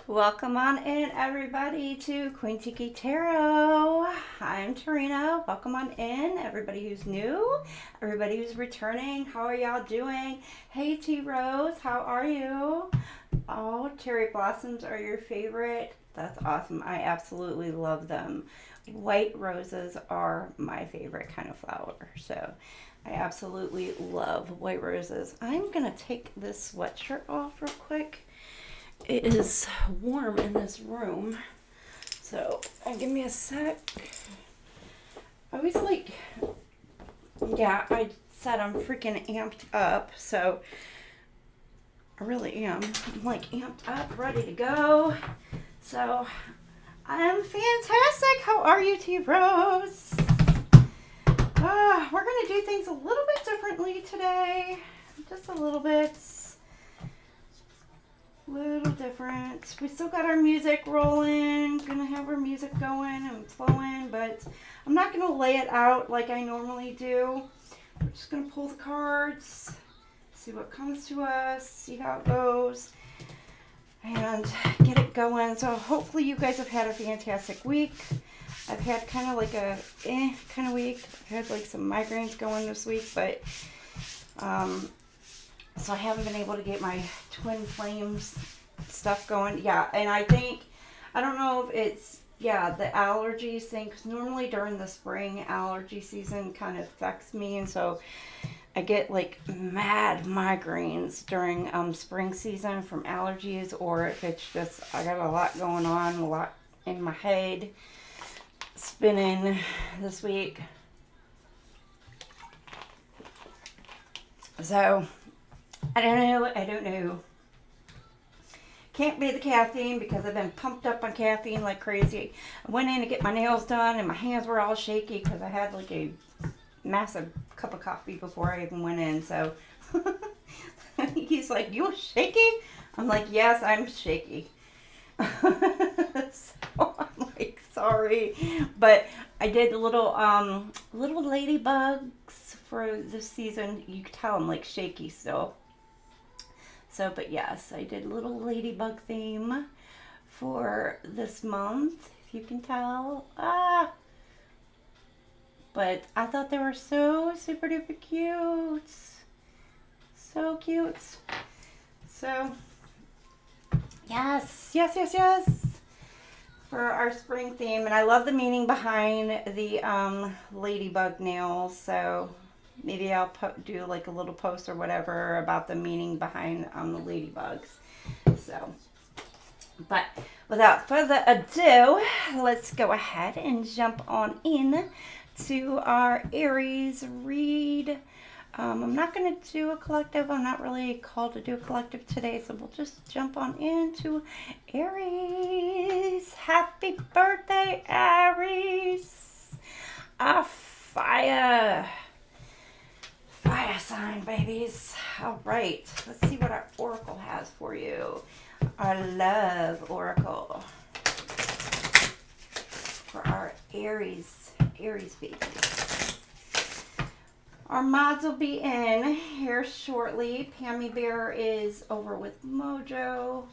Welcome on in, everybody, to QueenTiki Tarot. I'm Tarina. Welcome on in, everybody who's new, everybody who's returning. How are y'all doing? Hey, T Rose, how are you? Oh, cherry blossoms are your favorite? That's awesome. I absolutely love them. White roses are my favorite kind of flower, so I absolutely love white roses. I'm gonna take this sweatshirt off real quick. It is warm in this room, so give me a sec. I always I said I'm freaking amped up, so I really am. I'm like amped up, ready to go. So I'm fantastic. How are you, T Rose? We're gonna do things a little bit differently today, just a little bit. Little different. We still got our music rolling. Gonna have our music going and flowing, but I'm not gonna lay it out like I normally do. We're just gonna pull the cards, see what comes to us, see how it goes, and get it going. So hopefully you guys have had a fantastic week. I've had kind of like a kind of week. I've had like some migraines going this week, but so I haven't been able to get my Twinflame stuff going. Yeah, and I don't know if it's, the allergies thing, because normally during the spring, allergy season kind of affects me, and so I get like mad migraines during spring season from allergies, or if it's just, I got a lot going on, a lot in my head, spinning this week. So I don't know. Can't be the caffeine because I've been pumped up on caffeine like crazy. I went in to get my nails done and my hands were all shaky because I had like a massive cup of coffee before I even went in. So he's like, "You shaky?" I'm like, "Yes, I'm shaky." So I'm like, "Sorry," but I did little ladybugs for this season. You can tell I'm like shaky still. So, but yes, I did a little ladybug theme for this month, if you can tell. But I thought they were so super duper cute. So cute. So, yes. For our spring theme. And I love the meaning behind the ladybug nails. So maybe I'll do like a little post or whatever about the meaning behind the ladybugs. So, but without further ado, let's go ahead and jump on in to our Aries read. I'm not going to do a collective. I'm not really called to do a collective today, so we'll just jump on into Aries. Happy birthday, Aries. Fire sign, babies. All right, let's see what our oracle has for you. Our love oracle for our Aries babies. Our mods will be in here shortly. Pammy Bear is over with Mojo.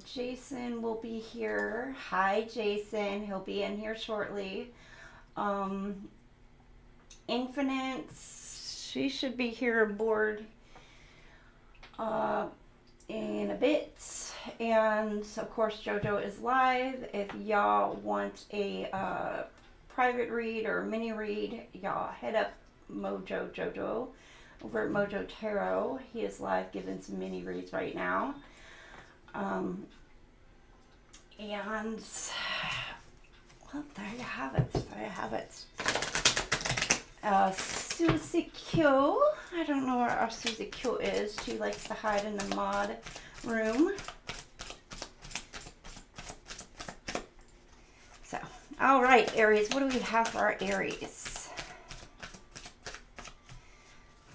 Jason will be here. Hi, Jason. He'll be in here shortly. Infinite, she should be here aboard in a bit. And of course, JoJo is live. If y'all want a private read or mini read, y'all head up JoJo over at Mojo Tarot. He is live giving some mini reads right now. And well, there you have it. Susie Q. I don't know where our Susie Q is. She likes to hide in the mod room. So, all right, Aries. What do we have for our Aries?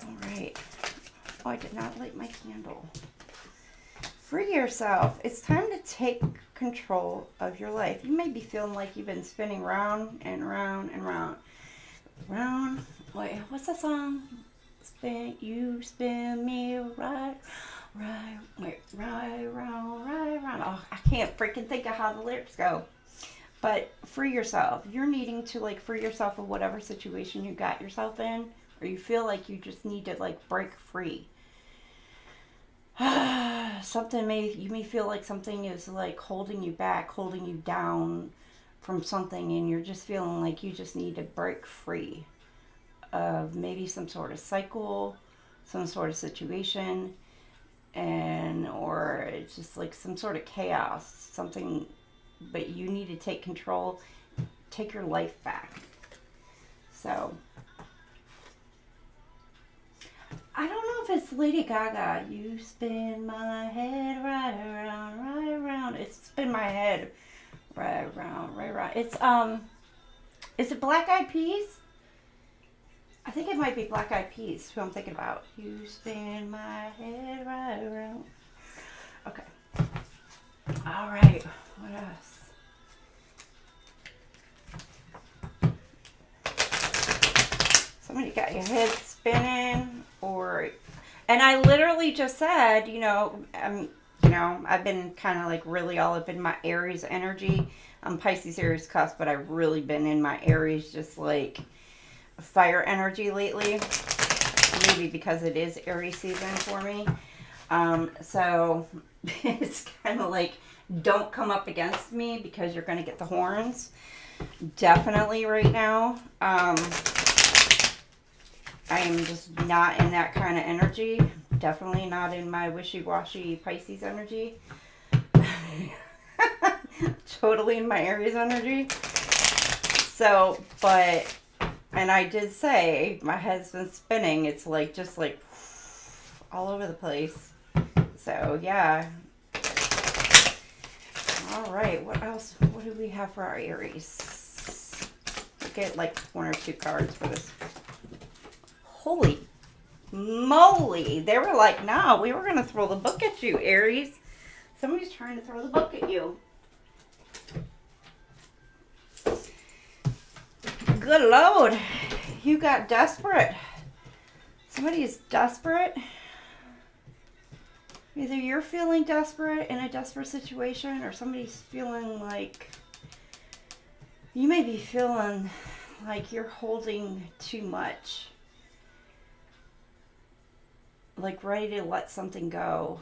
All right. Oh, I did not light my candle. Free yourself. It's time to take control of your life. You may be feeling like you've been spinning round and round and round. Wait, what's that song? You spin me right round, can't freaking think of how the lyrics go. But free yourself. You're needing to like free yourself of whatever situation you got yourself in, or you feel like you just need to like break free. You may feel like something is like holding you back, holding you down from something, and you're just feeling like you just need to break free of maybe some sort of cycle, some sort of situation, and or it's just like some sort of chaos, something, but you need to take control, take your life back. So I don't know if it's Lady Gaga. You spin my head right around, right around. It's spin my head right around, right around. It's is it Black Eyed Peas? I think it might be Black Eyed Peas who I'm thinking about. You spin my head right around. Okay. All right. What else? Somebody got your head spinning, or, and I literally just said, I've been kind of like really all up in my Aries energy. I'm Pisces Aries cusp, but I've really been in my Aries, just like fire energy lately. Maybe because it is Aries season for me. So it's kind of like, don't come up against me because you're going to get the horns. Definitely right now. I am just not in that kind of energy. Definitely not in my wishy-washy Pisces energy. Totally in my Aries energy. So, but, and I did say my head's been spinning. It's like, just like all over the place. So, yeah. All right. What else? What do we have for our Aries? Get like 1 or 2 cards for this. Holy moly. They were like, no, we were going to throw the book at you, Aries. Somebody's trying to throw the book at you. Good Lord. You got desperate. Somebody is desperate. Either you're feeling desperate in a desperate situation, or somebody's feeling like, you may be feeling like you're holding too much. Like ready to let something go.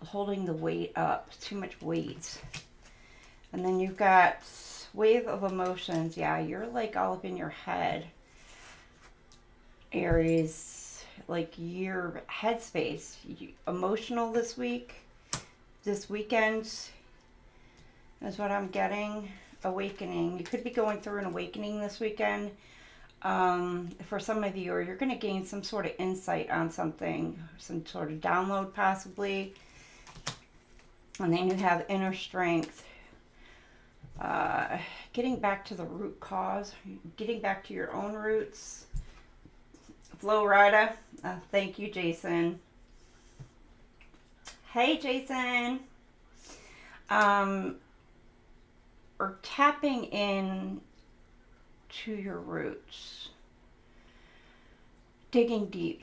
Holding the weight up, too much weight. And then you've got wave of emotions. Yeah, you're like all up in your head, Aries. Like your headspace. Emotional this week, this weekend is what I'm getting. Awakening. You could be going through an awakening this weekend. For some of you, or you're going to gain some sort of insight on something, some sort of download possibly. And then you have inner strength, getting back to the root cause, getting back to your own roots. Flo Rida, thank you, Jason. Hey, Jason. Or tapping in to your roots, digging deep,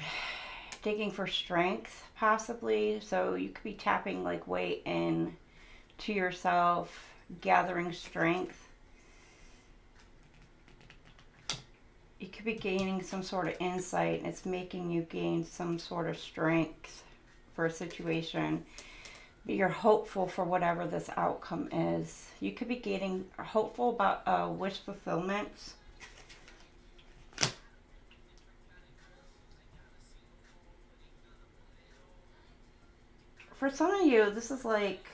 digging for strength possibly. So you could be tapping like way in to yourself, gathering strength. You could be gaining some sort of insight, and it's making you gain some sort of strength for a situation. But you're hopeful for whatever this outcome is. You could be getting hopeful about wish fulfillment. For some of you, this is like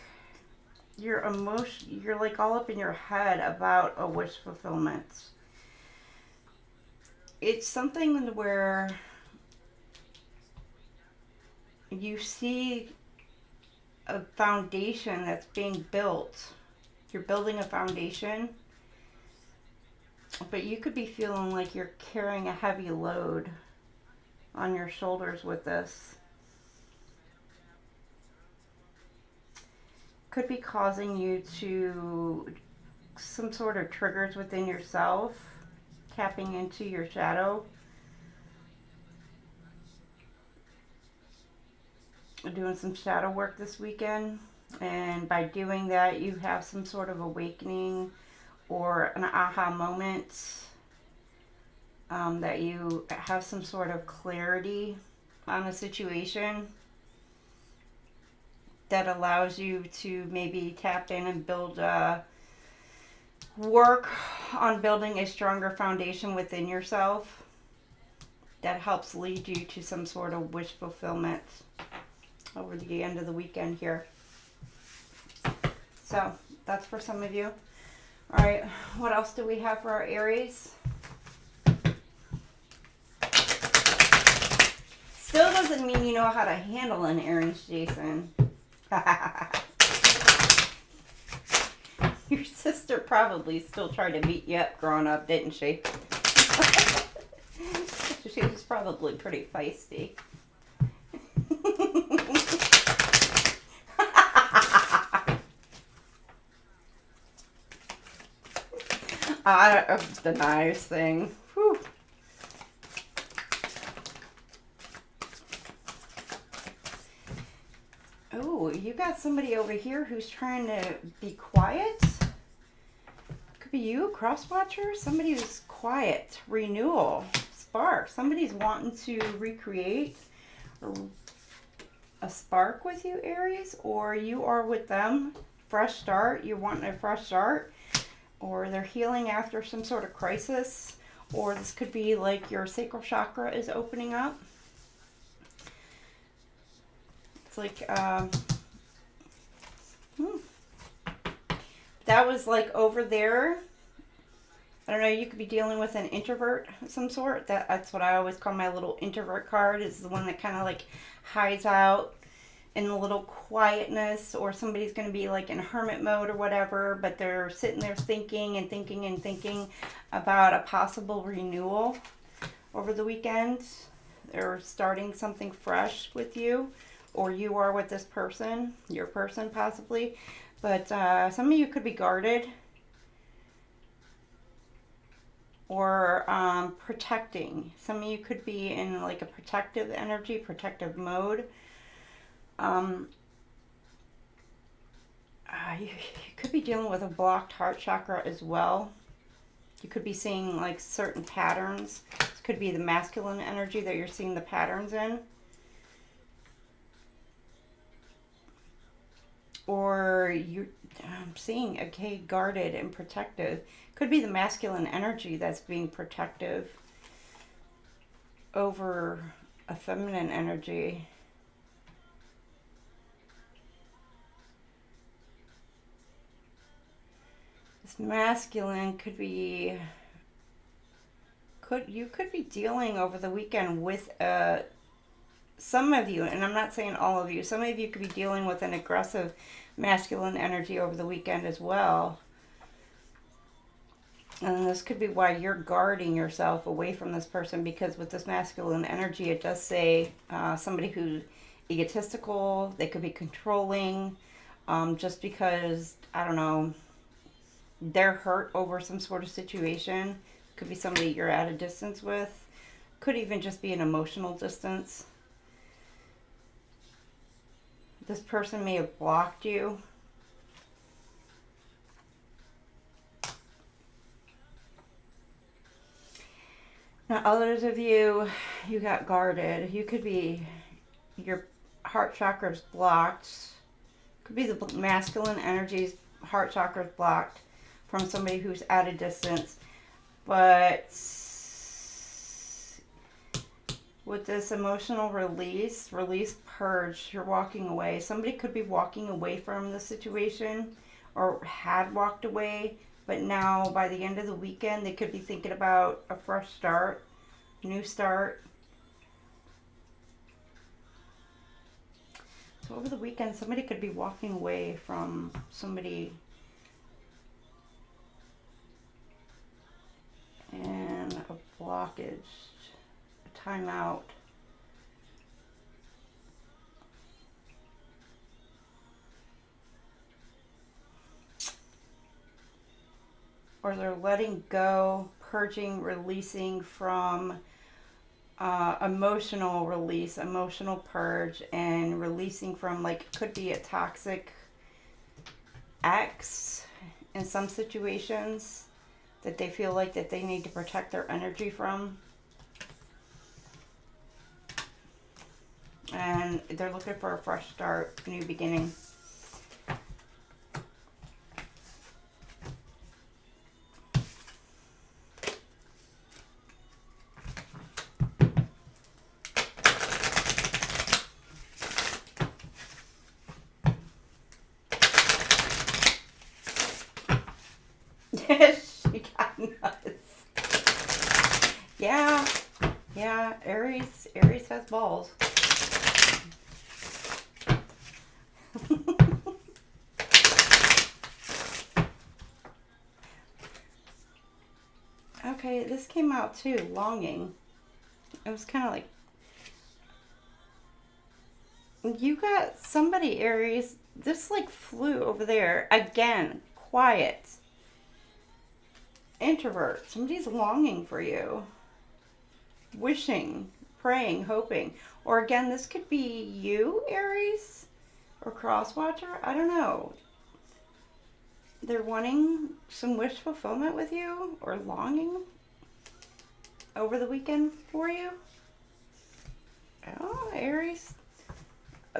your emotion, you're like all up in your head about a wish fulfillment. It's something where you see a foundation that's being built. You're building a foundation, but you could be feeling like you're carrying a heavy load on your shoulders with this. Could be causing you to some sort of triggers within yourself, tapping into your shadow. doing some shadow work this weekend. And by doing that, you have some sort of awakening or an aha moment, that you have some sort of clarity on a situation that allows you to maybe tap in and build work on building a stronger foundation within yourself that helps lead you to some sort of wish fulfillment over the end of the weekend here. So that's for some of you. All right, what else do we have for our Aries? Still doesn't mean you know how to handle an Aries, Jason. Your sister probably still tried to beat you up growing up, didn't she? She was probably pretty feisty. The knives thing. Whew. Oh, you got somebody over here who's trying to be quiet. Could be you, cross watcher. Somebody who's quiet. Renewal. Spark. Somebody's wanting to recreate a spark with you, Aries, or you are with them. Fresh start. You're wanting a fresh start. Or they're healing after some sort of crisis. Or this could be like your sacral chakra is opening up. It's like, that was like over there. I don't know, you could be dealing with an introvert of some sort. That's what I always call my little introvert card, is the one that kind of like hides out in a little quietness, or somebody's going to be like in hermit mode or whatever, but they're sitting there thinking and thinking and thinking about a possible renewal over the weekend. They're starting something fresh with you, or you are with this person, your person possibly. But some of you could be guarded or protecting. Some of you could be in like a protective energy, protective mode. You could be dealing with a blocked heart chakra as well. You could be seeing like certain patterns. This could be the masculine energy that you're seeing the patterns in. Or you're seeing, okay, guarded and protective. Could be the masculine energy that's being protective over a feminine energy. This masculine could be, you could be dealing over the weekend with some of you, and I'm not saying all of you, some of you could be dealing with an aggressive masculine energy over the weekend as well. And this could be why you're guarding yourself away from this person, because with this masculine energy, it does say somebody who's egotistical, they could be controlling, just because, I don't know, they're hurt over some sort of situation. Could be somebody you're at a distance with. Could even just be an emotional distance. This person may have blocked you. Now, others of you, you got guarded. You could be, your heart chakra's blocked. Could be the masculine energies, heart chakra's blocked from somebody who's at a distance. But with this emotional release, purge, you're walking away. Somebody could be walking away from the situation or had walked away, but now by the end of the weekend, they could be thinking about a fresh start, new start. So over the weekend, somebody could be walking away from somebody and a blockage, a timeout. Or they're letting go, purging, releasing from emotional release, emotional purge, and releasing from, like, could be a toxic ex in some situations that they feel like that they need to protect their energy from. And they're looking for a fresh start, a new beginning. She got nuts. Yeah, Aries has balls. Okay, this came out too, longing. It was kind of like, you got somebody, Aries, this like flew over there. Again, quiet. Introvert. Somebody's longing for you. Wishing, praying, hoping. Or again, this could be you, Aries, or cross-watcher. I don't know. They're wanting some wish fulfillment with you, or longing over the weekend for you. Oh, Aries.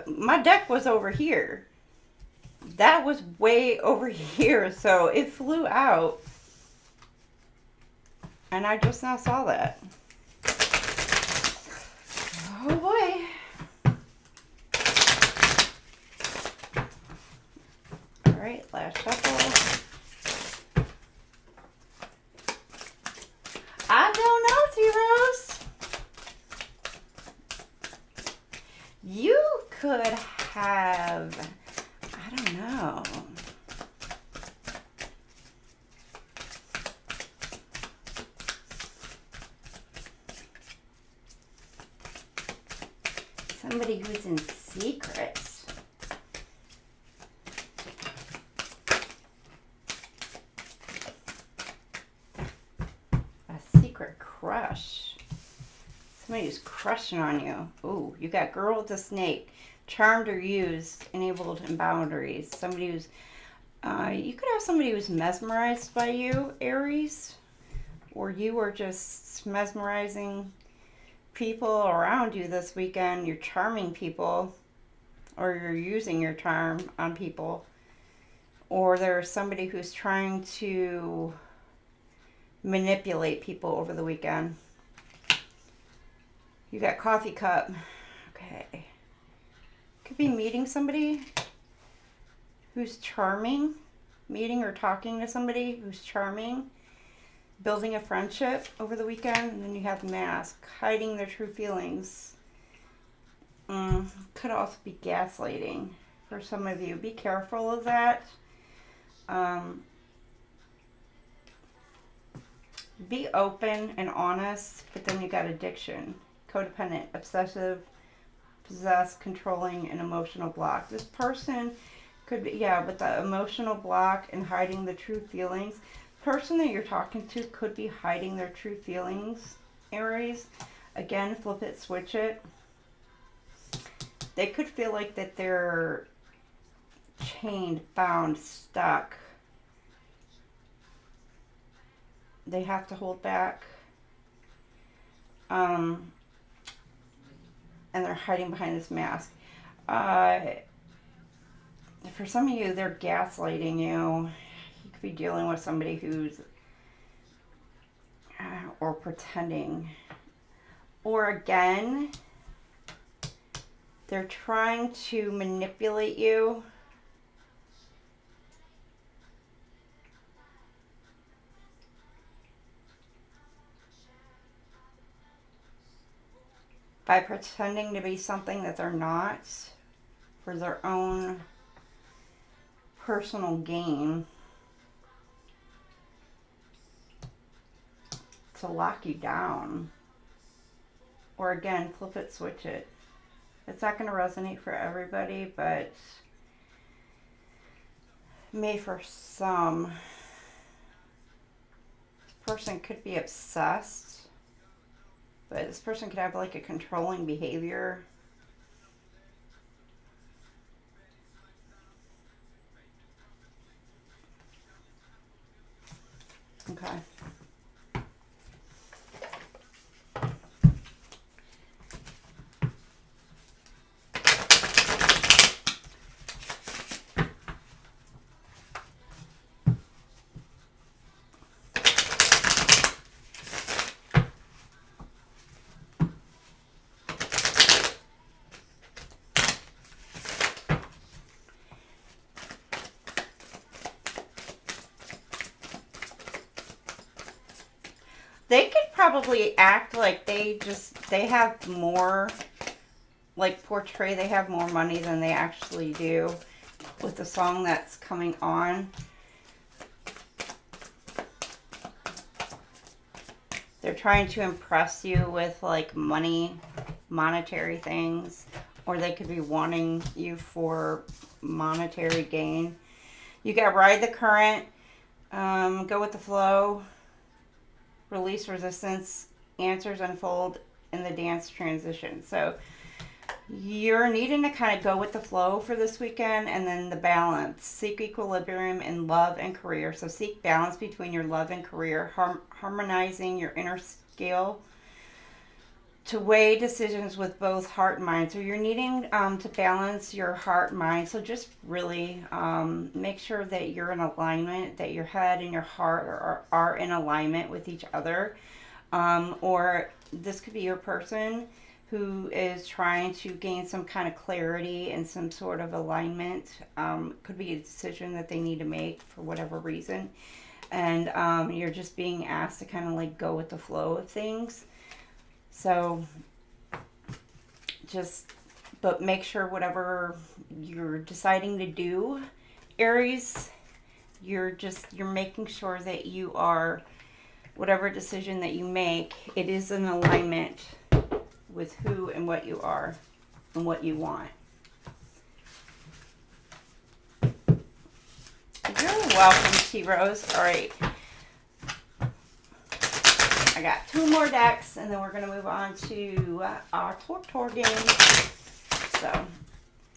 My deck was over here. That was way over here, so it flew out. And I just now saw that. Oh boy. Alright, last shuffle. I don't know, T-Rose. You could have, I don't know. Somebody who's in secret. A secret crush. Somebody who's crushing on you. Ooh, you got girl with a snake. Charmed or used, enabled in boundaries. Somebody who's, you could have somebody who's mesmerized by you, Aries. Or you are just mesmerizing people around you this weekend. You're charming people, or you're using your charm on people, or there's somebody who's trying to manipulate people over the weekend. You got coffee cup. Okay, could be meeting somebody who's charming, meeting or talking to somebody who's charming, building a friendship over the weekend. And then you have the mask, hiding their true feelings. Could also be gaslighting for some of you. Be careful of that. Be open and honest, but then you got addiction, codependent, obsessive, possessed, controlling, and emotional block. This person could be, yeah, with the emotional block and hiding the true feelings. Person that you're talking to could be hiding their true feelings, Aries. Again, flip it, switch it. They could feel like that they're chained, bound, stuck. They have to hold back. And they're hiding behind this mask. For some of you, they're gaslighting you. You could be dealing with somebody who's, or pretending. Or again, they're trying to manipulate you. By pretending to be something that they're not for their own personal gain, to lock you down. Or again, flip it, switch it. It's not going to resonate for everybody, but may for some. This person could be obsessed But this person could have like a controlling behavior. Okay. They could probably act like they have more, like portray they have more money than they actually do with the song that's coming on. They're trying to impress you with like monetary things, or they could be wanting you for monetary gain. You got ride the current, go with the flow, release resistance, answers unfold in the dance transition. So you're needing to kind of go with the flow for this weekend, and then the balance. Seek equilibrium in love and career. So seek balance between your love and career, harmonizing your inner scale to weigh decisions with both heart and mind. So you're needing to balance your heart and mind. So just really make sure that you're in alignment, that your head and your heart are in alignment with each other. Or this could be your person who is trying to gain some kind of clarity and some sort of alignment. Could be a decision that they need to make for whatever reason. And you're just being asked to kind of like go with the flow of things. So but make sure whatever you're deciding to do, Aries, you're making sure that you are, whatever decision that you make, it is in alignment with who and what you are and what you want. You're welcome, T-Rose. All right. I got 2 more decks, and then we're going to move on to our Tour game. So, I'm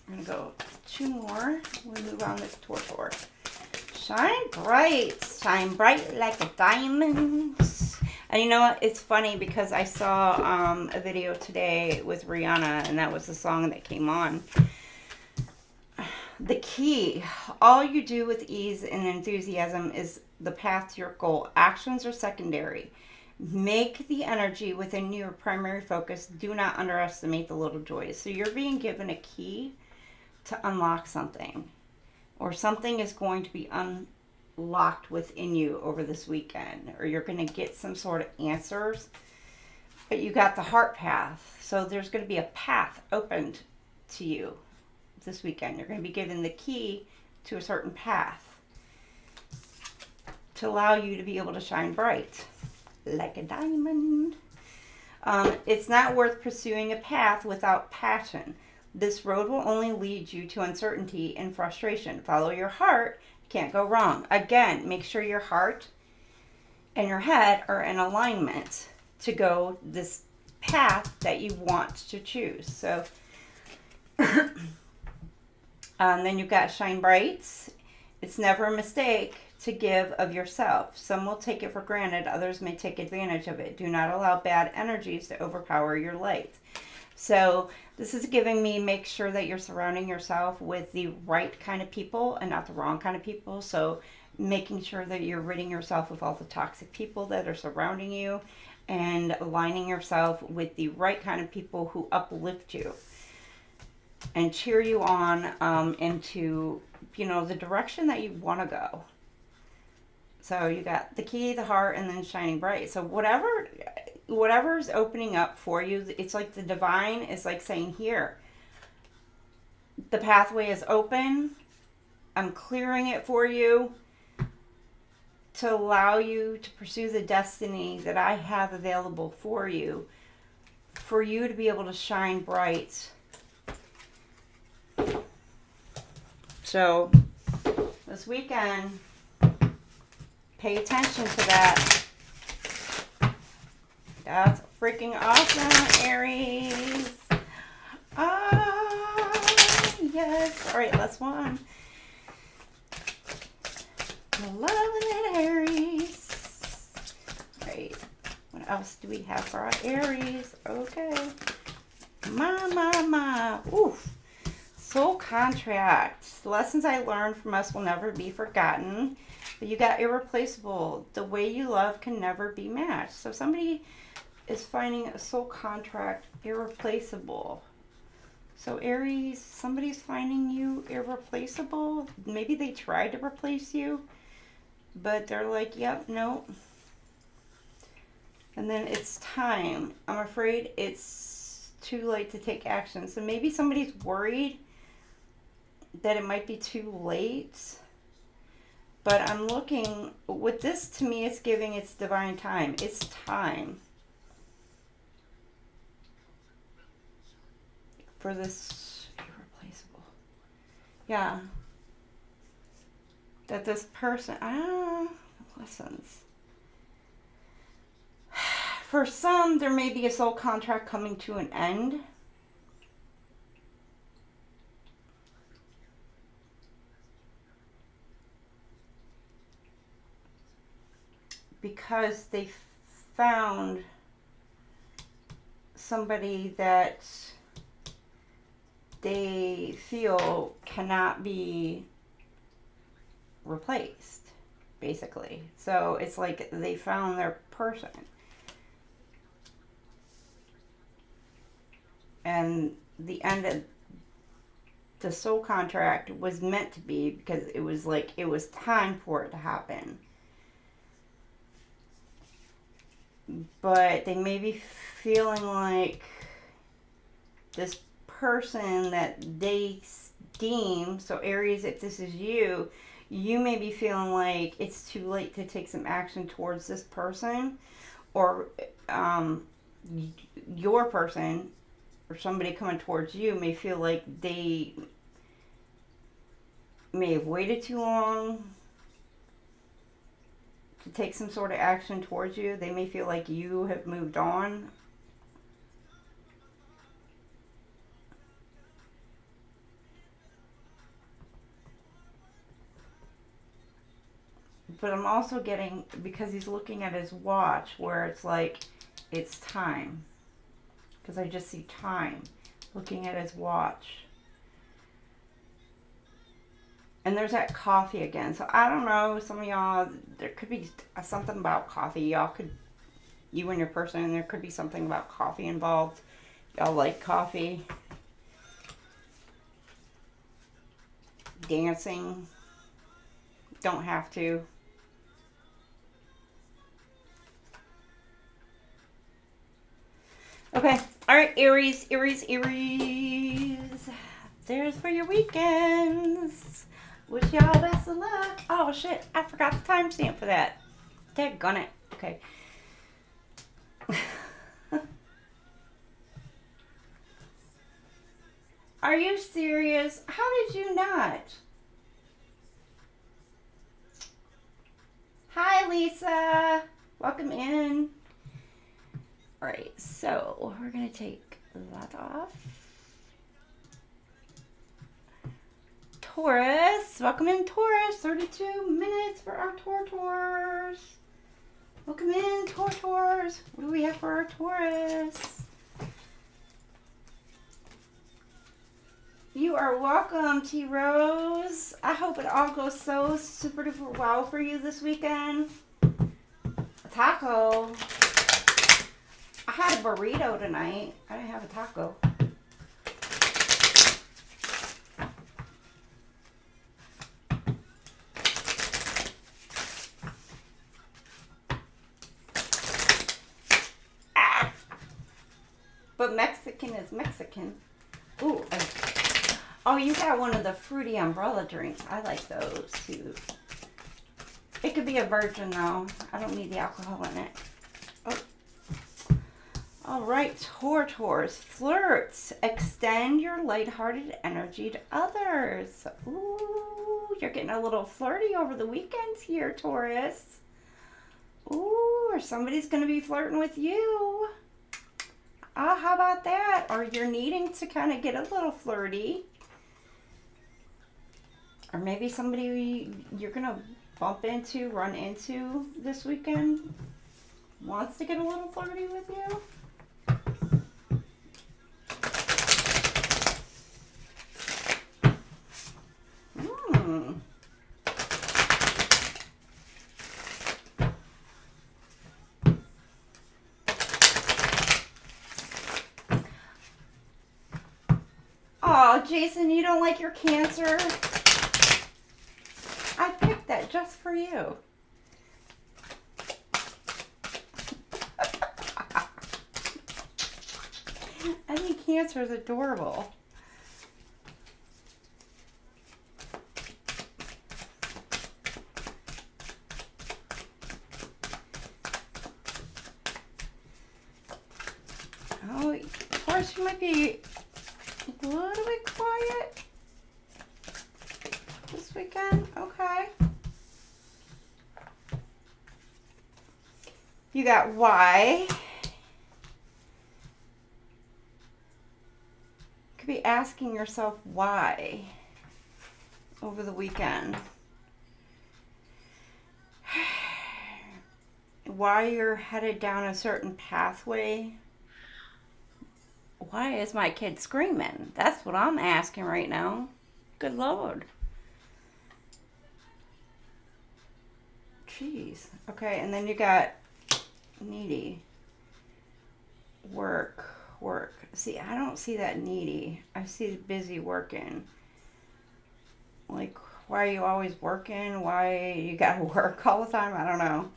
going to go 2 more. We'll move on to Tour. Shine bright like a diamond. And you know what? It's funny because I saw a video today with Rihanna, and that was the song that came on. The key, all you do with ease and enthusiasm is the path to your goal. Actions are secondary. Make the energy within your primary focus. Do not underestimate the little joys. So you're being given a key to unlock something, or something is going to be unlocked within you over this weekend, or you're going to get some sort of answers. But you got the heart path. So there's going to be a path opened to you this weekend. You're going to be given the key to a certain path to allow you to be able to shine bright like a diamond. It's not worth pursuing a path without passion. This road will only lead you to uncertainty and frustration. Follow your heart. Can't go wrong. Again, make sure your heart and your head are in alignment to go this path that you want to choose. So then you've got shine brights. It's never a mistake to give of yourself. Some will take it for granted, others may take advantage of it. Do not allow bad energies to overpower your light. So this is giving me, make sure that you're surrounding yourself with the right kind of people and not the wrong kind of people. So making sure that you're ridding yourself of all the toxic people that are surrounding you and aligning yourself with the right kind of people who uplift you and cheer you on into, the direction that you want to go. So you got the key, the heart, and then shining bright. So whatever's opening up for you, it's like the divine is like saying, here, the pathway is open. I'm clearing it for you to allow you to pursue the destiny that I have available for you to be able to shine bright. So this weekend, pay attention to that. That's freaking awesome, Aries. Ah, yes. All right, last one. Loving it, Aries. All right. What else do we have for our Aries? Okay. My. Oof. Soul contract. The lessons I learned from us will never be forgotten. But you got irreplaceable. The way you love can never be matched. So somebody is finding a soul contract irreplaceable. So Aries, somebody's finding you irreplaceable. Maybe they tried to replace you, but they're like, yep, no. And then it's time. I'm afraid it's too late to take action. So maybe somebody's worried that it might be too late. But I'm looking, with this, to me, it's giving its divine time. It's time for this irreplaceable. Yeah. That this person, lessons. For some, there may be a soul contract coming to an end. Because they found somebody that they feel cannot be replaced, basically. So it's like they found their person. And the end of the soul contract was meant to be, because it was like, it was time for it to happen. But they may be feeling like this person that they deem, so Aries, if this is you, you may be feeling like it's too late to take some action towards this person, or your person, or somebody coming towards you may feel like they may have waited too long to take some sort of action towards you. They may feel like you have moved on. But I'm also getting, because he's looking at his watch, where it's like, it's time. Because I just see time, looking at his watch. And there's that coffee again. So I don't know, some of y'all, there could be something about coffee. Y'all could, you and your person, there could be something about coffee involved. Y'all like coffee. Dancing. Don't have to. Okay. All right, Aries. There's for your weekends. Wish y'all best of luck. Oh, shit. I forgot the timestamp for that. Daggone it. Okay. Are you serious? How did you not? Hi, Lisa. Welcome in. All right, so we're going to take that off. Taurus. Welcome in, Taurus. 32 minutes for our Taurus. Welcome in, Taurus. What do we have for our Taurus? You are welcome, T-Rose. I hope it all goes so super duper well for you this weekend. A taco. I had a burrito tonight. I didn't have a taco. Ah! But Mexican is Mexican. Ooh. Oh, you got one of the fruity umbrella drinks. I like those too. It could be a virgin though. I don't need the alcohol in it. Oh. All right, Taurus. Flirts. Extend your lighthearted energy to others. Ooh, you're getting a little flirty over the weekends here, Taurus. Ooh, or somebody's going to be flirting with you. Oh, how about that? Or you're needing to kind of get a little flirty. Or maybe somebody you're going to bump into, run into this weekend wants to get a little flirty with you. Oh, Jason, you don't like your Cancer? I picked that just for you. I think Cancer is adorable. Oh, of course, you might be a little bit quiet this weekend. Okay. You got why. Could be asking yourself why over the weekend. Why you're headed down a certain pathway. Why is my kid screaming? That's what I'm asking right now. Good Lord. Jeez. Okay, and then you got needy. Work. See, I don't see that needy. I see busy working. Like, why are you always working? Why you gotta work all the time? I don't know.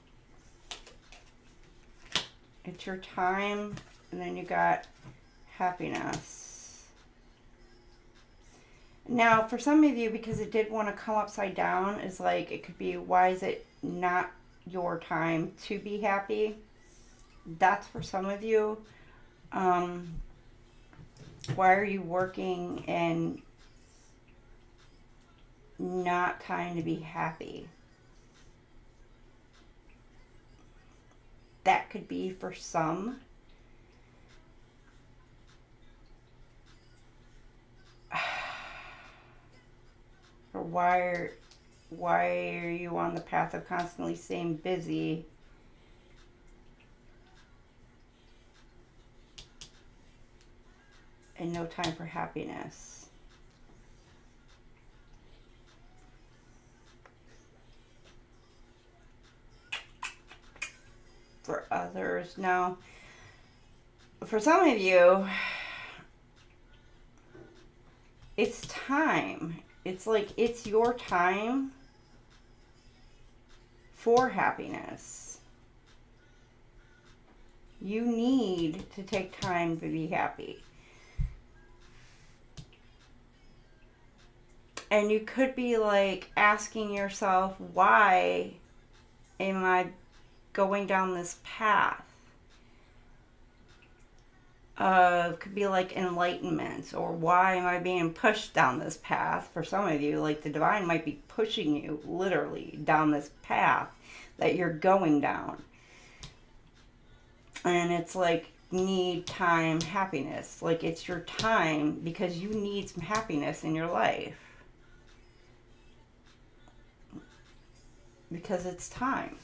It's your time, and then you got happiness. Now, for some of you, because it did want to come upside down, is like, it could be, why is it not your time to be happy? That's for some of you. Why are you working and not time to be happy? That could be for some. Or why are you on the path of constantly staying busy? And no time for happiness. For others, no. For some of you, it's time. It's like, it's your time for happiness. You need to take time to be happy. And you could be like asking yourself, why am I going down this path? Could be like enlightenment, or why am I being pushed down this path? For some of you, like the divine might be pushing you literally down this path that you're going down. And it's like, need time, happiness. Like, it's your time because you need some happiness in your life. Because it's time.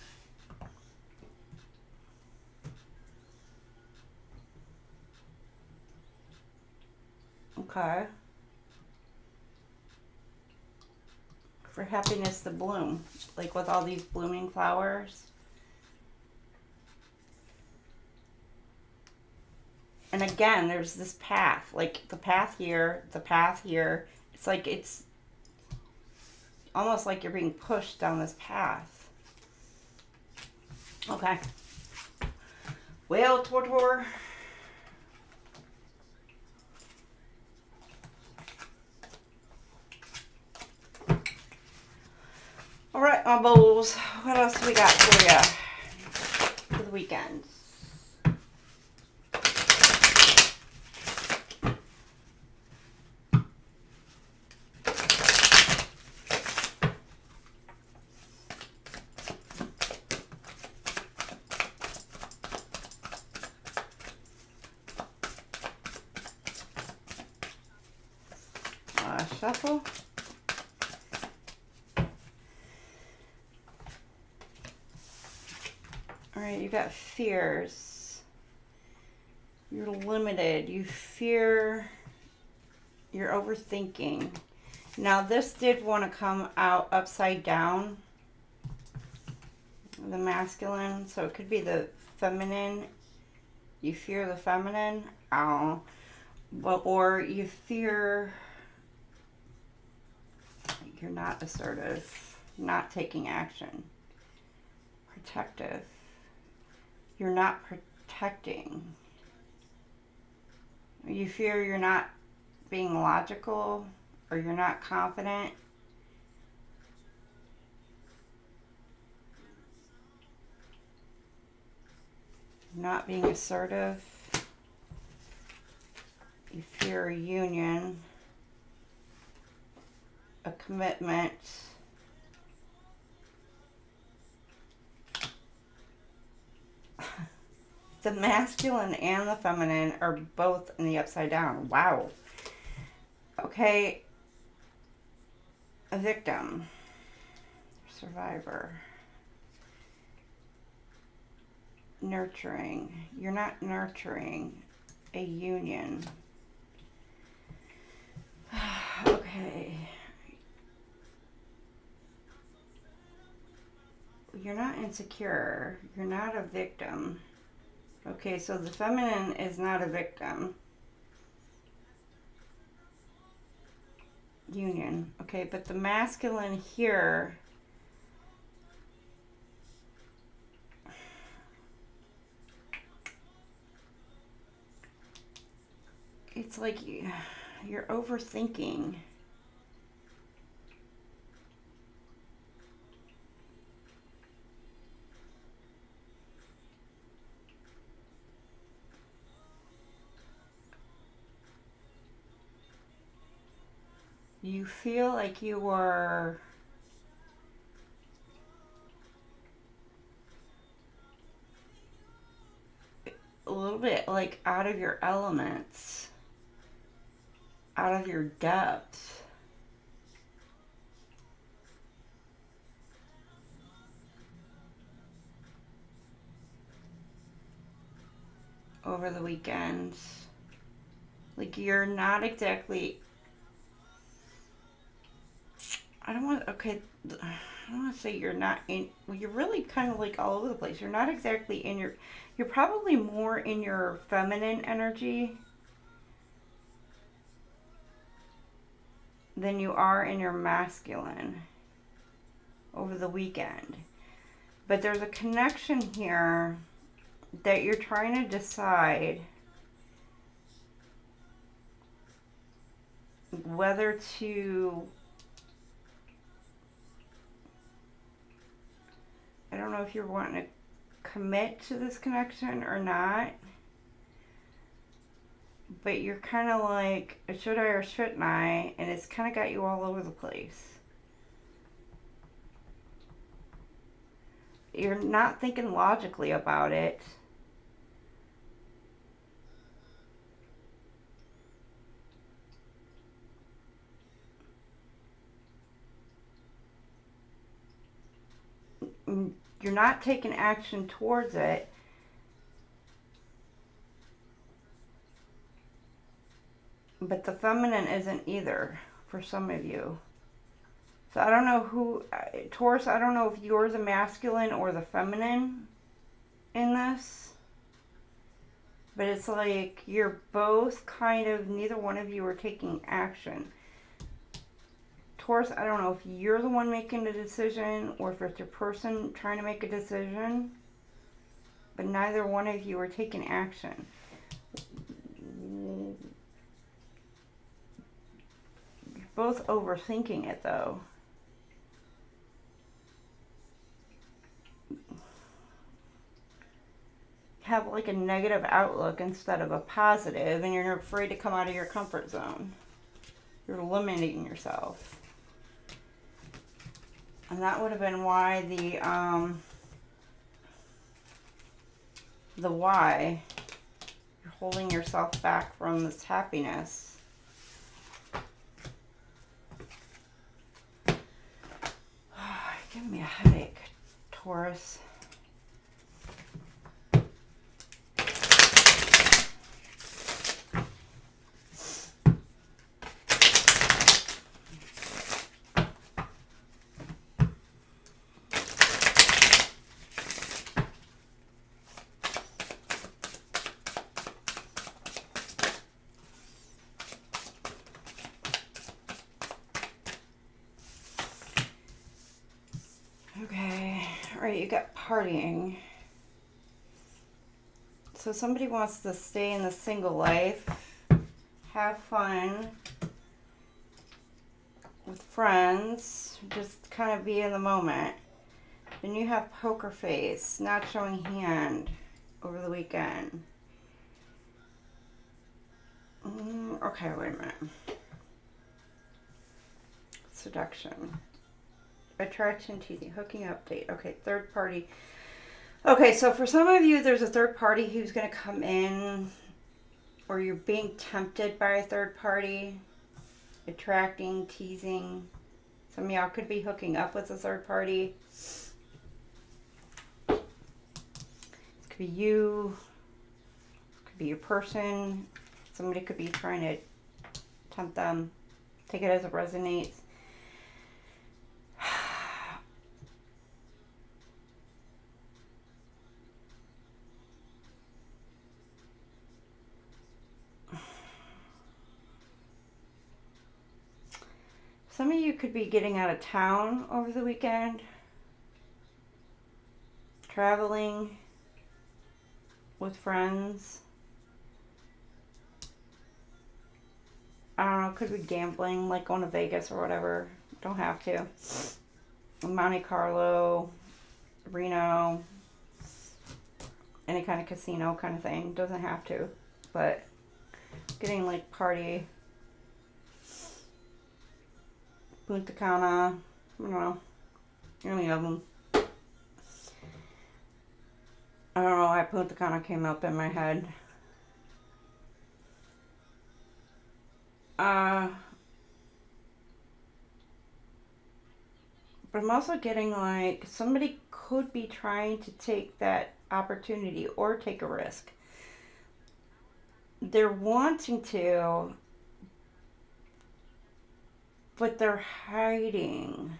Okay. For happiness to bloom. Like with all these blooming flowers. And again, there's this path. Like the path here, the path here. It's like, it's almost like you're being pushed down this path. Okay. Well, Tortor. All right, my bulls. What else do we got for you for the weekend? shuffle. All right, you got fears. You're limited. You fear. You're overthinking. Now, this did want to come out upside down. The masculine. So it could be the feminine. You fear the feminine. Oh. Or you fear you're not assertive, not taking action. Protective. You're not protecting. You fear you're not being logical, or you're not confident. Not being assertive. You fear a union, a commitment. The masculine and the feminine are both in the upside down. Wow. Okay. A victim. Survivor. Nurturing. You're not nurturing. A union. Okay. You're not insecure. You're not a victim. Okay, so the feminine is not a victim. Union. Okay, but the masculine here, it's like you're overthinking. You feel like you are a little bit like out of your elements, out of your depth. Over the weekends. Like you're not exactly, I don't want to say you're not in, well, you're really kind of like all over the place. You're not exactly in your, you're probably more in your feminine energy than you are in your masculine over the weekend. But there's a connection here that you're trying to decide whether to, I don't know if you're wanting to commit to this connection or not, but you're kind of like, should I or shouldn't I? And it's kind of got you all over the place. You're not thinking logically about it. You're not taking action towards it. But the feminine isn't either for some of you. So I don't know who, Taurus, I don't know if you're the masculine or the feminine in this. But it's like you're both kind of, neither one of you are taking action. Taurus, I don't know if you're the one making the decision or if it's your person trying to make a decision. But neither one of you are taking action. You're both overthinking it though. Have like a negative outlook instead of a positive, and you're afraid to come out of your comfort zone. You're limiting yourself. And that would have been why the why you're holding yourself back from this happiness. Giving me a headache, Taurus. Okay, all right, you got partying. So somebody wants to stay in the single life, have fun with friends, just kind of be in the moment. Then you have poker face, not showing hand over the weekend. Okay, wait a minute. Seduction. Attraction, teasing, hooking up, date. Okay, third party. Okay, so for some of you, there's a third party who's going to come in, or you're being tempted by a third party, attracting, teasing. Some of y'all could be hooking up with a third party. This could be you. This could be your person. Somebody could be trying to tempt them. Take it as it resonates. Some of you could be getting out of town over the weekend, traveling with friends. I don't know, could be gambling, like going to Vegas or whatever. Don't have to. Monte Carlo, Reno, any kind of casino kind of thing. Doesn't have to, but getting like party. Punta Cana, I don't know, any of them. I don't know why Punta Cana came up in my head. But I'm also getting like somebody could be trying to take that opportunity or take a risk. They're wanting to, but they're hiding.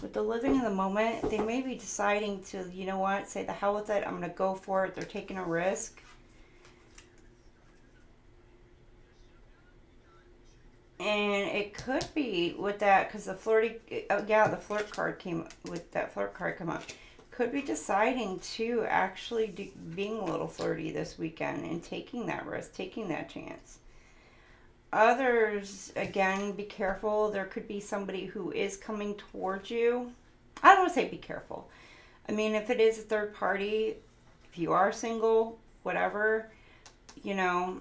With the living in the moment, they may be deciding to, you know what, say the hell with it, I'm going to go for it. They're taking a risk. And it could be with that, because the flirty, yeah, the flirt card came, with that flirt card come up. Could be deciding to actually being a little flirty this weekend and taking that risk, taking that chance. Others, again, be careful. There could be somebody who is coming towards you. I don't want to say be careful. I mean, if it is a third party, if you are single, whatever, you know,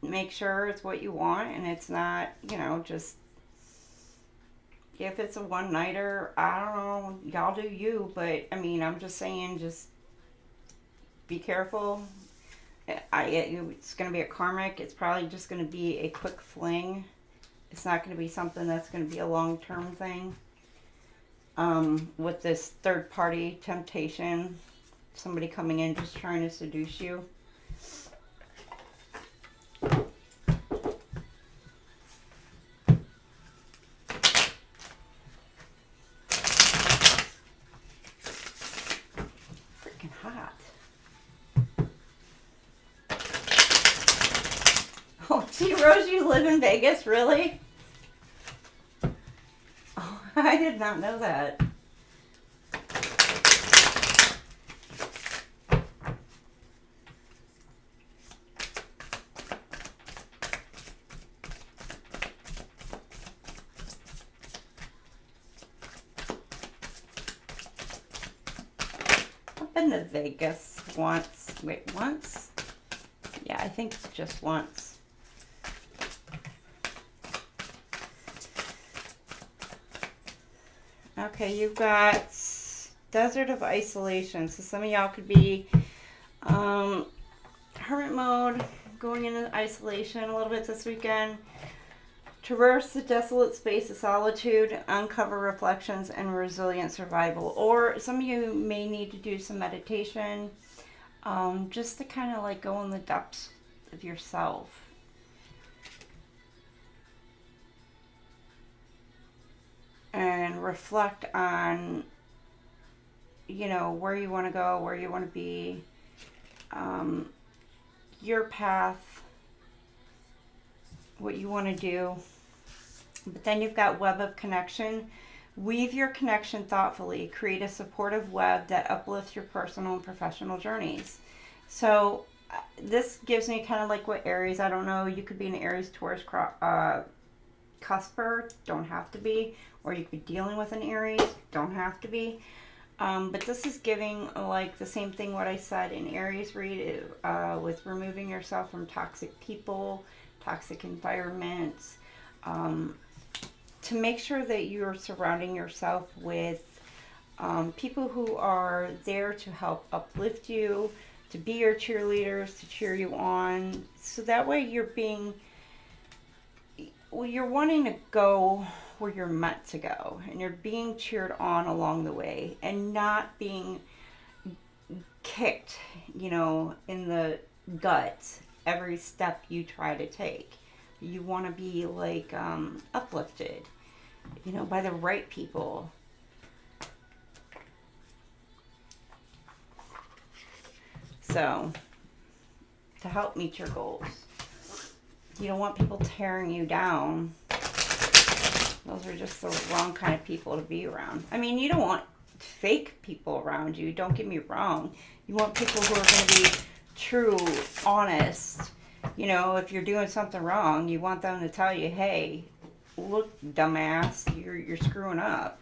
make sure it's what you want and it's not, you know, just, if it's a one-nighter, I don't know, y'all do you, but, I mean, I'm just saying, just be careful. It's going to be a karmic. It's probably just going to be a quick fling. It's not going to be something that's going to be a long-term thing. With this third-party temptation, somebody coming in just trying to seduce you. Oh, gee, Rose, you live in Vegas, really? Oh, I did not know that. I've been to Vegas once. Wait, once? Yeah, I think just once. Okay, you've got Desert of Isolation. So some of y'all could be Hermit hermit mode, going into isolation a little bit this weekend. Traverse the desolate space of solitude, uncover reflections, and resilient survival. Or some of you may need to do some meditation, just to kind of like go in the depths of yourself. And reflect on, you know, where you want to go, where you want to be, your path, what you want to do. But then you've got web of connection. Weave your connection thoughtfully. Create a supportive web that uplifts your personal and professional journeys. So this gives me kind of like what Aries, I don't know, you could be an Aries, Taurus, cusper, don't have to be. Or you could be dealing with an Aries, don't have to be. But this is giving like the same thing what I said in Aries read, with removing yourself from toxic people, toxic environments, to make sure that you're surrounding yourself with people who are there to help uplift you, to be your cheerleaders, to cheer you on. So that way you're wanting to go where you're meant to go, and you're being cheered on along the way and not being kicked, you know, in the gut every step you try to take. You want to be like uplifted, you know, by the right people. So to help meet your goals, you don't want people tearing you down. Those are just the wrong kind of people to be around. I mean, you don't want fake people around you. Don't get me wrong. You want people who are going to be true, honest. You know, if you're doing something wrong, you want them to tell you, hey, look, dumbass, you're screwing up.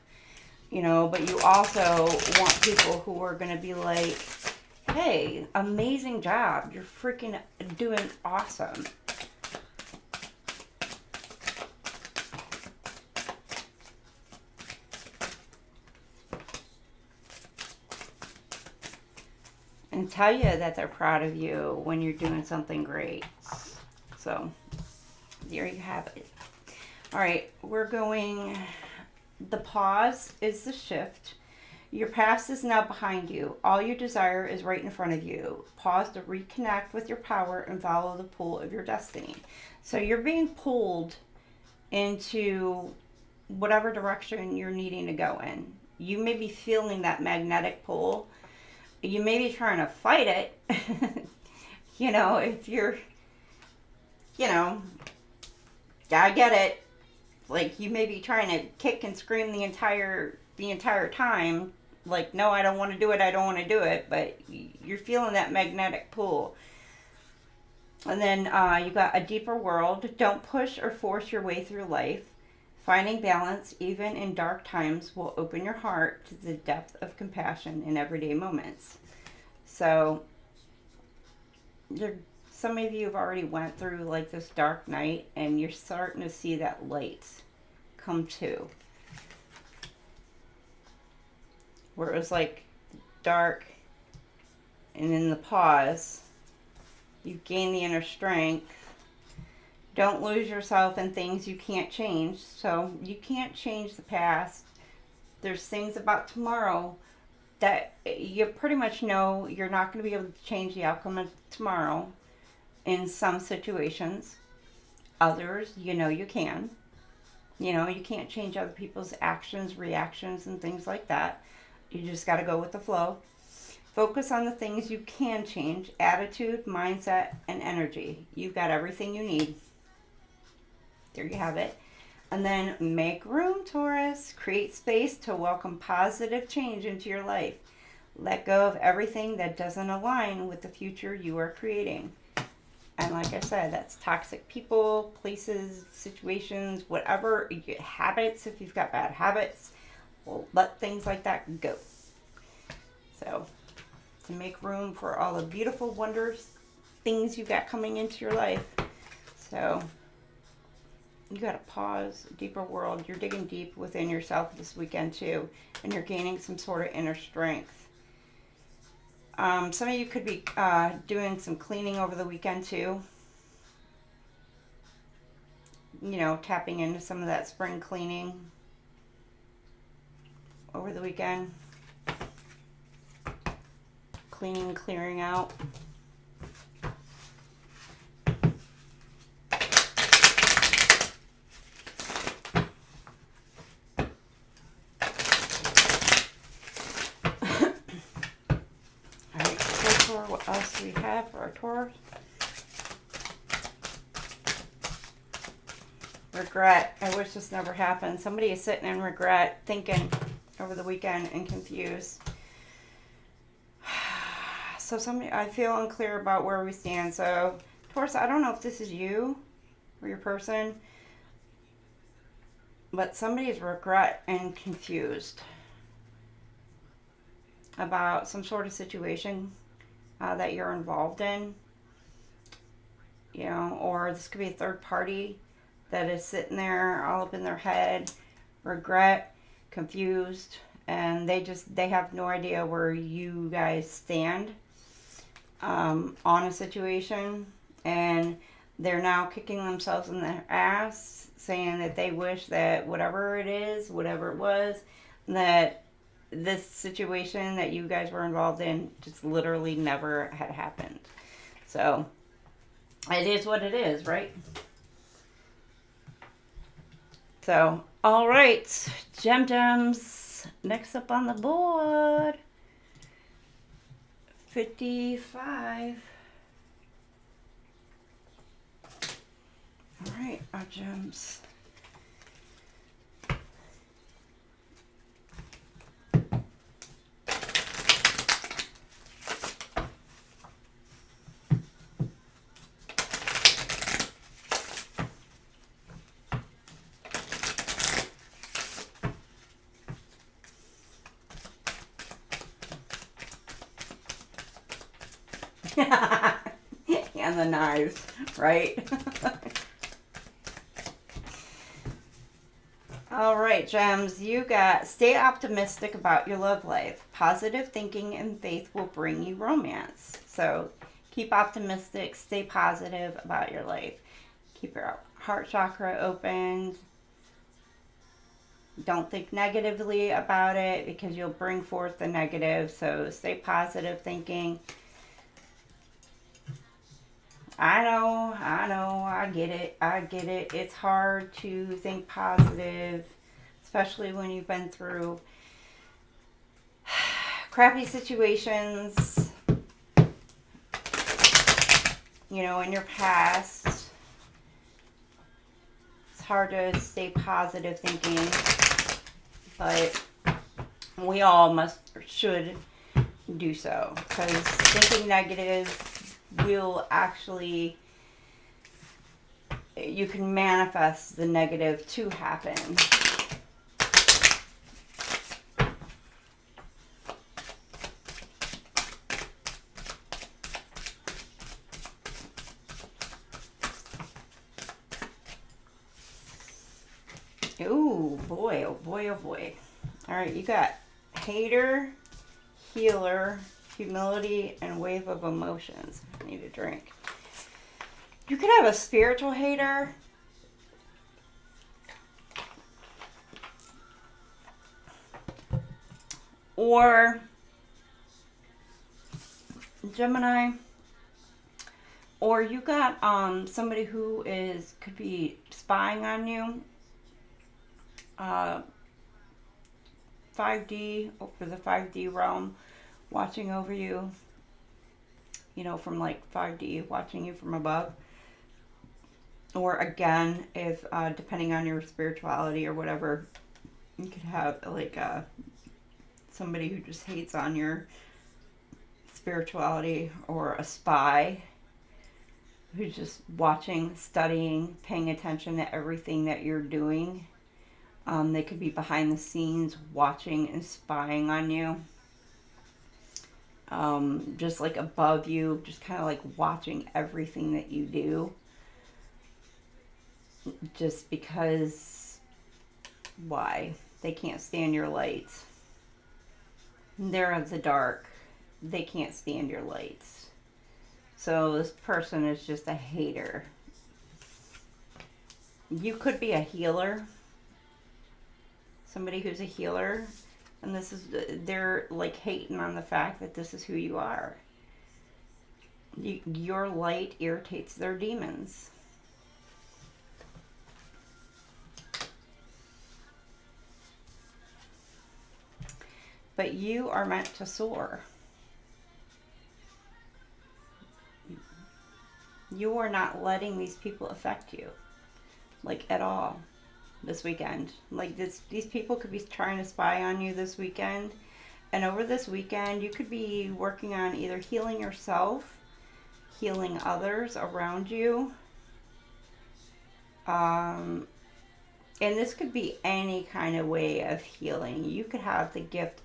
You know, but you also want people who are going to be like, hey, amazing job. You're freaking doing awesome. And tell you that they're proud of you when you're doing something great. So, there you have it. All right, we're going, the pause is the shift. Your past is now behind you. All you desire is right in front of you. Pause to reconnect with your power and follow the pull of your destiny. So you're being pulled into whatever direction you're needing to go in. You may be feeling that magnetic pull. You may be trying to fight it. You know, if you're, you know, I get it. Like, you may be trying to kick and scream the entire time. Like, no, I don't want to do it. I don't want to do it. But you're feeling that magnetic pull. And then you got a deeper world. Don't push or force your way through life. Finding balance, even in dark times, will open your heart to the depth of compassion in everyday moments. So, some of you have already went through like this dark night, and you're starting to see that light come to. Where it was like dark, and in the pause, you gain the inner strength. Don't lose yourself in things you can't change. So you can't change the past. There's things about tomorrow that you pretty much know you're not going to be able to change the outcome of tomorrow in some situations. Others, you know you can. You know, you can't change other people's actions, reactions, and things like that. You just got to go with the flow. Focus on the things you can change. Attitude, mindset, and energy. You've got everything you need. There you have it. And then make room, Taurus. Create space to welcome positive change into your life. Let go of everything that doesn't align with the future you are creating. And like I said, that's toxic people, places, situations, whatever, habits. If you've got bad habits, well, let things like that go. So, to make room for all the beautiful, wonders, things you've got coming into your life. So, you got to pause, deeper world. You're digging deep within yourself this weekend too, and you're gaining some sort of inner strength. Some of you could be doing some cleaning over the weekend too. You know, tapping into some of that spring cleaning over the weekend. Cleaning, clearing out. What else do we have for our Taurus? Regret. I wish this never happened. Somebody is sitting in regret, thinking over the weekend and confused. So I feel unclear about where we stand. So Taurus, I don't know if this is you or your person, but somebody's regret and confused about some sort of situation that you're involved in, you know, or this could be a third party that is sitting there all up in their head, regret, confused, and they have no idea where you guys stand on a situation, and they're now kicking themselves in the ass, saying that they wish that whatever it was, that this situation that you guys were involved in just literally never had happened. So it is what it is, right? So, all right, gems. Next up on the board, 55. All right, our gems. And the knives, right? All right, gems, you got stay optimistic about your love life. Positive thinking and faith will bring you romance. So keep optimistic, stay positive about your life. Keep your heart chakra open. Don't think negatively about it because you'll bring forth the negative. So stay positive thinking. I know, I get it. It's hard to think positive, especially when you've been through crappy situations, you know, in your past. It's hard to stay positive thinking, but we all should do so, because thinking negative will actually, you can manifest the negative to happen. Ooh, boy, oh boy, oh boy. All right, you got hater, healer, humility, and wave of emotions. I need a drink. You could have a spiritual hater. Or Gemini. Or you got somebody who could be spying on you. 5D, over the 5D realm, watching over you, you know, from like 5D, watching you from above. Or again, if depending on your spirituality or whatever, you could have like somebody who just hates on your spirituality, or a spy who's just watching, studying, paying attention to everything that you're doing. They could be behind the scenes watching and spying on you. Just like above you, just kind of like watching everything that you do. Just because, why? They can't stand your light. They're of the dark. they can't stand your lights. So this person is just a hater. You could be a healer. Somebody who's a healer. And this is, they're like hating on the fact that this is who you are. Your light irritates their demons. But you are meant to soar. You are not letting these people affect you, like, at all, this weekend. Like, these people could be trying to spy on you this weekend. And over this weekend, you could be working on either healing yourself, healing others around you. And this could be any kind of way of healing. You could have the gift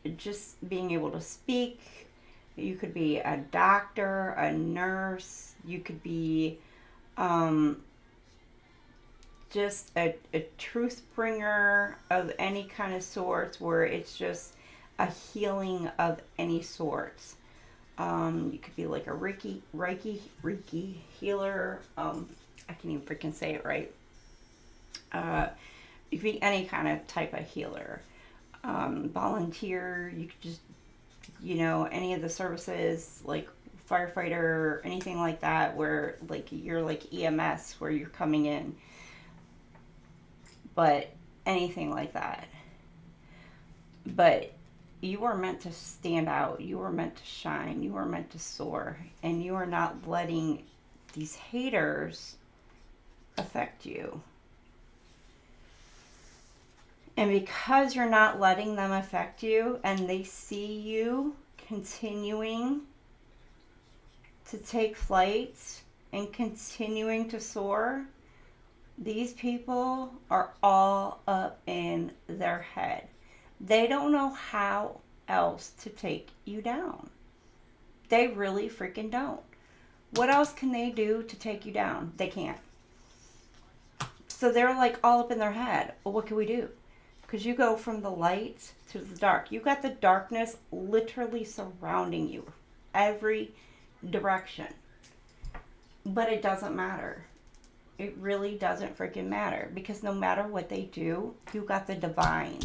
of just being able to speak. You could be a doctor, a nurse. You could be just a truth bringer of any kind of sorts, where it's just a healing of any sorts. You could be like a Reiki healer. I can't even freaking say it right. You could be any kind of type of healer. Volunteer. You could just, you know, any of the services, like firefighter, anything like that, where like you're like EMS, where you're coming in. But anything like that. But you are meant to stand out. You are meant to shine. You are meant to soar. And you are not letting these haters affect you. And because you're not letting them affect you, and they see you continuing to take flight and continuing to soar, these people are all up in their head. They don't know how else to take you down. They really freaking don't. What else can they do to take you down? They can't. So they're like all up in their head. Well, what can we do? Because you go from the light to the dark. You got the darkness literally surrounding you, every direction. But it doesn't matter. It really doesn't freaking matter, because no matter what they do, you got the divine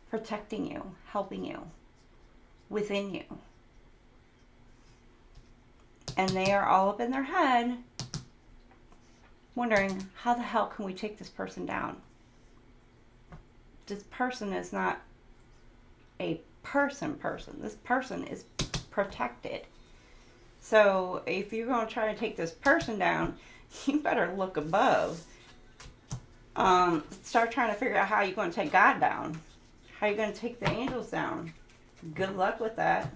protecting you, helping you, within you. And they are all up in their head wondering, how the hell can we take this person down? This person is not a person. This person is protected. So if you're going to try to take this person down, you better look above. Start trying to figure out how you're going to take God down. How you're going to take the angels down. Good luck with that.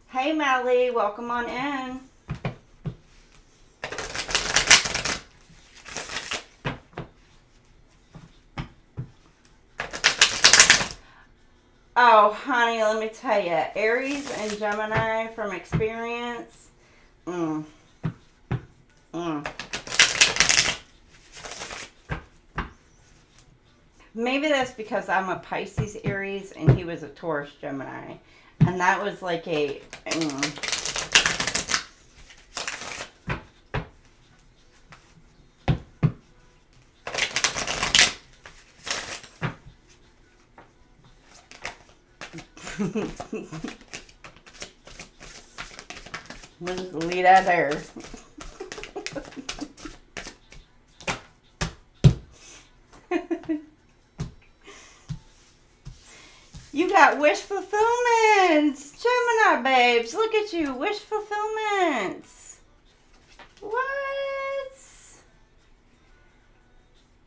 Hey, Melly, welcome on in. Oh, honey, let me tell you, Aries and Gemini from experience, Maybe that's because I'm a Pisces Aries and he was a Taurus Gemini. And that was like a... We'll just leave that there. You got wish fulfillments, Gemini babes. Look at you, wish fulfillments. What?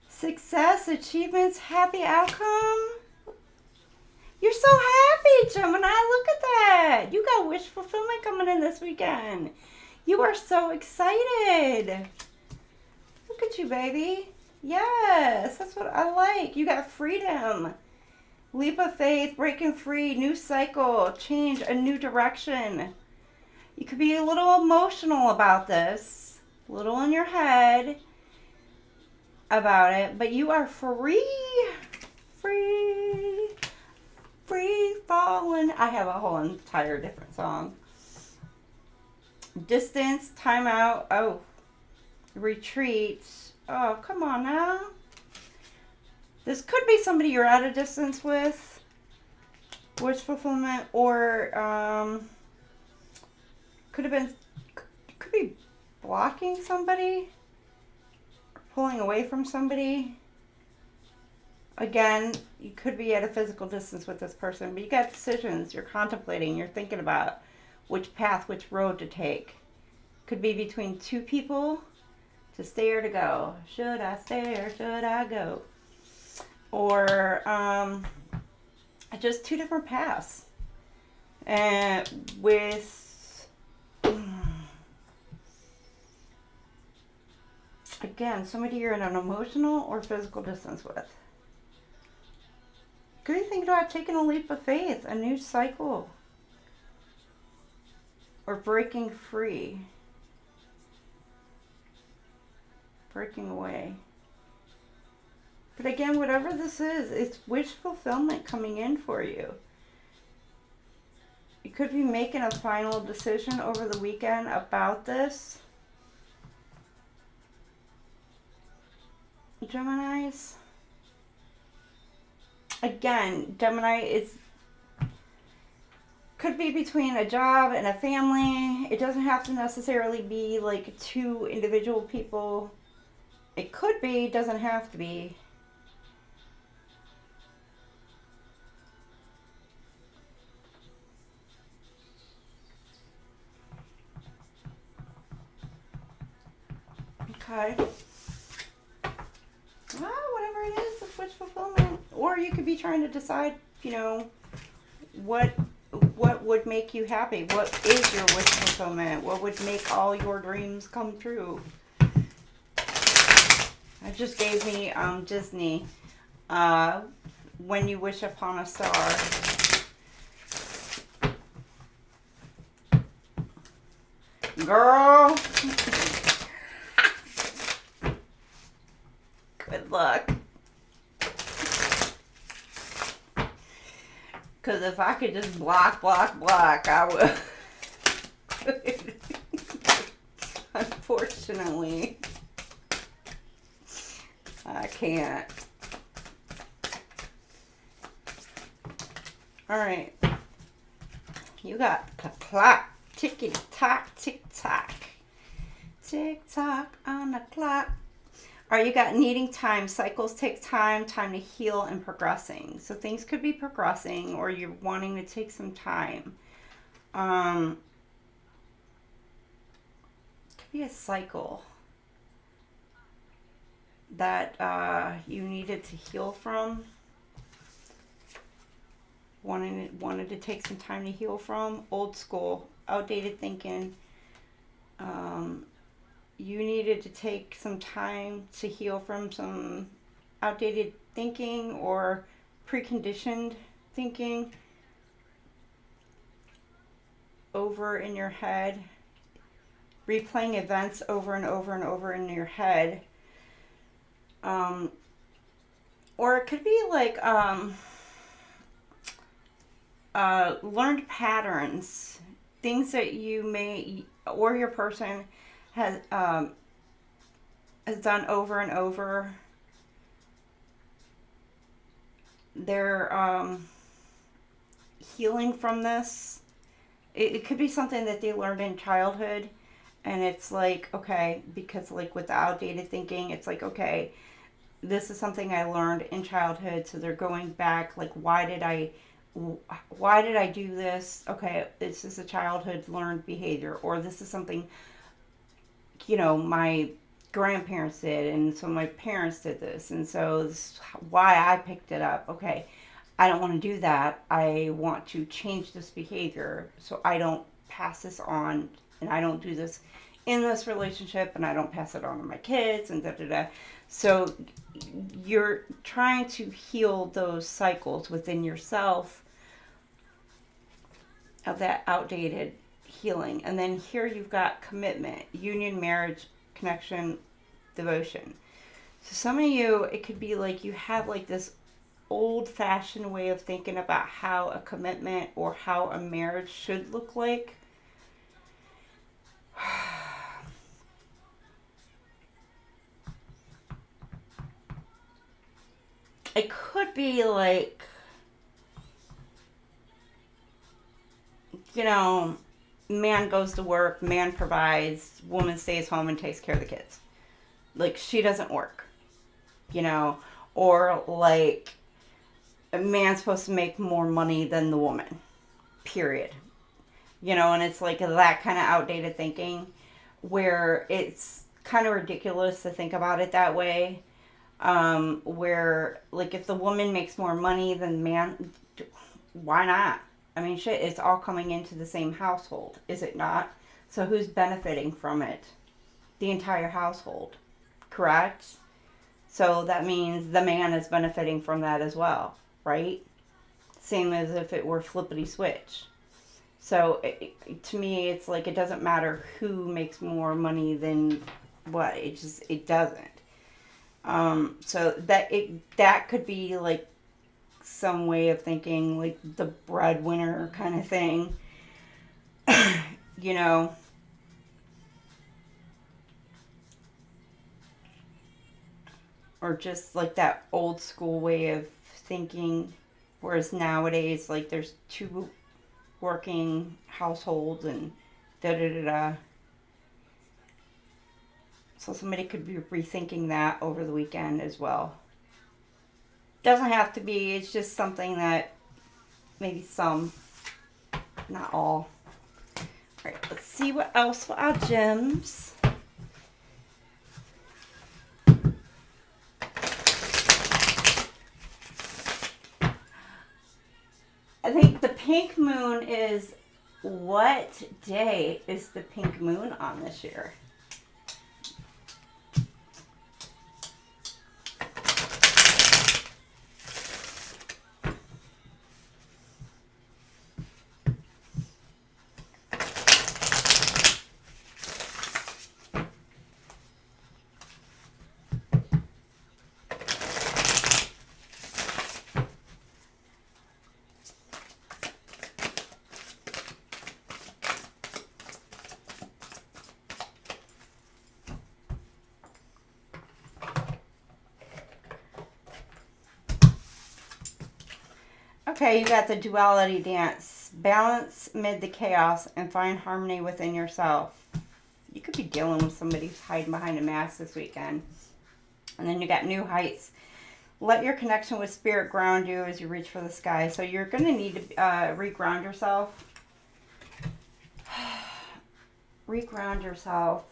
Success, achievements, happy outcome. You're so happy, Gemini. Look at that. You got wish fulfillment coming in this weekend. You are so excited. Look at you, baby. Yes, that's what I like. You got freedom. Leap of faith, breaking free, new cycle, change, a new direction. You could be a little emotional about this, a little in your head. about it, but you are free falling. I have a whole entire different song. Distance, time out, oh, retreat. Oh, come on now. This could be somebody you're at a distance with. Wish fulfillment, or could be blocking somebody, pulling away from somebody. Again, you could be at a physical distance with this person, but you got decisions you're contemplating, you're thinking about which path, which road to take. Could be between two people, to stay or to go. Should I stay or should I go? Or just two different paths. And with, again, somebody you're in an emotional or physical distance with. Could you think about taking a leap of faith, a new cycle, or breaking free, breaking away? But again, whatever this is, it's wish fulfillment coming in for you. You could be making a final decision over the weekend about this. Geminis. Again, Gemini could be between a job and a family. It doesn't have to necessarily be like two individual people. It could be, doesn't have to be. Okay. Well, whatever it is, it's wish fulfillment. Or you could be trying to decide, what would make you happy? What is your wish fulfillment? What would make all your dreams come true? That just gave me Disney. When you wish upon a star. Girl. Good luck. Because if I could just block, I would. Unfortunately, I can't. Alright. You got the clock. Ticky-tock, tick-tock. Tick-tock on the clock. Alright, you got needing time. Cycles take time to heal and progressing. So things could be progressing or you're wanting to take some time. Could be a cycle that you needed to heal from. Wanted to take some time to heal from. Old school, outdated thinking. You needed to take some time to heal from some outdated thinking or preconditioned thinking over in your head, replaying events over and over and over in your head. Or it could be like learned patterns, things that you may, or your person has done over and over. They're healing from this. It could be something that they learned in childhood, and it's like, okay, because like with the outdated thinking, it's like, okay, this is something I learned in childhood, so they're going back, like, why did I do this? Okay, this is a childhood learned behavior, or this is something, my grandparents did, and so my parents did this, and so this is why I picked it up. Okay, I don't want to do that. I want to change this behavior so I don't pass this on, and I don't do this in this relationship, and I don't pass it on to my kids, and da-da-da. So you're trying to heal those cycles within yourself of that outdated healing. And then here you've got commitment, union, marriage, connection, devotion. So some of you, it could be like you have like this old-fashioned way of thinking about how a commitment or how a marriage should look like. It could be like, you know, man goes to work, man provides, woman stays home and takes care of the kids. Like, she doesn't work, you know, or like a man's supposed to make more money than the woman, period. You know, and it's like that kind of outdated thinking where it's kind of ridiculous to think about it that way. Where like if the woman makes more money than the man, why not? I mean, shit, it's all coming into the same household, is it not? So who's benefiting from it? The entire household, correct? So that means the man is benefiting from that as well, right? Same as if it were flippity switch. So to me, it's like it doesn't matter who makes more money than what. It doesn't. So that could be like some way of thinking, like the breadwinner kind of thing, you know. Or just like that old school way of thinking, whereas nowadays, like there's two working households and da da da da. So somebody could be rethinking that over the weekend as well. Doesn't have to be, it's just something that maybe some, not all. Alright, let's see what else for our gems. I think the pink moon is, what day is the pink moon on this year? Okay, you got the duality dance. Balance amid the chaos and find harmony within yourself. You could be dealing with somebody who's hiding behind a mask this weekend. And then you got new heights. Let your connection with spirit ground you as you reach for the sky. So you're going to need to reground yourself. Reground yourself.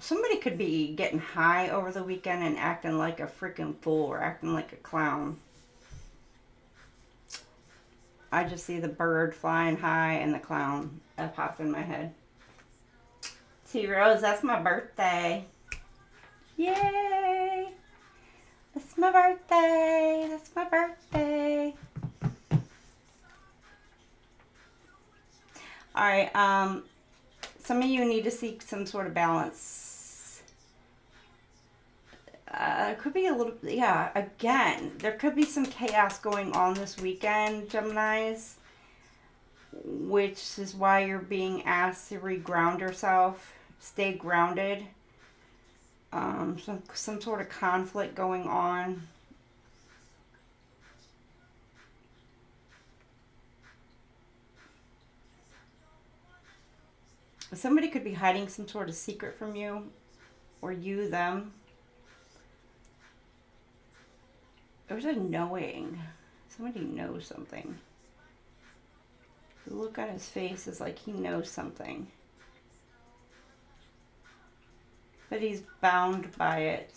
Somebody could be getting high over the weekend and acting like a freaking fool or acting like a clown. I just see the bird flying high and the clown. That popped in my head. See, Rose, that's my birthday. Yay! That's my birthday. That's my birthday. Alright, some of you need to seek some sort of balance. It could be a little, yeah, again, there could be some chaos going on this weekend, Geminis, which is why you're being asked to reground yourself, stay grounded. Some sort of conflict going on. Somebody could be hiding some sort of secret from you, or you them. There's a knowing. Somebody knows something. The look on his face is like he knows something. But he's bound by it.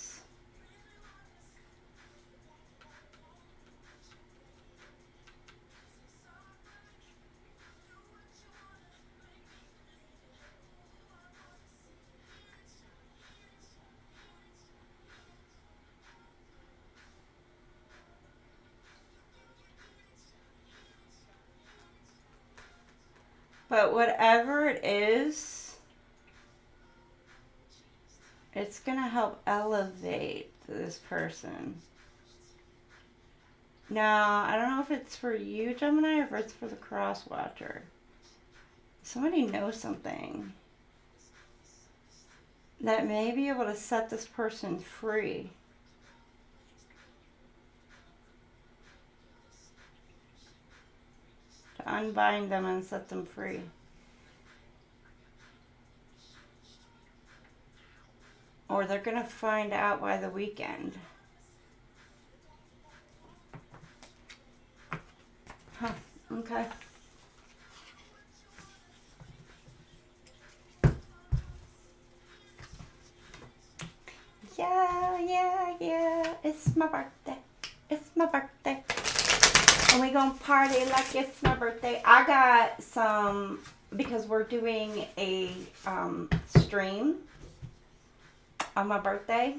But whatever it is, It's going to help elevate this person. Now, I don't know if it's for you, Gemini, or if it's for the cross watcher. Somebody knows something that may be able to set this person free. To unbind them and set them free. Or they're going to find out by the weekend. Huh, okay. Yeah, it's my birthday. It's my birthday. And we gonna party like it's my birthday. I got some, because we're doing a stream on my birthday.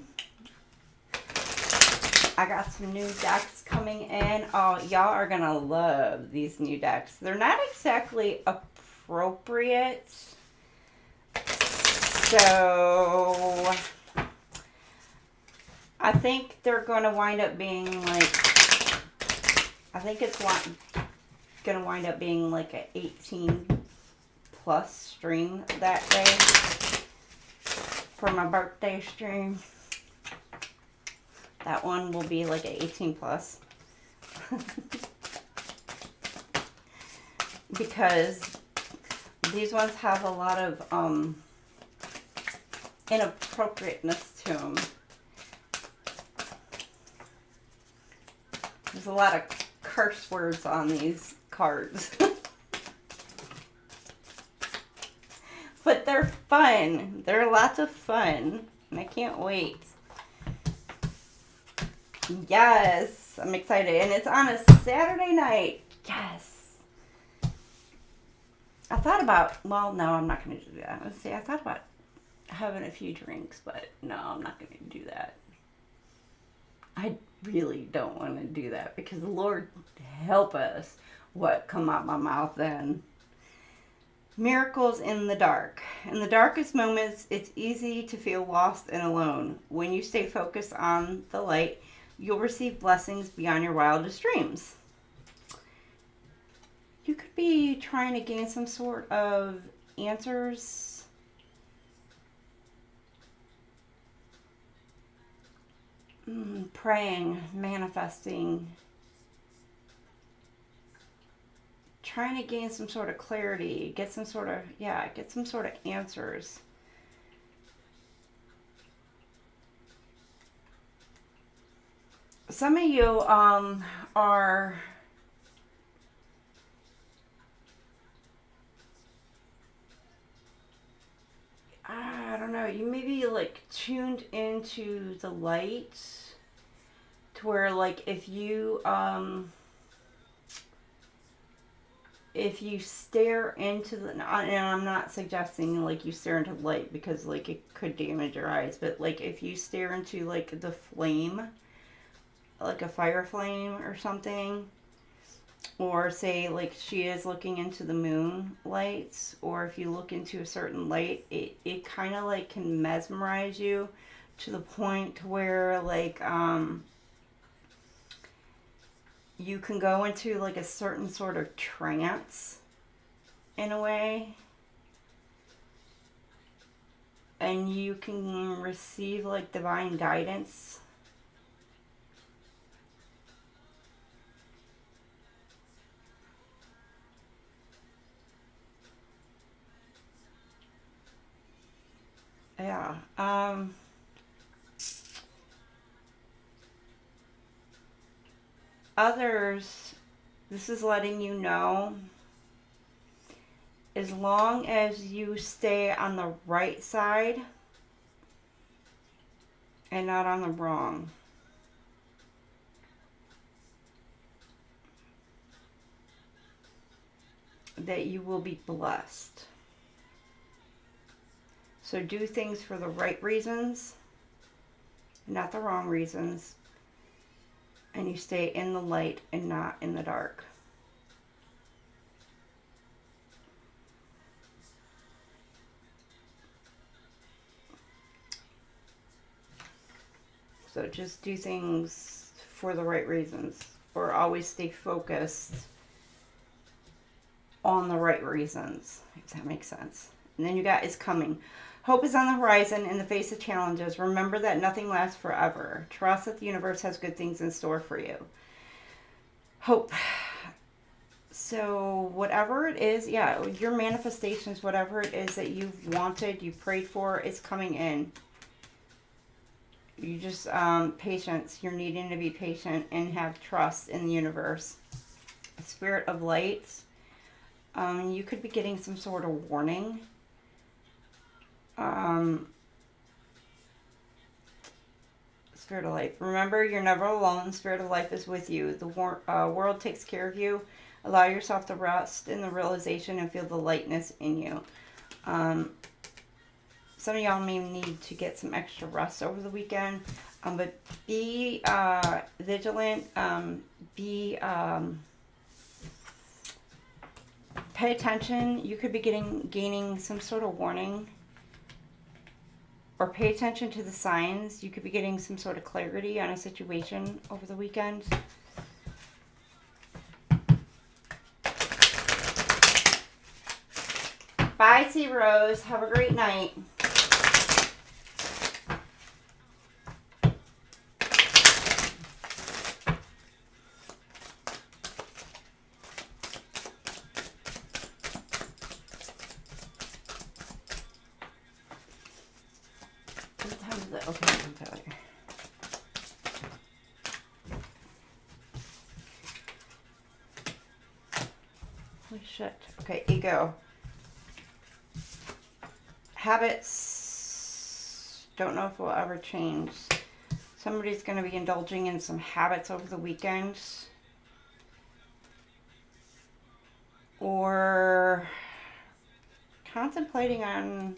I got some new decks coming in. Oh, y'all are gonna love these new decks. They're not exactly appropriate. So I think they're gonna wind up being like, I think it's gonna wind up being like an 18 plus stream that day for my birthday stream. That one will be like an 18 plus. Because these ones have a lot of inappropriateness to them. There's a lot of curse words on these cards. But they're fun. They're lots of fun. And I can't wait. Yes, I'm excited. And it's on a Saturday night. Yes. I thought about, well, no, I'm not going to do that. Let's see, I thought about having a few drinks, but no, I'm not going to do that. I really don't want to do that because the Lord help us what come out my mouth then. Miracles in the dark. In the darkest moments, it's easy to feel lost and alone. When you stay focused on the light, you'll receive blessings beyond your wildest dreams. You could be trying to gain some sort of answers. Praying, manifesting. Trying to gain some sort of clarity. Get some sort of answers. Some of you are I don't know, you may be like tuned into the light to where like if you stare into the, and I'm not suggesting like you stare into light because like it could damage your eyes, but like if you stare into like the flame, like a fire flame or something, or say like she is looking into the moon lights, or if you look into a certain light, it kind of like can mesmerize you to the point where like you can go into like a certain sort of trance in a way, and you can receive like divine guidance. Yeah. Others, this is letting you know, as long as you stay on the right side and not on the wrong, that you will be blessed. So do things for the right reasons, not the wrong reasons. And you stay in the light and not in the dark. So just do things for the right reasons, or always stay focused on the right reasons, if that makes sense. And then you got is coming. Hope is on the horizon in the face of challenges. Remember that nothing lasts forever. Trust that the universe has good things in store for you. Hope. So whatever it is, yeah, your manifestations, whatever it is that you've wanted, you prayed for, it's coming in. You just, patience. You're needing to be patient and have trust in the universe. Spirit of light. You could be getting some sort of warning. Spirit of life. Remember, you're never alone. Spirit of life is with you. The world takes care of you. Allow yourself to rest in the realization and feel the lightness in you. Some of y'all may need to get some extra rest over the weekend. But be vigilant. Pay attention. You could be gaining some sort of warning. Or pay attention to the signs. You could be getting some sort of clarity on a situation over the weekend. Bye, Sea Rose. Have a great night. What time is it? Okay, I'll tell you. Holy shit. Okay, ego. Habits, don't know if will ever change. Somebody's going to be indulging in some habits over the weekend. Or contemplating on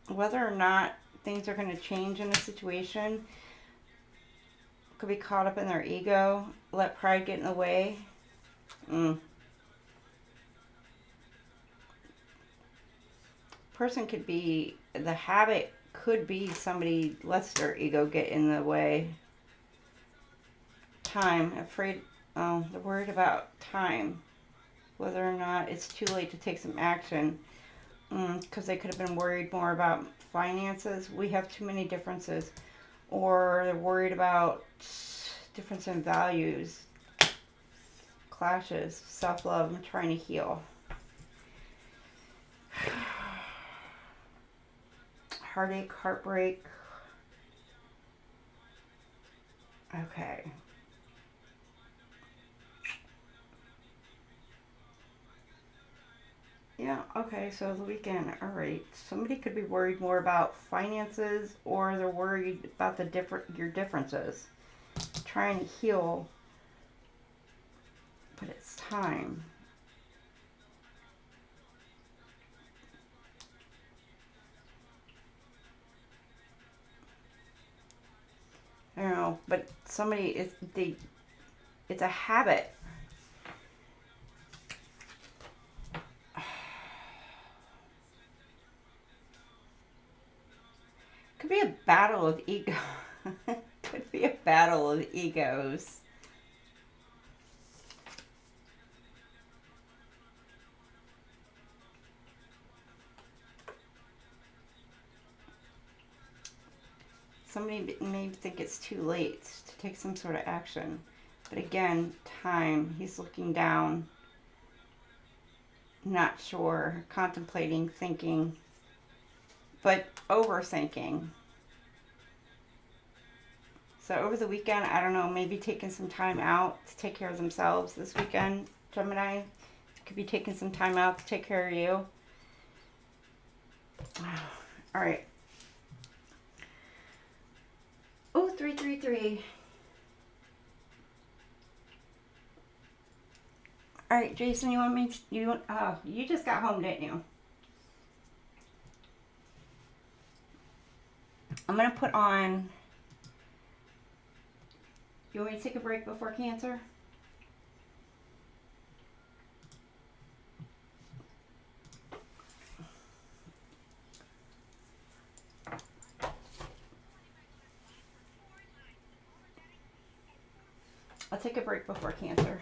whether or not things are going to change in a situation. Could be caught up in their ego. Let pride get in the way. Person could be, the habit could be somebody lets their ego get in the way. Time, afraid, they're worried about time. Whether or not it's too late to take some action. Because they could have been worried more about finances. We have too many differences. Or they're worried about difference in values. Clashes, self-love, I'm trying to heal. Heartache, heartbreak. Okay. Yeah, okay, so the weekend, all right. Somebody could be worried more about finances, or they're worried about your differences. Trying to heal, but it's time. I don't know, but somebody it's a habit. Could be a battle of ego. Could be a battle of egos. Somebody may think it's too late to take some sort of action. But again, time. He's looking down. Not sure. Contemplating, thinking. But overthinking. So over the weekend, I don't know, maybe taking some time out to take care of themselves this weekend. Gemini could be taking some time out to take care of you. All right. Oh, 333. All right, Jason, you want me to, you just got home, didn't you? I'm going to put on, you want me to take a break before Cancer? I'll take a break before Cancer.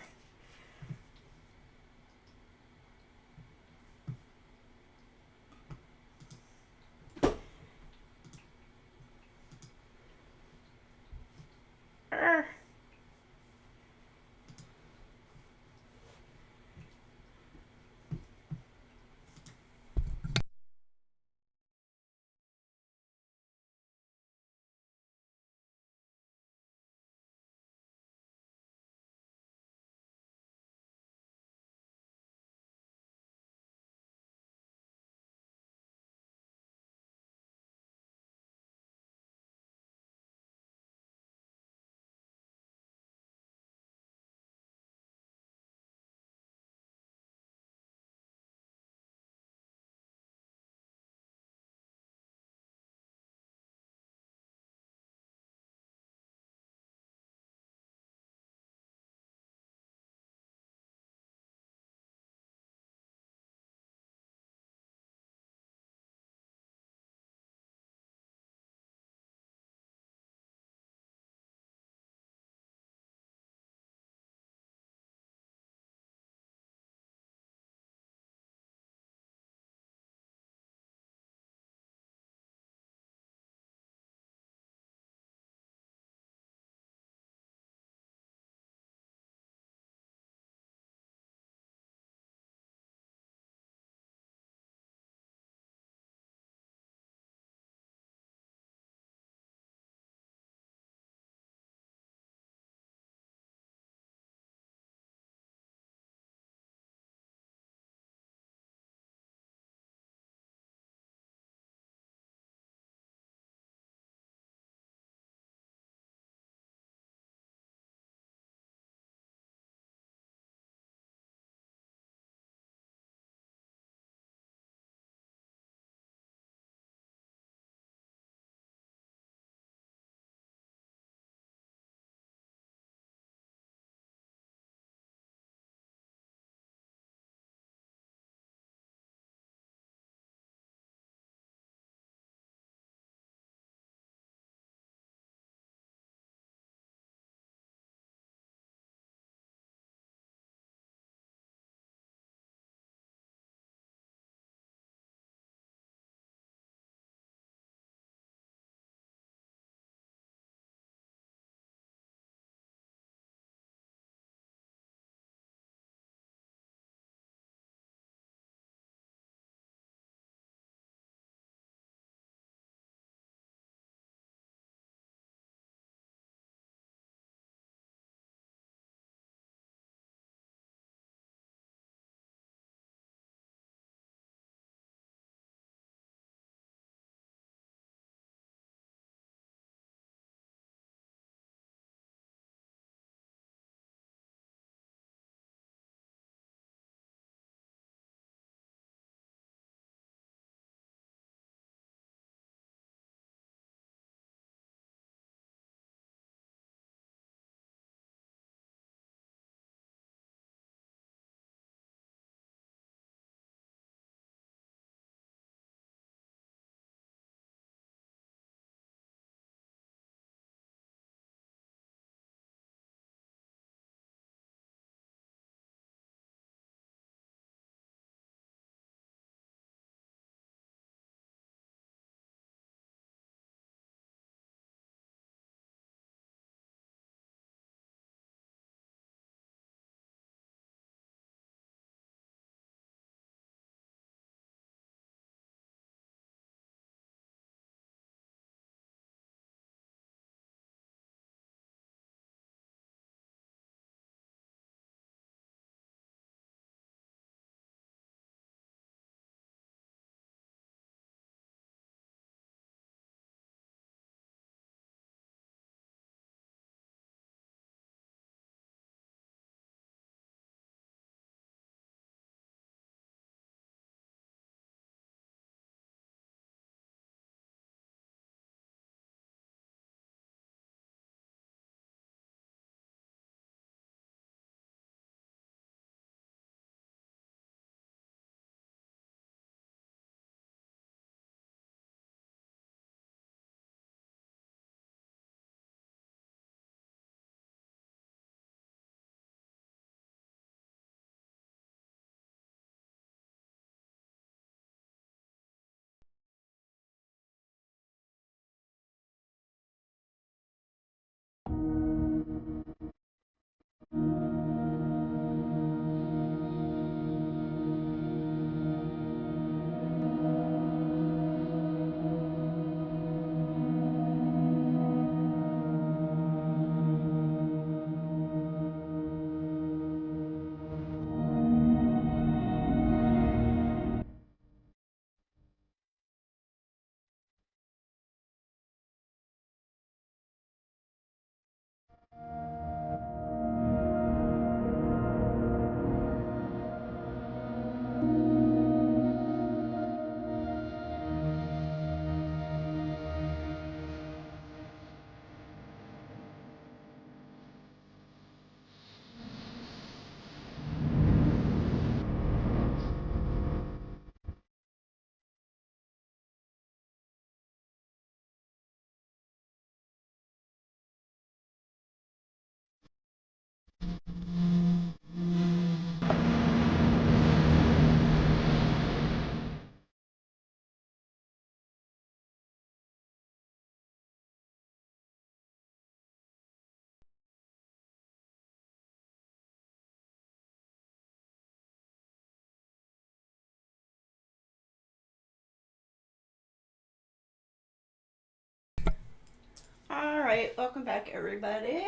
All right, welcome back, everybody.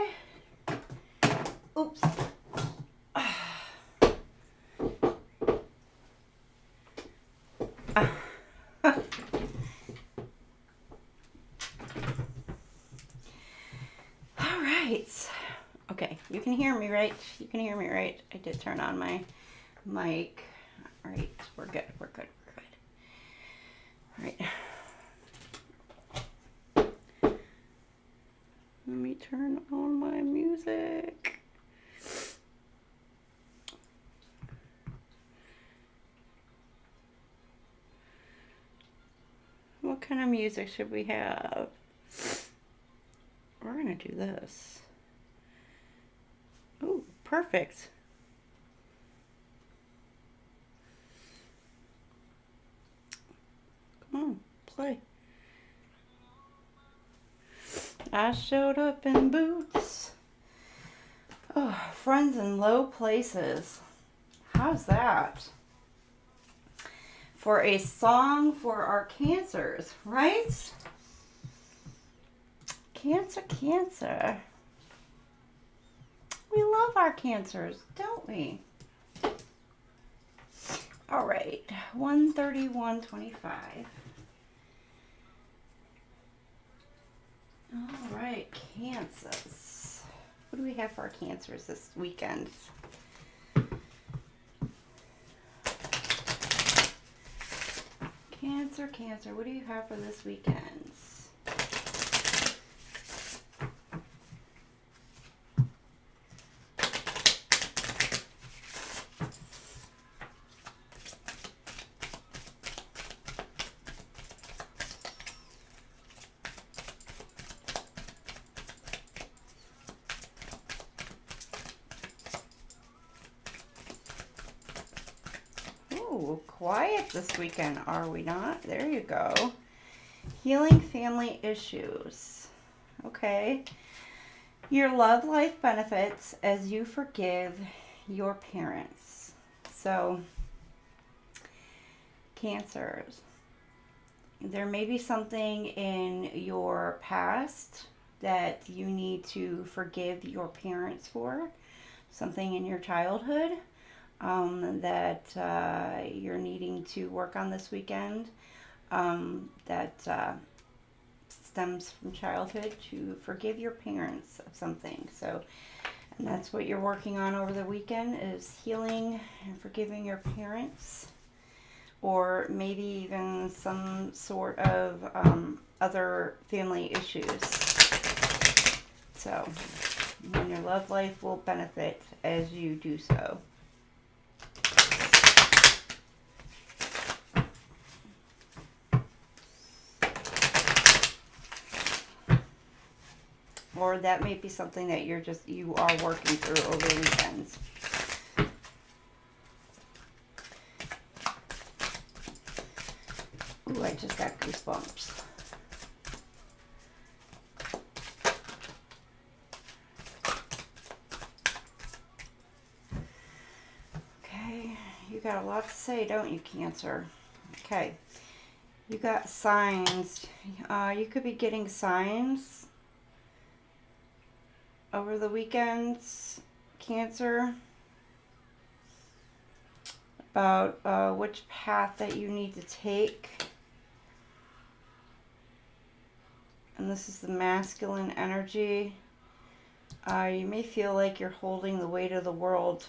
Oops. All right. Okay, you can hear me, right? You can hear me, right? I did turn on my mic. All right, we're good. We're good. We're good. All right. Let me turn on my music. What kind of music should we have? We're going to do this. Oh, perfect. Come on, play. I showed up in boots. Oh, friends in low places. How's that? For a song for our Cancers, right? Cancer, Cancer. We love our Cancers, don't we? All right, 131.25. All right, Cancers. What do we have for our Cancers this weekend? Cancer, Cancer, what do you have for this weekend? Ooh, quiet this weekend, are we not? There you go. Healing family issues. Okay. Your love life benefits as you forgive your parents. So, Cancers, there may be something in your past that you need to forgive your parents for. Something in your childhood that you're needing to work on this weekend that stems from childhood, to forgive your parents of something. So, and that's what you're working on over the weekend, is healing and forgiving your parents, or maybe even some sort of other family issues. So, and your love life will benefit as you do so. Or that may be something that you are working through over the weekends. Ooh, I just got goosebumps. Okay, you got a lot to say, don't you, Cancer? Okay, you got signs. You could be getting signs over the weekends, Cancer, about which path that you need to take. And this is the masculine energy. You may feel like you're holding the weight of the world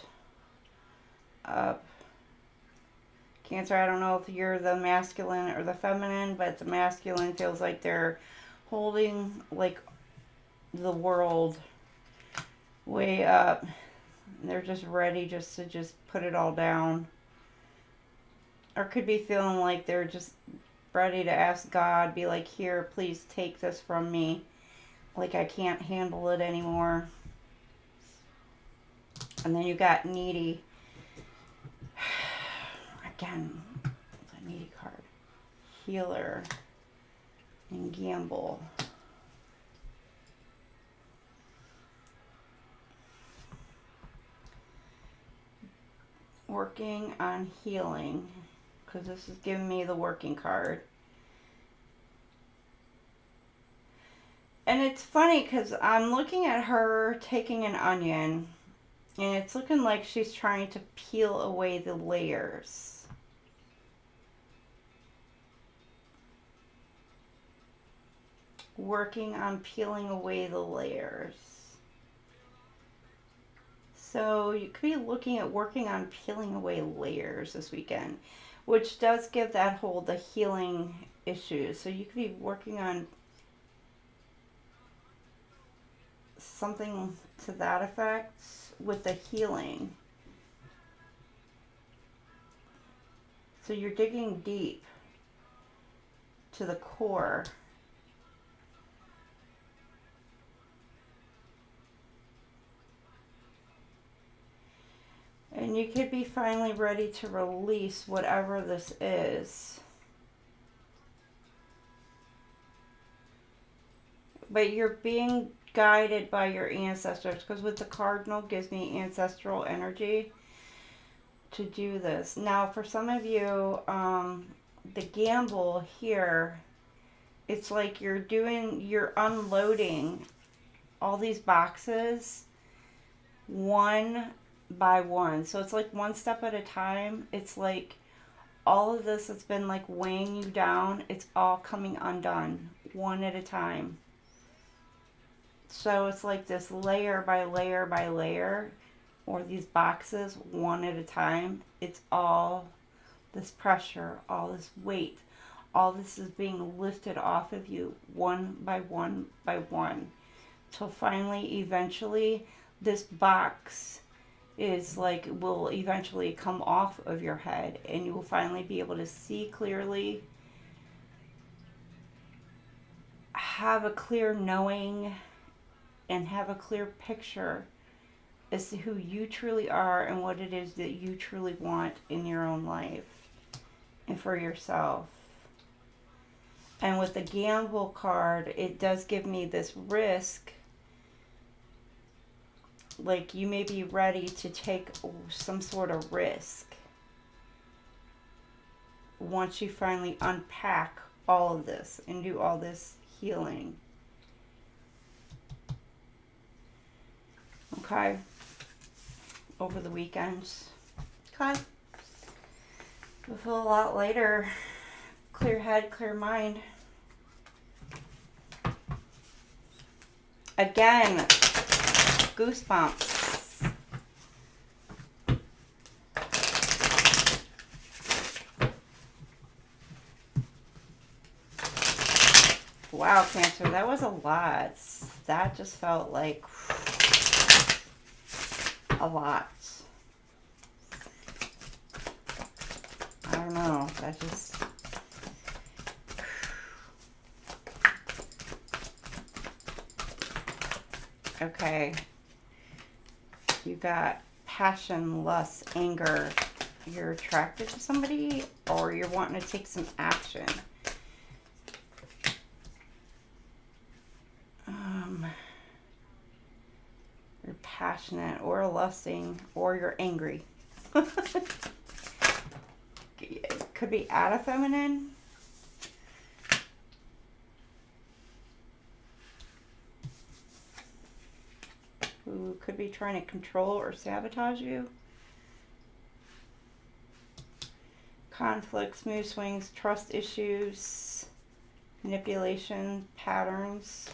up. Cancer, I don't know if you're the masculine or the feminine, but the masculine feels like they're holding like the world way up. They're just ready to put it all down. Or could be feeling like they're just ready to ask God, be like, here, please take this from me. Like, I can't handle it anymore. And then you got needy. Again, the needy card. Healer and gamble. Working on healing, because this is giving me the working card. And it's funny because I'm looking at her taking an onion, and it's looking like she's trying to peel away the layers. Working on peeling away the layers. So you could be looking at working on peeling away layers this weekend, which does give that whole the healing issues. So you could be working on something to that effect with the healing. So you're digging deep to the core. And you could be finally ready to release whatever this is. But you're being guided by your ancestors, because with the cardinal gives me ancestral energy to do this. Now, for some of you, the gamble here, it's like you're unloading all these boxes one by one. So it's like one step at a time. It's like all of this that's been like weighing you down, it's all coming undone one at a time. So it's like this layer by layer by layer, or these boxes one at a time. It's all this pressure, all this weight, all this is being lifted off of you one by one by one, till finally eventually this box is like will eventually come off of your head, and you will finally be able to see clearly, have a clear knowing, and have a clear picture as to who you truly are and what it is that you truly want in your own life and for yourself. And with the gamble card, it does give me this risk. Like you may be ready to take some sort of risk once you finally unpack all of this and do all this healing. Okay? Over the weekends. Okay? You'll feel a lot lighter. Clear head, clear mind. Again, goosebumps. Wow, Cancer, that was a lot. That just felt like a lot. I don't know. That just... Okay. You got passion, lust, anger. You're attracted to somebody, or you're wanting to take some action. You're passionate or lusting, or you're angry. It could be out of feminine. Who could be trying to control or sabotage you. Conflicts, mood swings, trust issues, manipulation, patterns.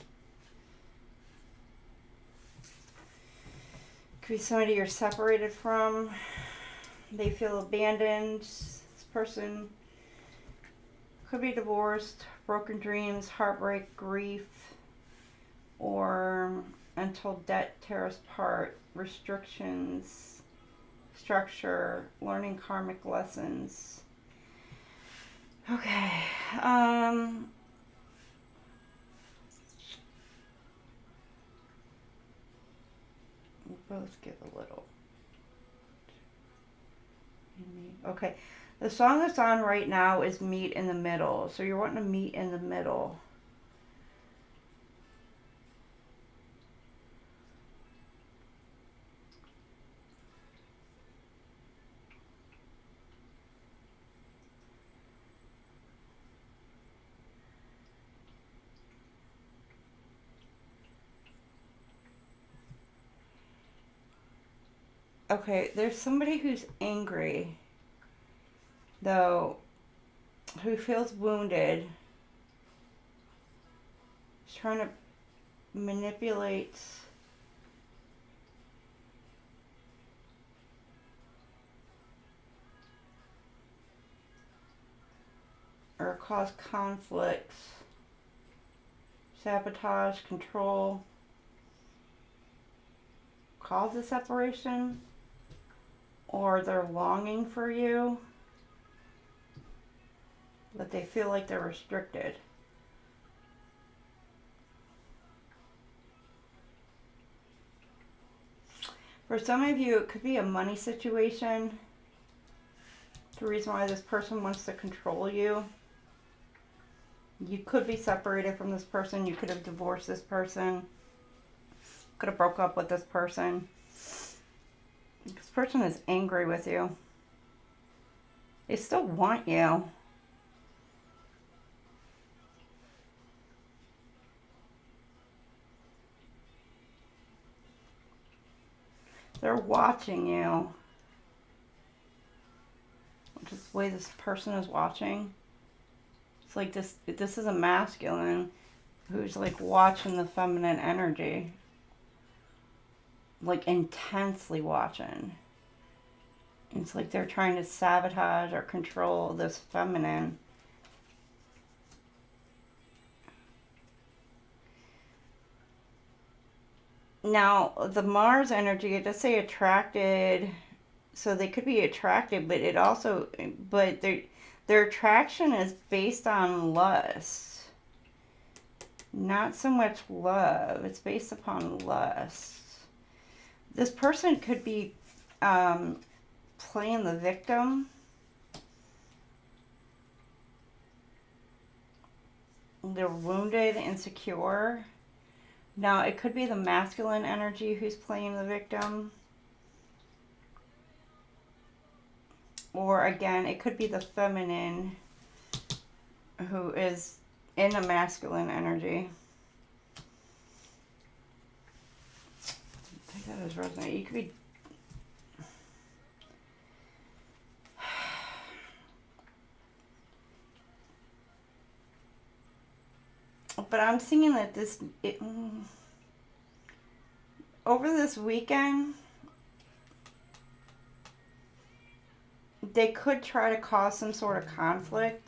Could be somebody you're separated from. They feel abandoned. This person could be divorced, broken dreams, heartbreak, grief, or until debt tears apart, restrictions, structure, learning karmic lessons. Okay. We'll both give a little. Okay. The song that's on right now is Meet in the Middle. So you're wanting to meet in the middle. Okay, there's somebody who's angry, though, who feels wounded. Is trying to manipulate or cause conflicts, sabotage, control, cause a separation, or they're longing for you, but they feel like they're restricted. For some of you, it could be a money situation. The reason why this person wants to control you. You could be separated from this person. You could have divorced this person. Could have broke up with this person. This person is angry with you. They still want you. They're watching you. Just the way this person is watching. It's like this is a masculine who's like watching the feminine energy. Like intensely watching. It's like they're trying to sabotage or control this feminine. Now, the Mars energy, it does say attracted, so they could be attracted, but it also, but their attraction is based on lust. Not so much love. It's based upon lust. This person could be playing the victim. They're wounded, insecure. Now, it could be the masculine energy who's playing the victim. Or, again, it could be the feminine who is in a masculine energy. Take that as resonate. You could be... But I'm seeing that over this weekend, they could try to cause some sort of conflict.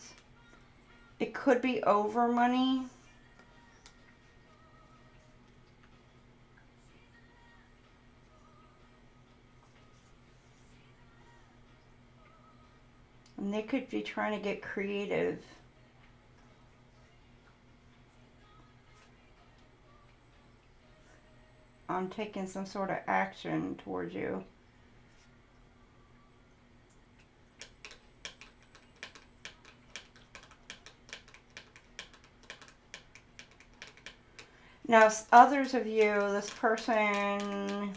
It could be over money. And they could be trying to get creative. On taking some sort of action towards you. Now, others of you, this person,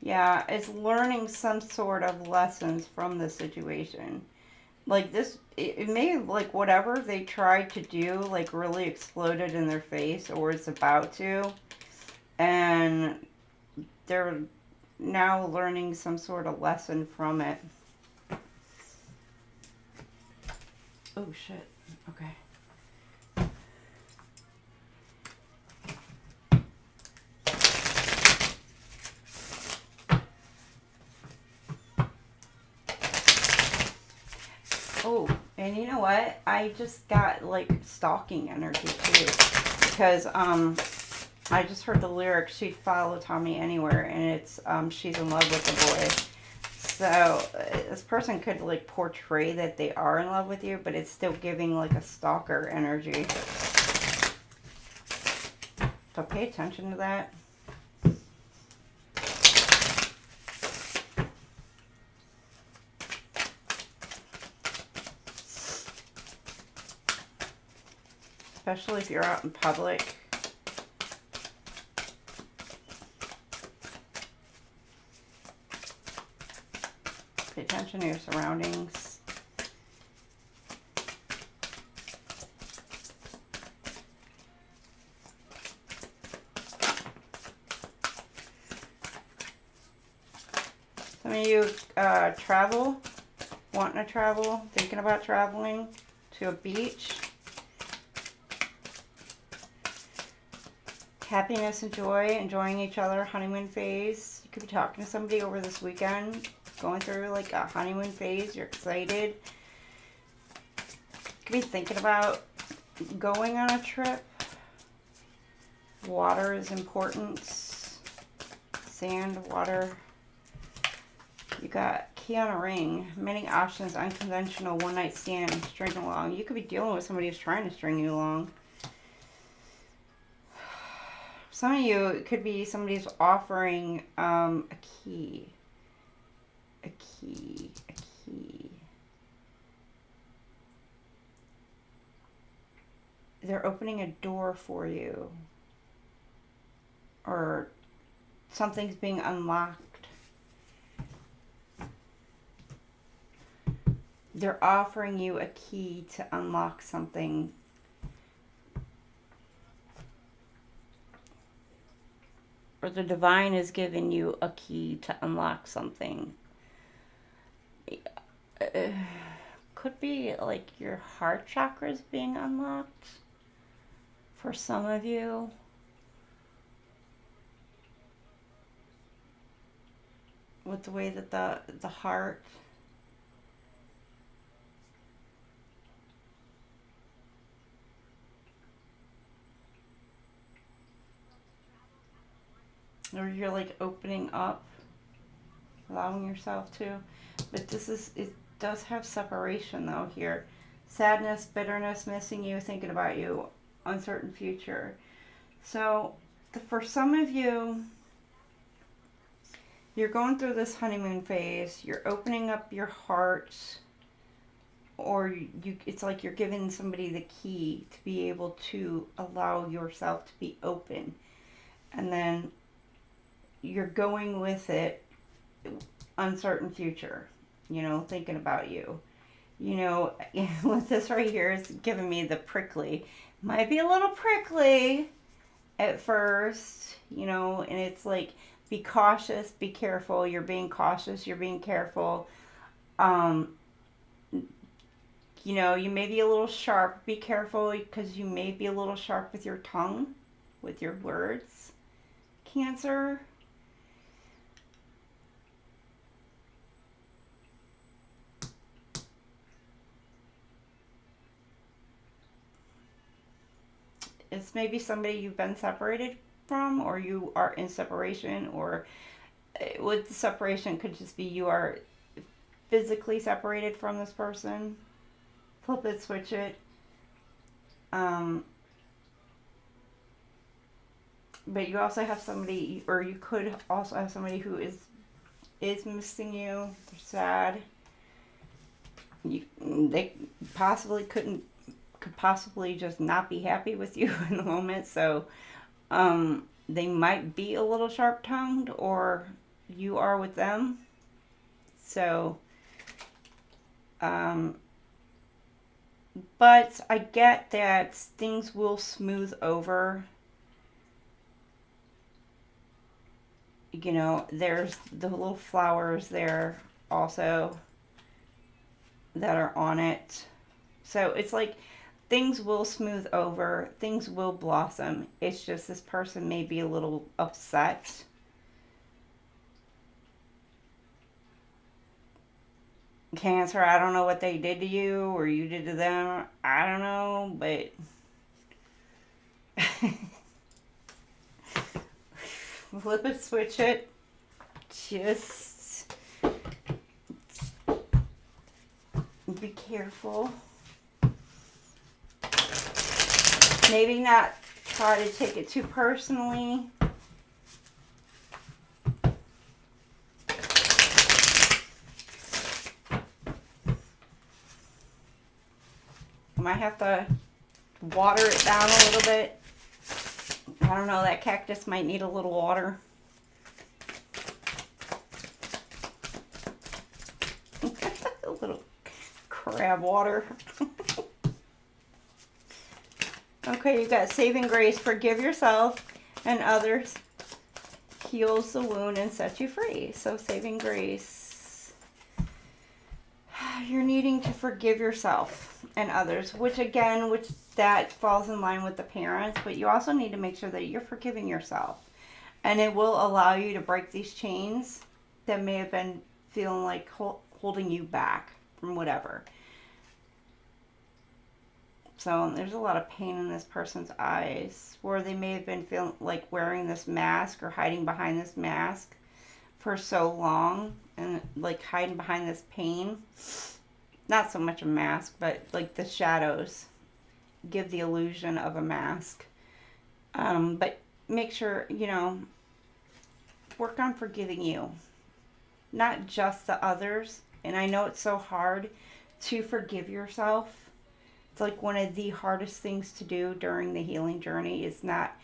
yeah, is learning some sort of lessons from the situation. Like this, it may, like whatever they tried to do, like really exploded in their face, or it's about to. And they're now learning some sort of lesson from it. Oh, shit. Okay. Oh, and you know what? I just got, like, stalking energy, too. Because, I just heard the lyric, she'd follow Tommy anywhere, and it's, she's in love with the boy. So, this person could, like, portray that they are in love with you, but it's still giving, like, a stalker energy. So, pay attention to that. Especially if you're out in public. Pay attention to your surroundings. Some of you travel, wanting to travel, thinking about traveling to a beach. Happiness and joy, enjoying each other, honeymoon phase. You could be talking to somebody over this weekend, going through like a honeymoon phase. You're excited. You could be thinking about going on a trip. Water is important. Sand, water. You got key on a ring. Many options, unconventional, one night stand, string along. You could be dealing with somebody who's trying to string you along. Some of you, it could be somebody's offering a key. A key. A key. They're opening a door for you. Or something's being unlocked. They're offering you a key to unlock something. Or the divine is giving you a key to unlock something. Could be like your heart chakra is being unlocked for some of you. With the way that the heart or you're like opening up, allowing yourself to. But this is, it does have separation though here. Sadness, bitterness, missing you, thinking about you, uncertain future. So for some of you, you're going through this honeymoon phase, you're opening up your heart, or it's like you're giving somebody the key to be able to allow yourself to be open. And then you're going with it, uncertain future, you know, thinking about you. You know, with this right here is giving me the prickly. Might be a little prickly at first, you know, and it's like, be cautious, be careful. You're being cautious, you're being careful. You know, you may be a little sharp. Be careful because you may be a little sharp with your tongue, with your words, Cancer. It's maybe somebody you've been separated from, or you are in separation, or with the separation could just be you are physically separated from this person. Flip it, switch it. But you also have somebody, or you could also have somebody who is missing you. They're sad. They possibly could possibly just not be happy with you in the moment. So they might be a little sharp-tongued, or you are with them. So but I get that things will smooth over. You know, there's the little flowers there also that are on it. So it's like things will smooth over, things will blossom. It's just this person may be a little upset. Cancer, I don't know what they did to you or you did to them. I don't know, but flip it, switch it. Just be careful. Maybe not try to take it too personally. I might have to water it down a little bit. I don't know, that cactus might need a little water. A little crab water. Okay, you got saving grace. Forgive yourself and others. heals the wound and sets you free. So saving grace. You're needing to forgive yourself and others, which that falls in line with the parents, but you also need to make sure that you're forgiving yourself. And it will allow you to break these chains that may have been feeling like holding you back from whatever. So there's a lot of pain in this person's eyes, where they may have been feeling like wearing this mask or hiding behind this mask for so long, and like hiding behind this pain. Not so much a mask, but like the shadows give the illusion of a mask. But make sure, work on forgiving you, not just the others. And I know it's so hard to forgive yourself. It's like one of the hardest things to do during the healing journey is not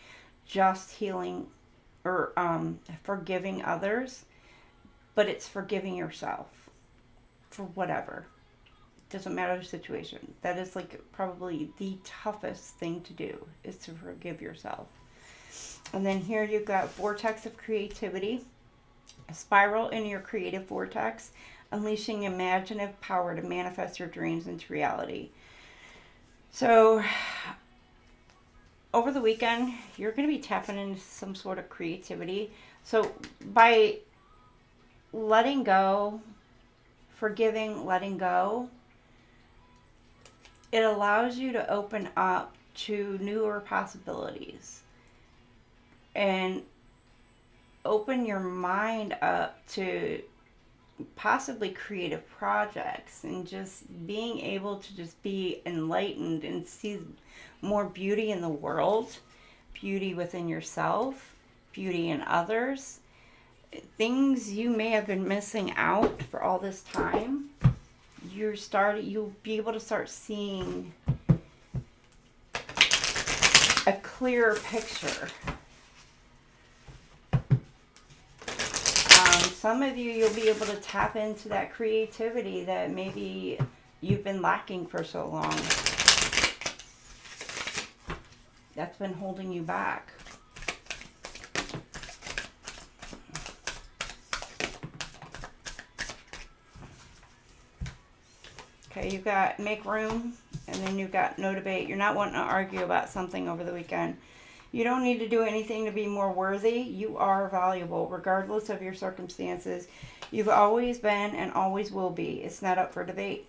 just healing or forgiving others, but it's forgiving yourself for whatever. It doesn't matter the situation. That is like probably the toughest thing to do, is to forgive yourself. And then here you've got vortex of creativity, a spiral in your creative vortex, unleashing imaginative power to manifest your dreams into reality. So over the weekend, you're going to be tapping into some sort of creativity. So by letting go, forgiving, letting go, it allows you to open up to newer possibilities and open your mind up to possibly creative projects, and just being able to just be enlightened and see more beauty in the world, beauty within yourself, beauty in others, things you may have been missing out for all this time. You'll be able to start seeing a clearer picture. Some of you'll be able to tap into that creativity that maybe you've been lacking for so long. That's been holding you back. Okay, you've got make room, and then you've got no debate. You're not wanting to argue about something over the weekend. You don't need to do anything to be more worthy. You are valuable, regardless of your circumstances. You've always been and always will be. It's not up for debate.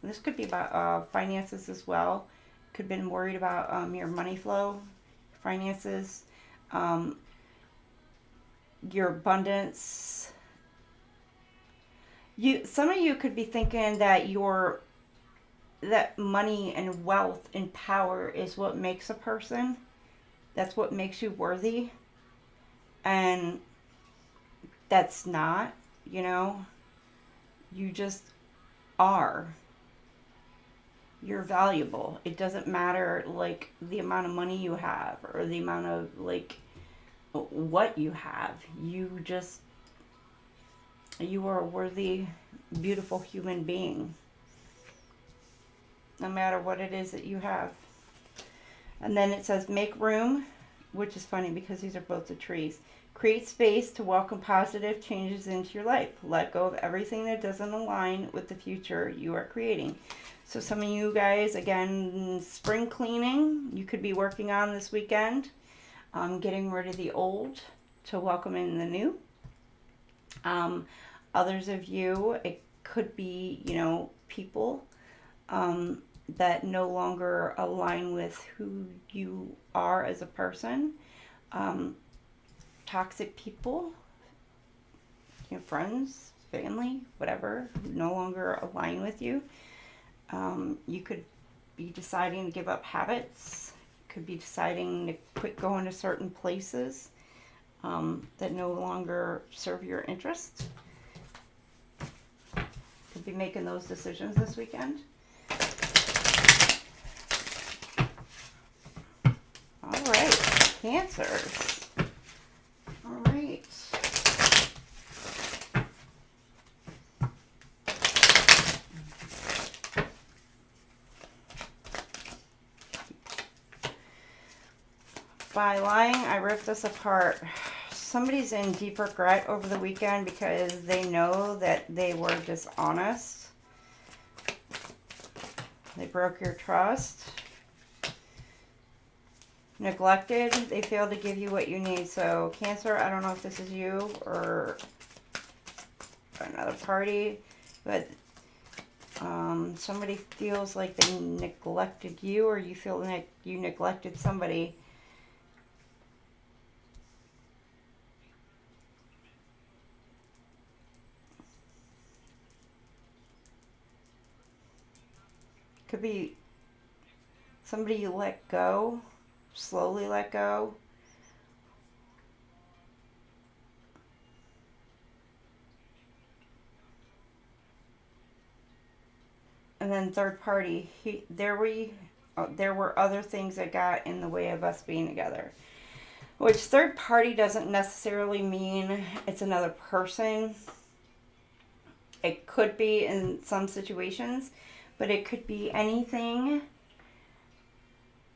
This could be about finances as well. Could have been worried about your money flow, finances, your abundance. Some of you could be thinking that that money and wealth and power is what makes a person. That's what makes you worthy. And that's not, you just are. You're valuable. It doesn't matter like the amount of money you have or the amount of like what you have. You are a worthy, beautiful human being. No matter what it is that you have. And then it says make room, which is funny because these are both the trees. Create space to welcome positive changes into your life. Let go of everything that doesn't align with the future you are creating. So some of you guys, again, spring cleaning, you could be working on this weekend. Getting rid of the old to welcome in the new. Others of you, it could be, people that no longer align with who you are as a person. Toxic people, friends, family, whatever, no longer align with you. You could be deciding to give up habits. Could be deciding to quit going to certain places that no longer serve your interests. Could be making those decisions this weekend. All right, Cancers. All right. By lying, I ripped us apart. somebody's in deep regret over the weekend because they know that they were dishonest. They broke your trust. Neglected. They failed to give you what you need. So Cancer, I don't know if this is you or another party, but somebody feels like they neglected you, or you feel like you neglected somebody. Could be somebody you let go, slowly let go. And then third party, there were other things that got in the way of us being together. Which third party doesn't necessarily mean it's another person. It could be in some situations, but it could be anything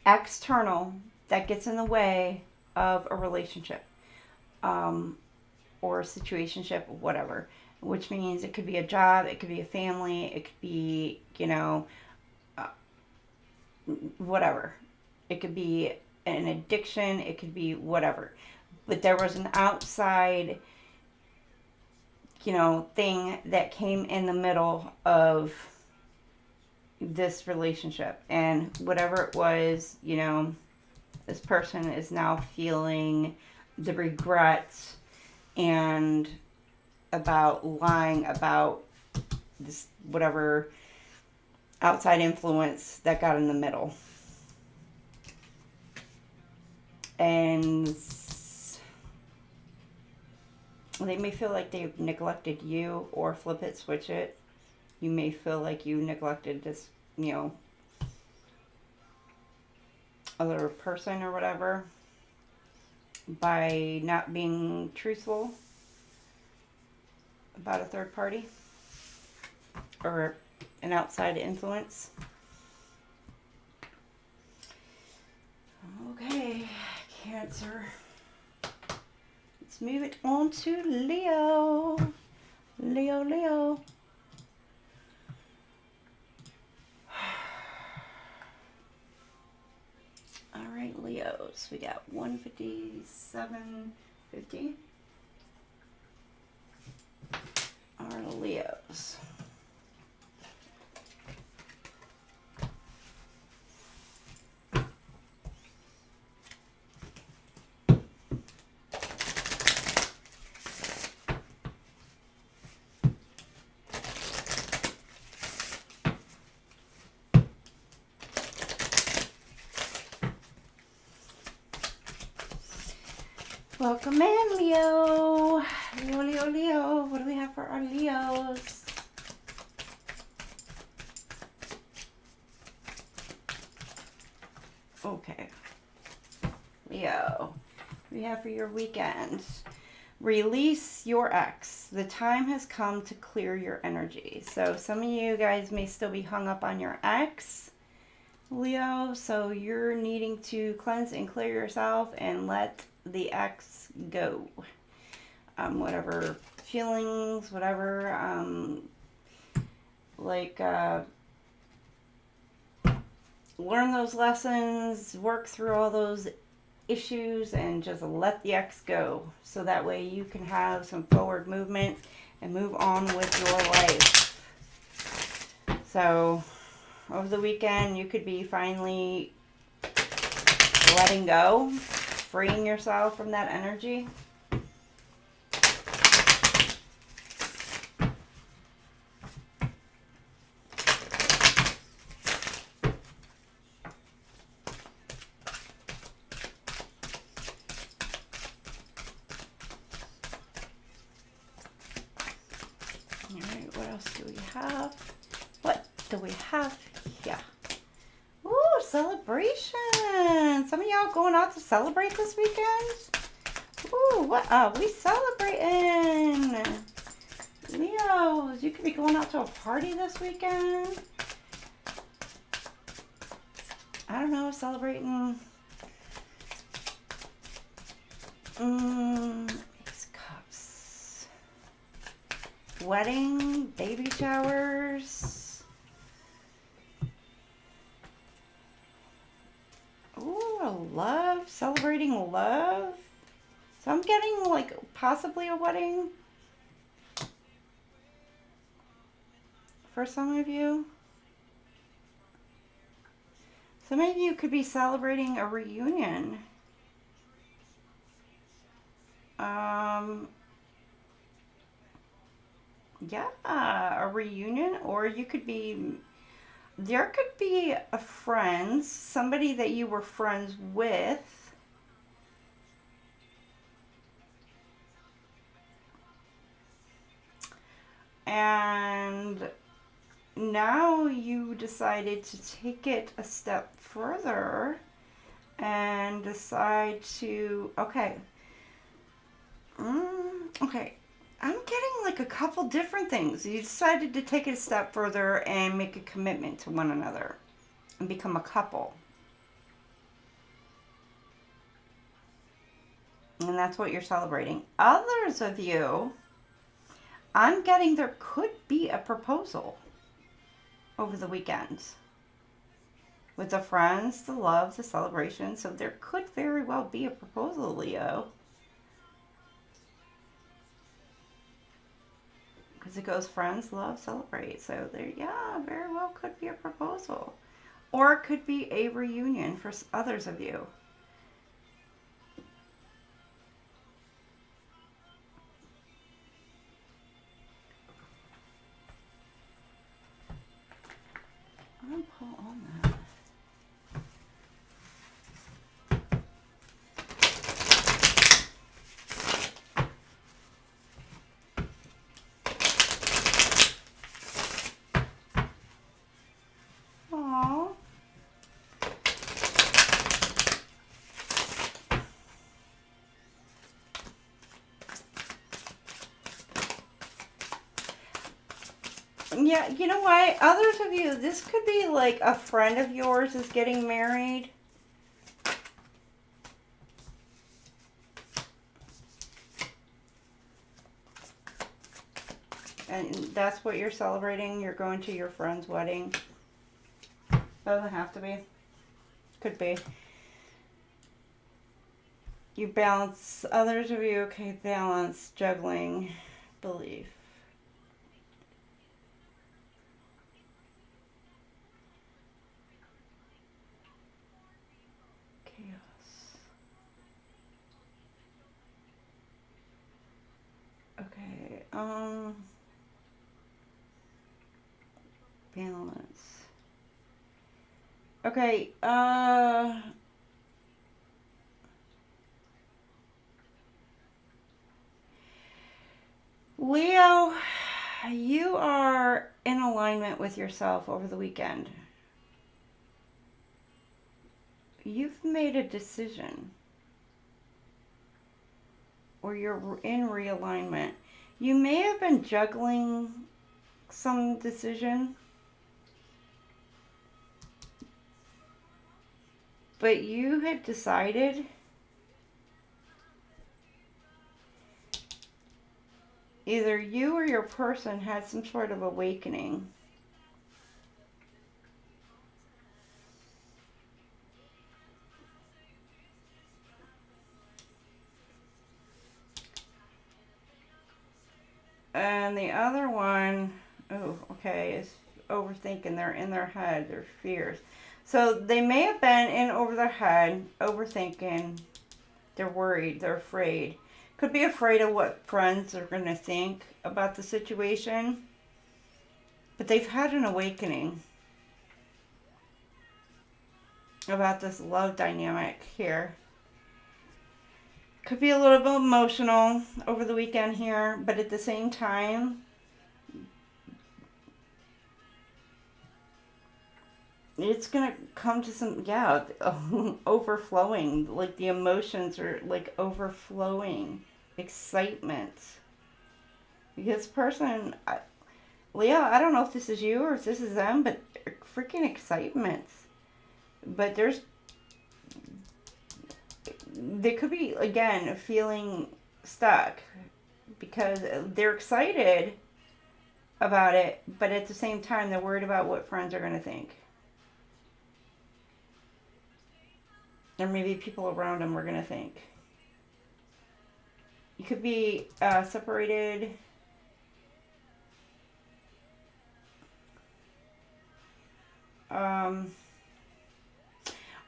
external that gets in the way of a relationship or a situationship, whatever. Which means it could be a job, it could be a family, it could be, you know, whatever. It could be an addiction, it could be whatever. But there was an outside, you know, thing that came in the middle of this relationship. And whatever it was, you know, this person is now feeling the regrets and about lying about this whatever outside influence that got in the middle. And they may feel like they neglected you, or flip it, switch it. You may feel like you neglected this, you know, other person or whatever by not being truthful about a third party or an outside influence. Okay, Cancer. Let's move it on to Leo. Leo. All right, Leos. We got 157.50. Our Leos. Welcome in, Leo. Leo. What do we have for our Leos? Okay. Leo, we have for your weekend. Release your ex. The time has come to clear your energy. So some of you guys may still be hung up on your ex, Leo. So you're needing to cleanse and clear yourself and let the ex go. Whatever feelings, whatever, learn those lessons, work through all those issues, and just let the ex go. So that way you can have some forward movement and move on with your life. So over the weekend, you could be finally letting go, freeing yourself from that energy. Alright, what else do we have? What do we have here? Ooh, celebration! Some of y'all going out to celebrate this weekend? Ooh, what are we celebrating? Leos, you could be going out to a party this weekend. I don't know, celebrating wedding, baby showers. Ooh, love, celebrating love. So I'm getting like possibly a wedding for some of you. Some of you could be celebrating a reunion. Yeah, a reunion, or you could be, there could be a friend, somebody that you were friends with, and now you decided to take it a step further and decide to, okay, okay, I'm getting like a couple different things. You decided to take it a step further and make a commitment to one another and become a couple. And that's what you're celebrating. Others of you, I'm getting there could be a proposal over the weekend. With the friends, the love, the celebration. So there could very well be a proposal, Leo. Because it goes friends, love, celebrate. So there, yeah, very well could be a proposal. Or it could be a reunion for others of you. I'm going to pull on that. Yeah, you know what? Others of you, this could be like a friend of yours is getting married. And that's what you're celebrating. You're going to your friend's wedding. Doesn't have to be. Could be. You balance, others of you, okay, balance, juggling, belief. Okay, balance. Okay, Leo, you are in alignment with yourself over the weekend. You've made a decision. Or you're in realignment. You may have been juggling some decision, but you had decided either you or your person had some sort of awakening. And the other one, oh, okay, is overthinking. They're in their head, their fears. So they may have been in over their head, overthinking. They're worried, they're afraid. Could be afraid of what friends are going to think about the situation. But they've had an awakening about this love dynamic here. Could be a little bit emotional over the weekend here, but at the same time, it's going to come to some, yeah, overflowing. Like the emotions are like overflowing. Excitement. This person, Leo, I don't know if this is you or if this is them, but freaking excitement. But they could be, again, feeling stuck because they're excited, about it, but at the same time, they're worried about what friends are going to think. Or maybe people around them are going to think. You could be separated.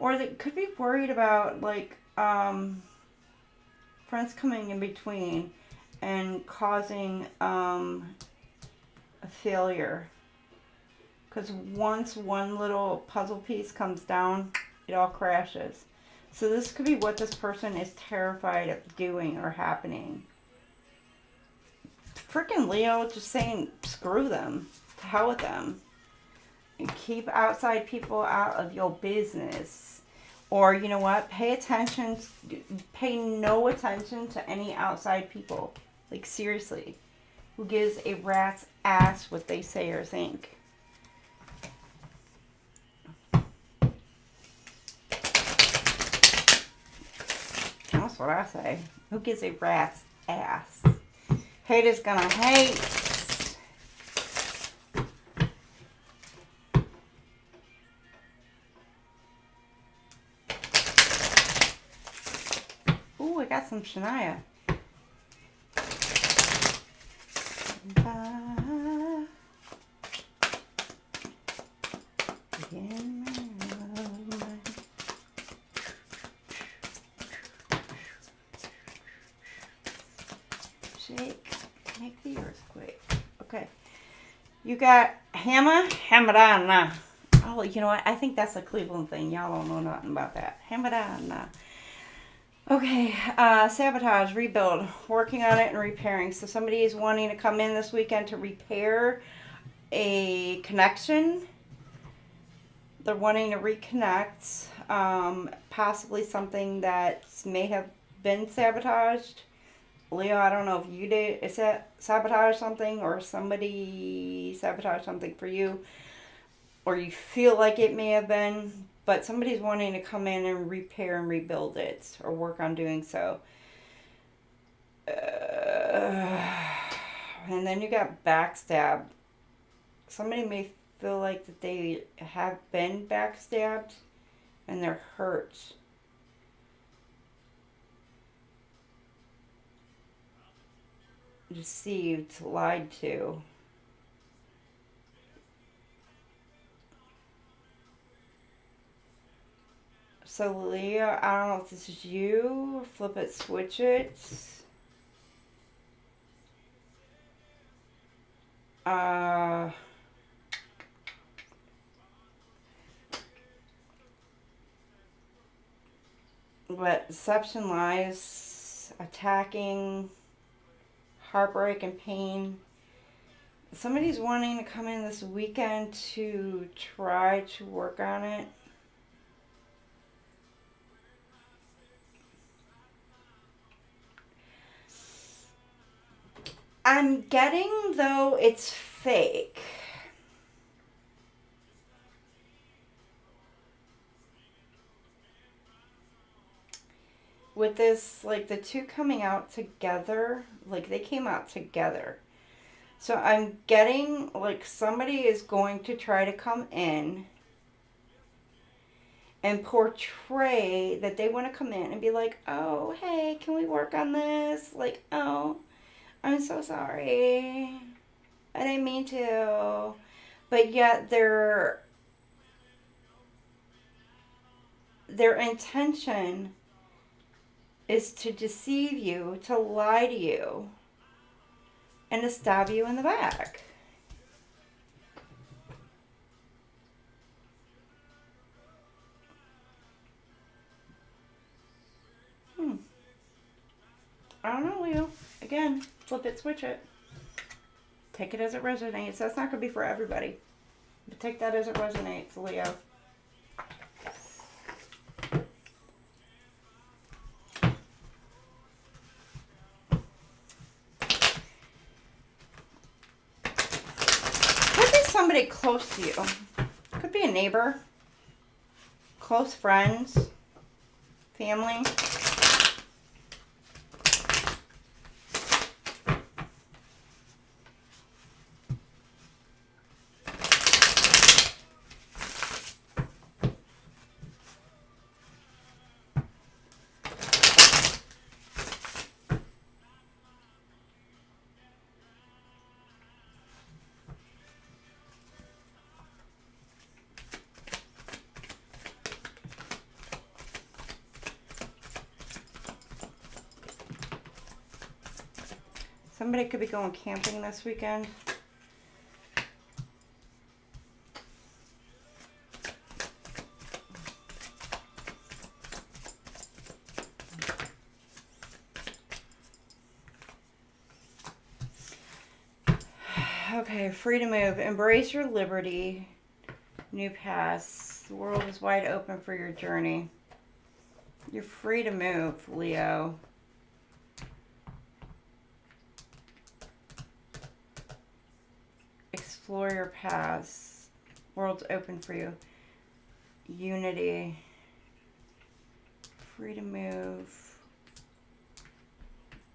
Or they could be worried about, like, friends coming in between and causing a failure. Because once one little puzzle piece comes down, it all crashes. So this could be what this person is terrified of doing or happening. Freaking Leo, just saying, screw them. To hell with them. And keep outside people out of your business. Or, you know what? Pay attention. Pay no attention to any outside people. Like, seriously. Who gives a rat's ass what they say or think? That's what I say. Who gives a rat's ass? Hate is gonna hate. Ooh, I got some Shania. Make the earthquake. Okay. You got Hamadana. Oh, you know what? I think that's a Cleveland thing. Y'all don't know nothing about that. Hamadana. Okay. Sabotage, rebuild, working on it and repairing. So somebody is wanting to come in this weekend to repair a connection. They're wanting to reconnect. Possibly something that may have been sabotaged. Leo, I don't know if you did sabotage something or somebody sabotaged something for you, or you feel like it may have been, but somebody's wanting to come in and repair and rebuild it or work on doing so. And then you got backstab. Somebody may feel like that they have been backstabbed and they're hurt. Deceived, lied to. So Leo, I don't know if this is you. Flip it, switch it. But deception, lies, attacking, heartbreak and pain. Somebody's wanting to come in this weekend to try to work on it. I'm getting, though, it's fake. With this, like, the two coming out together, like, they came out together. So I'm getting, like, somebody is going to try to come in and portray that they want to come in and be like, oh, hey, can we work on this? Like, oh, I'm so sorry. I didn't mean to. But yet their intention is to deceive you, to lie to you, and to stab you in the back. I don't know, Leo. Again, flip it, switch it. Take it as it resonates. That's not going to be for everybody. But take that as it resonates, Leo. Somebody close to you. Could be a neighbor, close friends, family. Somebody could be going camping this weekend. Okay, free to move. Embrace your liberty. New paths. The world is wide open for your journey. You're free to move, Leo. Explore your paths. World's open for you. Unity. Free to move.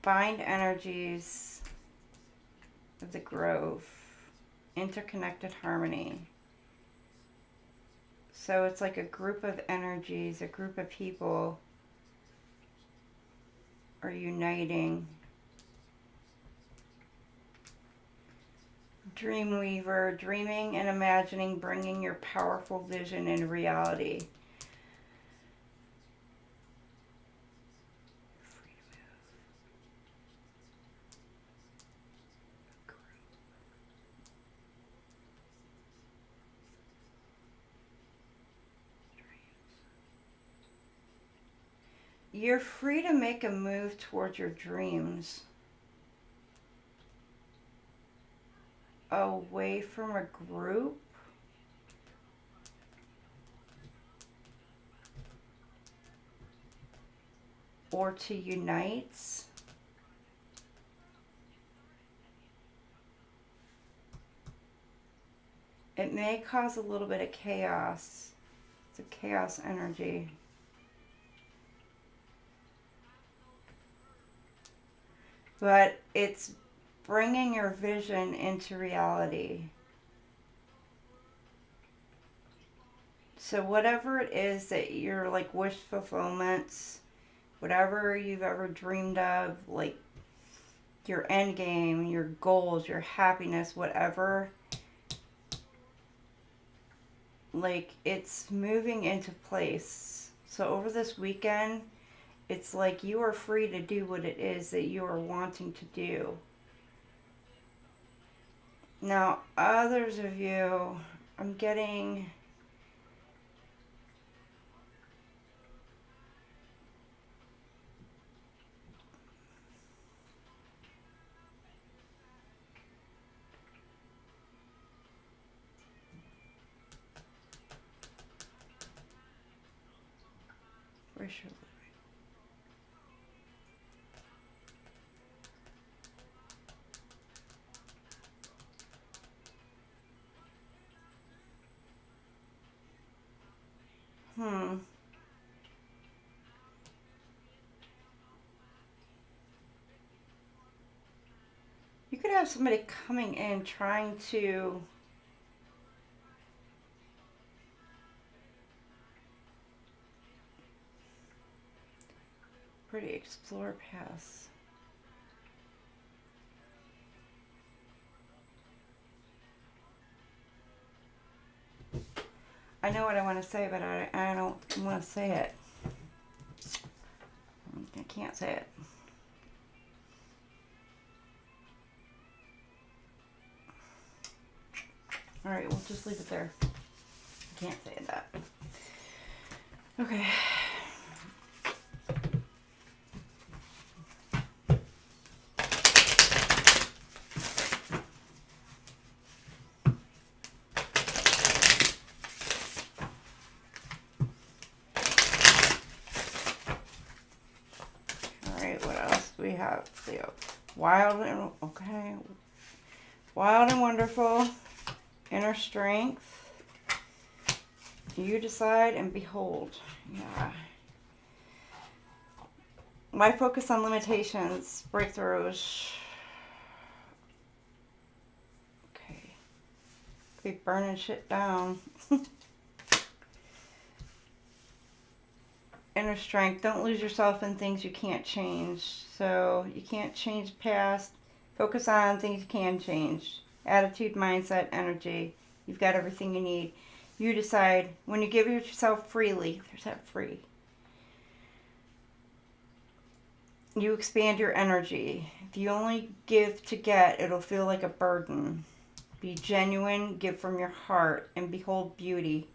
Bind energies of the grove. Interconnected harmony. So it's like a group of energies, a group of people are uniting. Dreamweaver, dreaming and imagining, bringing your powerful vision into reality. You're free to make a move towards your dreams. Away from a group. Or to unite. It may cause a little bit of chaos. It's a chaos energy. But it's bringing your vision into reality. So whatever it is that you're like wish fulfillments, whatever you've ever dreamed of, like your end game, your goals, your happiness, whatever, like it's moving into place. So over this weekend, it's like you are free to do what it is that you are wanting to do. Now, others of you, I'm getting where should we? You could have somebody coming in trying to pretty explore paths. I know what I want to say, but I don't want to say it. I can't say it. All right, we'll just leave it there. I can't say that. Okay. We have Leo. Wild and wonderful. Inner strength. You decide and behold. Yeah. Why focus on limitations? Breakthroughs. Okay. Be burning shit down. Inner strength. Don't lose yourself in things you can't change. So you can't change the past. Focus on things you can change. Attitude, mindset, energy. You've got everything you need. You decide. When you give yourself freely, there's that free. You expand your energy. If you only give to get, it'll feel like a burden. Be genuine, give from your heart, and behold beauty.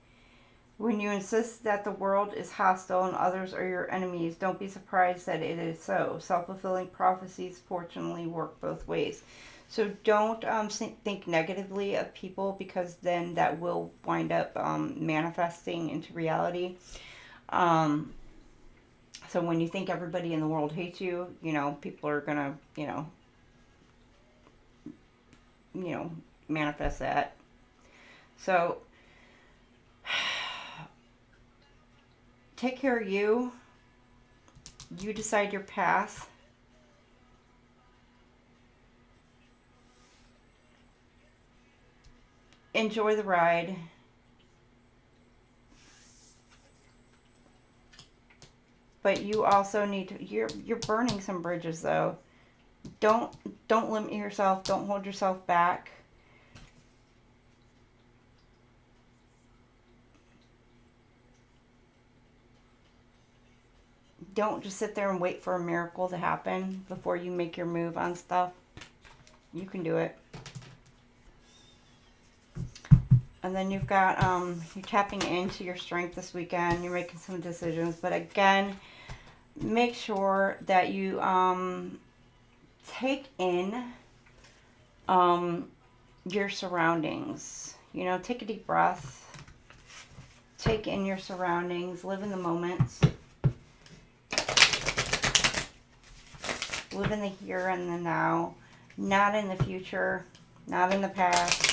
When you insist that the world is hostile and others are your enemies, don't be surprised that it is so. Self-fulfilling prophecies fortunately work both ways. So don't think negatively of people, because then that will wind up manifesting into reality. So when you think everybody in the world hates you, people are gonna, manifest that. So take care of you. You decide your path. Enjoy the ride. But you also need to, you're burning some bridges though. Don't limit yourself, don't hold yourself back. Don't just sit there and wait for a miracle to happen before you make your move on stuff. You can do it. And then you've got, you're tapping into your strength this weekend. You're making some decisions. But again, make sure that you take in your surroundings. Take a deep breath. Take in your surroundings. Live in the moment. Live in the here and the now. Not in the future. Not in the past.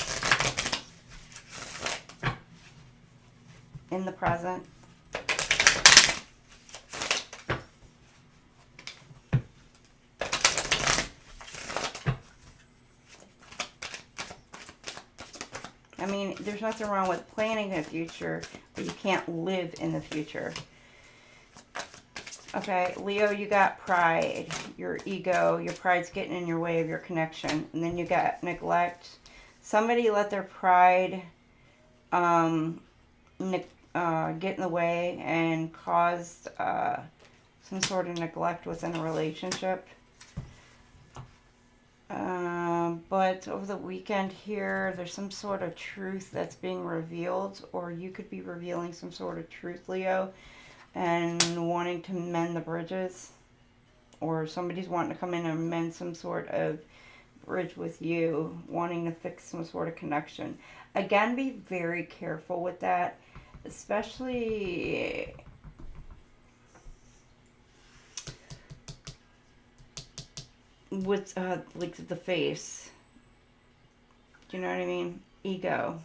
In the present. I mean, there's nothing wrong with planning the future, but you can't live in the future. Okay, Leo, you got pride, your ego, your pride's getting in your way of your connection. And then you got neglect. Somebody let their pride get in the way and caused some sort of neglect within a relationship. But over the weekend here, there's some sort of truth that's being revealed, or you could be revealing some sort of truth, Leo, and wanting to mend the bridges, or somebody's wanting to come in and mend some sort of bridge with you, wanting to fix some sort of connection. Again, be very careful with that, especially with like the face. Do you know what I mean? Ego.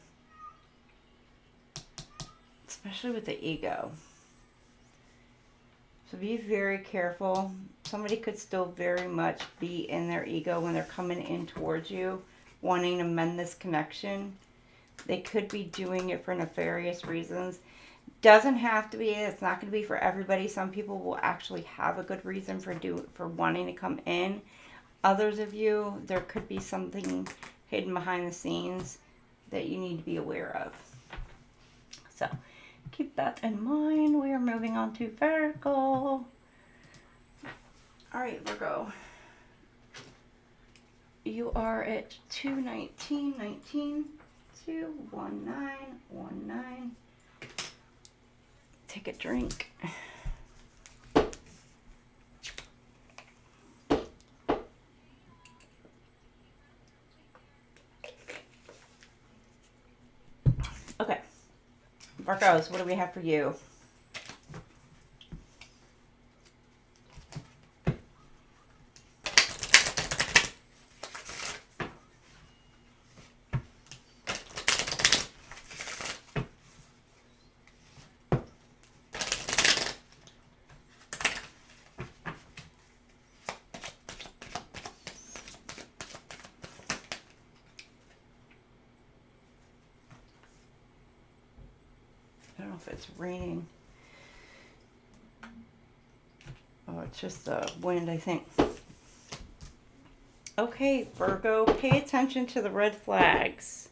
Especially with the ego. So be very careful. Somebody could still very much be in their ego when they're coming in towards you, wanting to mend this connection. They could be doing it for nefarious reasons. Doesn't have to be. It's not going to be for everybody. Some people will actually have a good reason for wanting to come in. Others of you, there could be something hidden behind the scenes that you need to be aware of. So keep that in mind. We are moving on to Virgo. All right, Virgo. You are at 21919. 21919. Take a drink. Okay, Virgos, what do we have for you? I don't know if it's raining. Oh, it's just the wind, I think. Okay, Virgo, pay attention to the red flags.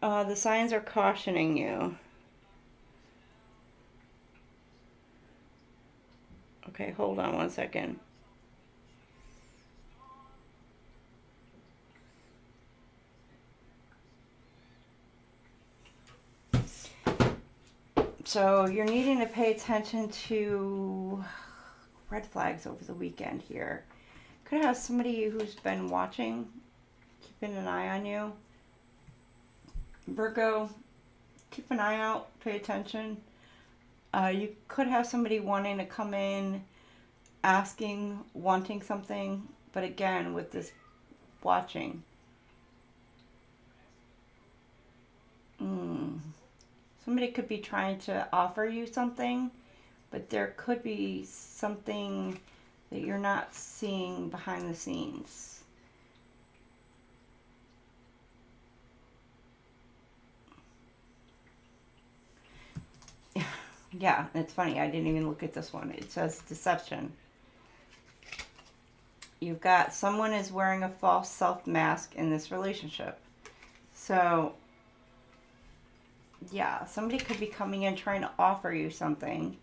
The signs are cautioning you. Okay, hold on one second. So you're needing to pay attention to red flags over the weekend here. Could have somebody who's been watching, keeping an eye on you. Virgo, keep an eye out, pay attention. You could have somebody wanting to come in, asking, wanting something, but again, with this watching. Somebody could be trying to offer you something, but there could be something that you're not seeing behind the scenes. Yeah, it's funny. I didn't even look at this one. It says deception. You've got someone is wearing a false self mask in this relationship. So, yeah, somebody could be coming in trying to offer you something,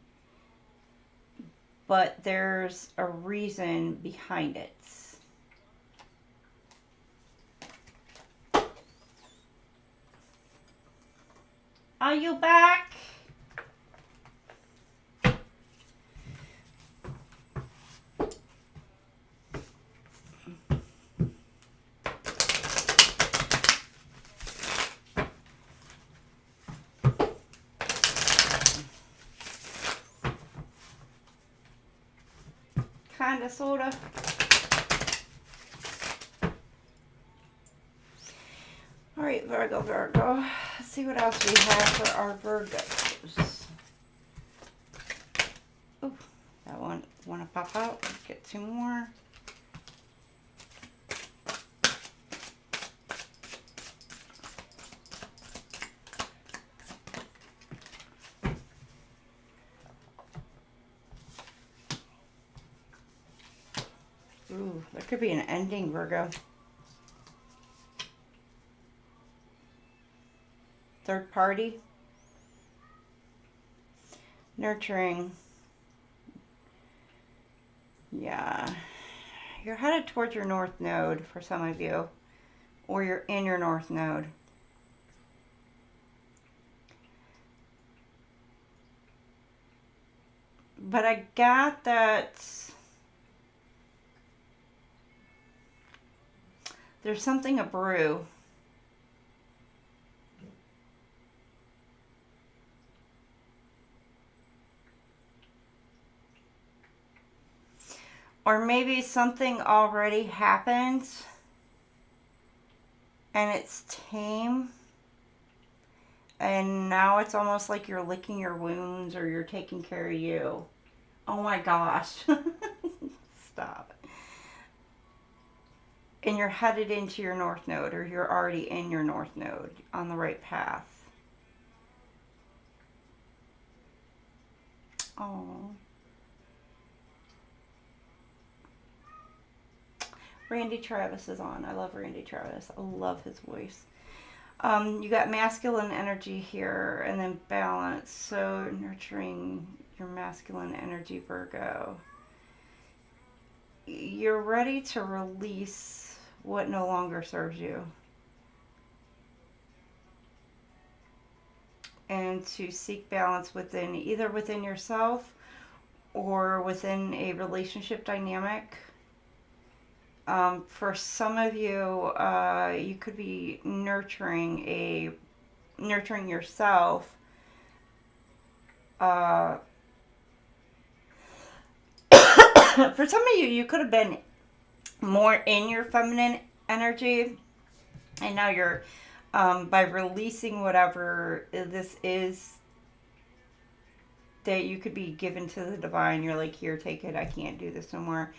but there's a reason behind it. Are you back? Kinda, sorta. Alright, Virgo. Let's see what else we have for our Virgos. Oh, that one wanna pop out. Let's get two more. Ooh, there could be an ending, Virgo. Third party. Nurturing. Yeah. You're headed towards your north node for some of you. Or you're in your north node. But I got that there's something a brew. Or maybe something already happened and it's tame. And now it's almost like you're licking your wounds or you're taking care of you. Oh my gosh. Stop. And you're headed into your north node, or you're already in your north node on the right path. Oh. Randy Travis is on. I love Randy Travis. I love his voice. You got masculine energy here and then balance. So nurturing your masculine energy, Virgo. You're ready to release what no longer serves you. And to seek balance within, either within yourself or within a relationship dynamic. For some of you, you could be nurturing yourself. For some of you, you could have been more in your feminine energy, and now you're, by releasing whatever this is that you could be given to the divine, you're like, here, take it, I can't do this no more.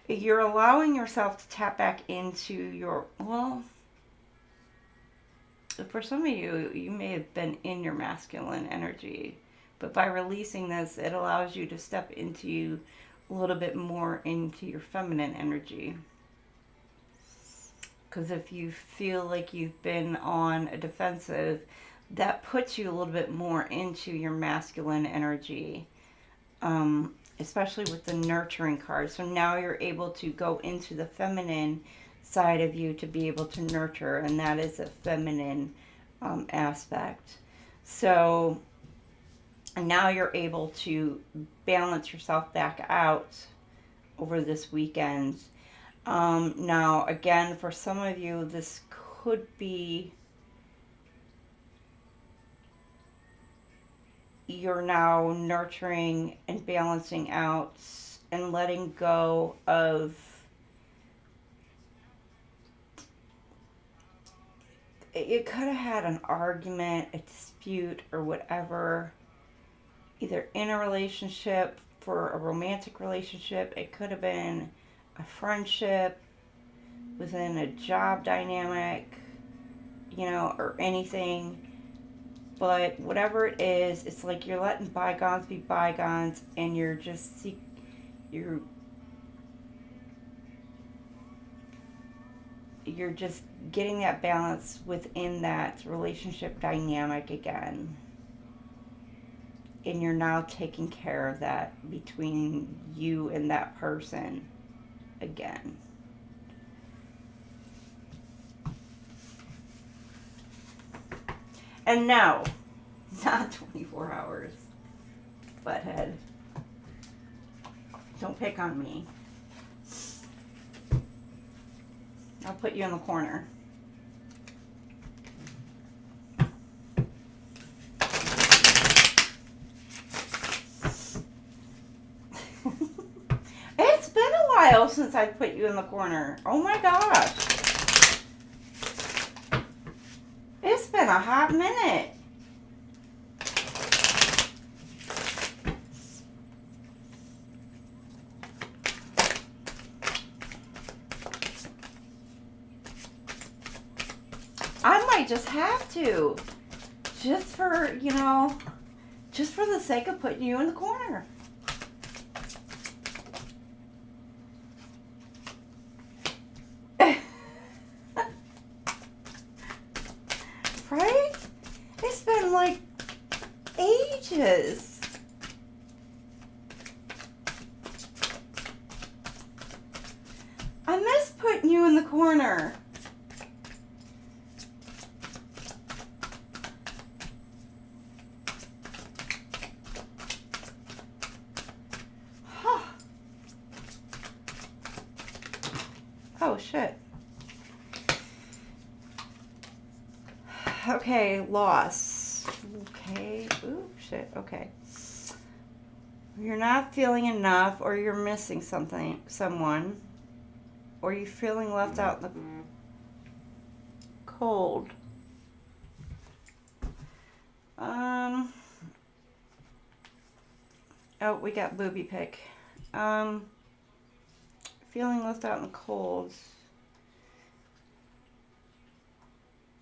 You're allowing yourself to tap back into your, well, for some of you, you may have been in your masculine energy, but by releasing this, it allows you to step into a little bit more into your feminine energy. Because if you feel like you've been on a defensive, that puts you a little bit more into your masculine energy. especially with the nurturing card. So now you're able to go into the feminine side of you to be able to nurture, and that is a feminine aspect. So now you're able to balance yourself back out over this weekend. Now, again, for some of you, this could be you're now nurturing and balancing out and letting go of you could have had an argument, a dispute, or whatever, either in a relationship, for a romantic relationship. It could have been a friendship, within a job dynamic, you know, or anything. But whatever it is, it's like you're letting bygones be bygones, and you're just you're just getting that balance within that relationship dynamic again. And you're now taking care of that between you and that person again. And no, not 24 hours. Butthead. Don't pick on me. I'll put you in the corner. It's been a while since I put you in the corner. Oh my gosh. It's been a hot minute. I might just have to. Just for, you know, just for the sake of putting you in the corner. Right? It's been like ages. I miss putting you in the corner. Huh. Oh, shit. Okay, loss. Okay. Ooh, shit. Okay. You're not feeling enough, or you're missing something, someone, or you're feeling left out in the cold. Oh, we got booby pick. Feeling left out in the cold.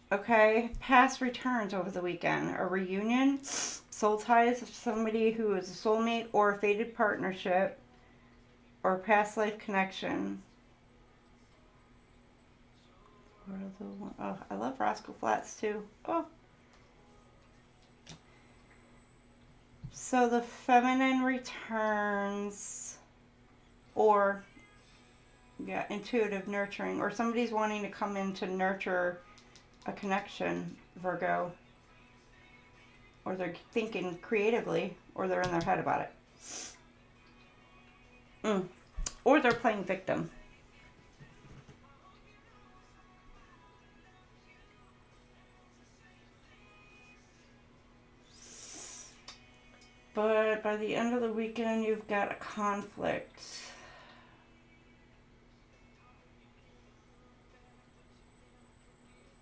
Okay, past returns over the weekend. A reunion, soul ties of somebody who is a soulmate or a fated partnership, or a past life connection. Oh, I love Rascal Flats too. Oh. So the feminine returns, or, yeah, intuitive nurturing, or somebody's wanting to come in to nurture a connection, Virgo, or they're thinking creatively, or they're in their head about it, or they're playing victim. But by the end of the weekend, you've got a conflict.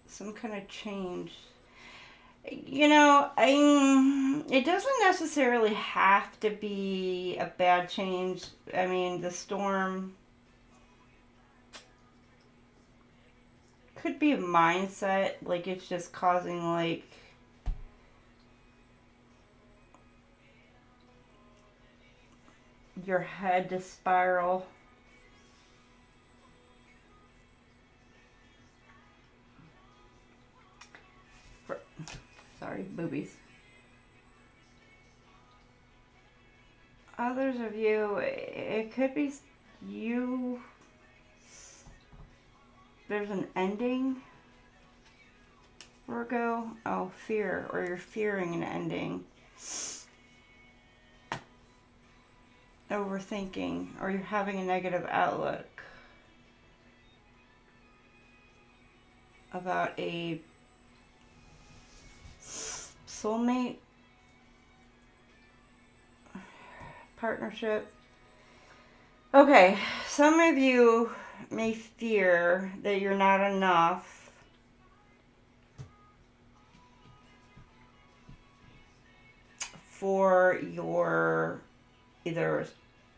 Some kind of change. You know, it doesn't necessarily have to be a bad change. I mean, the storm could be a mindset, like it's just causing, like, your head to spiral. Sorry, boobies. Others of you, it could be you, there's an ending, Virgo. Oh, fear, or you're fearing an ending. Overthinking, or you're having a negative outlook about a soulmate, partnership. Okay, some of you may fear that you're not enough for your either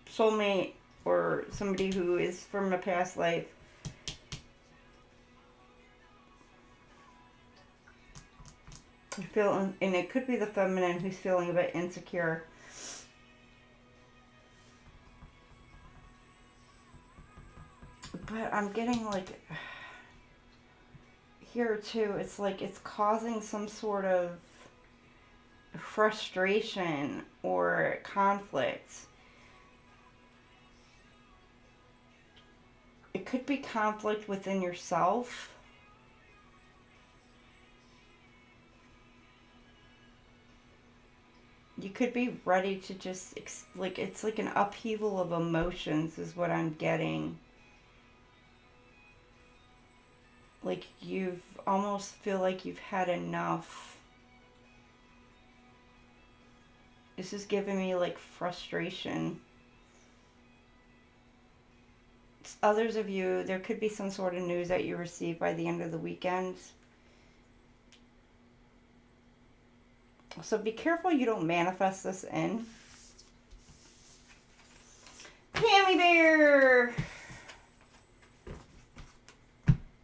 soulmate or somebody who is from a past life. You feel, and it could be the feminine who's feeling a bit insecure. But I'm getting like here too, it's like it's causing some sort of frustration or conflict. It could be conflict within yourself. You could be ready to just, like, it's like an upheaval of emotions is what I'm getting. Like you've almost feel like you've had enough. This is giving me like frustration. Others of you, there could be some sort of news that you receive by the end of the weekend. So be careful you don't manifest this in. Pammy Bear!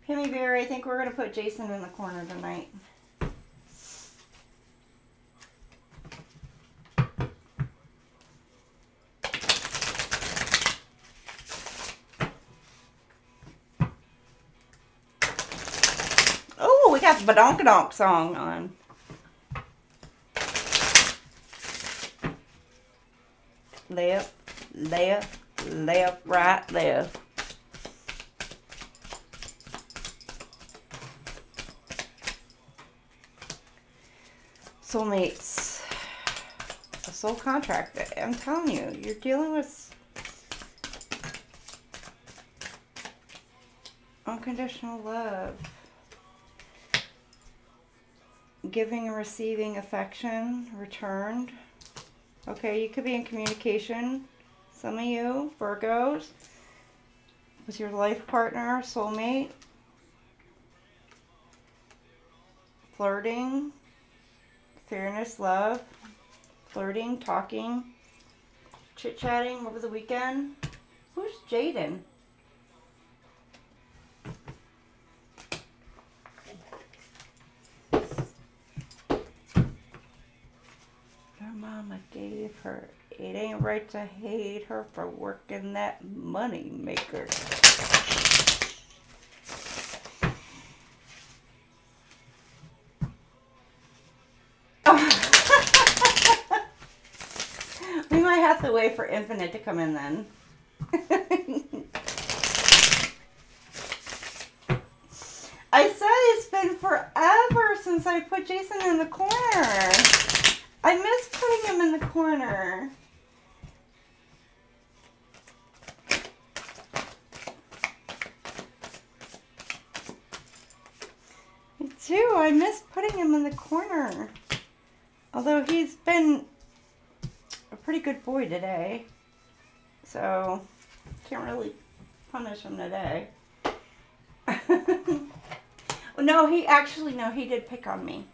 Pammy Bear, I think we're going to put Jason in the corner tonight. Oh, we got the Badonkadonk song on. Left, left, left, right, left. Soulmates. A soul contract. I'm telling you, you're dealing with unconditional love. Giving and receiving affection returned. Okay, you could be in communication. Some of you, Virgos, with your life partner, soulmate. Flirting. Fairness, love. Flirting, talking. Chit-chatting over the weekend. Who's Jaden? Mama gave her. It ain't right to hate her for working that money maker. Oh. We might have to wait for Infinite to come in then. I said it's been forever since I put Jason in the corner. I miss putting him in the corner. Me too. I miss putting him in the corner. Although he's been a pretty good boy today. So, can't really punish him today. No, he did pick on me.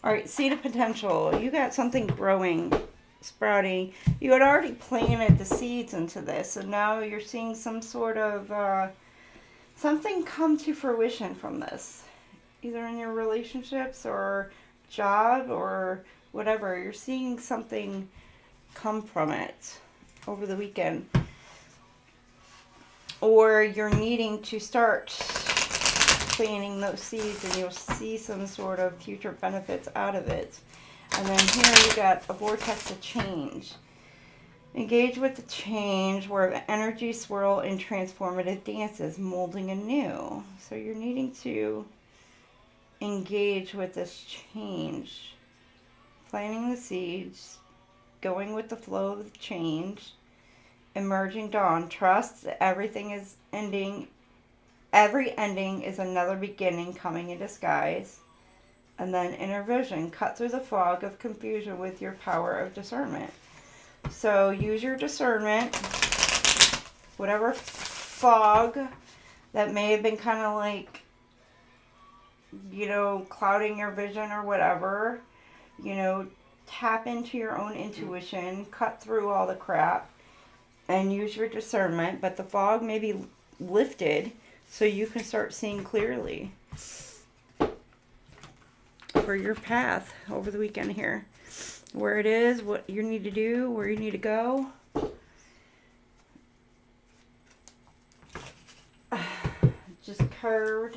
All right, seed of potential. You got something growing, sprouting. You had already planted the seeds into this, and now you're seeing some sort of something come to fruition from this. Either in your relationships or job or whatever. You're seeing something come from it over the weekend. Or you're needing to start planting those seeds and you'll see some sort of future benefits out of it. And then here you got a vortex of change. Engage with the change where the energy swirl in transformative dances, molding anew. So you're needing to engage with this change. Planting the seeds, going with the flow of the change, emerging dawn. Trust that everything is ending. Every ending is another beginning coming in disguise. And then inner vision. Cut through the fog of confusion with your power of discernment. So use your discernment. Whatever fog that may have been kind of like, you know, clouding your vision or whatever. You know, tap into your own intuition. Cut through all the crap. And use your discernment. But the fog may be lifted so you can start seeing clearly for your path over the weekend here. Where it is, what you need to do, where you need to go. Just curvy.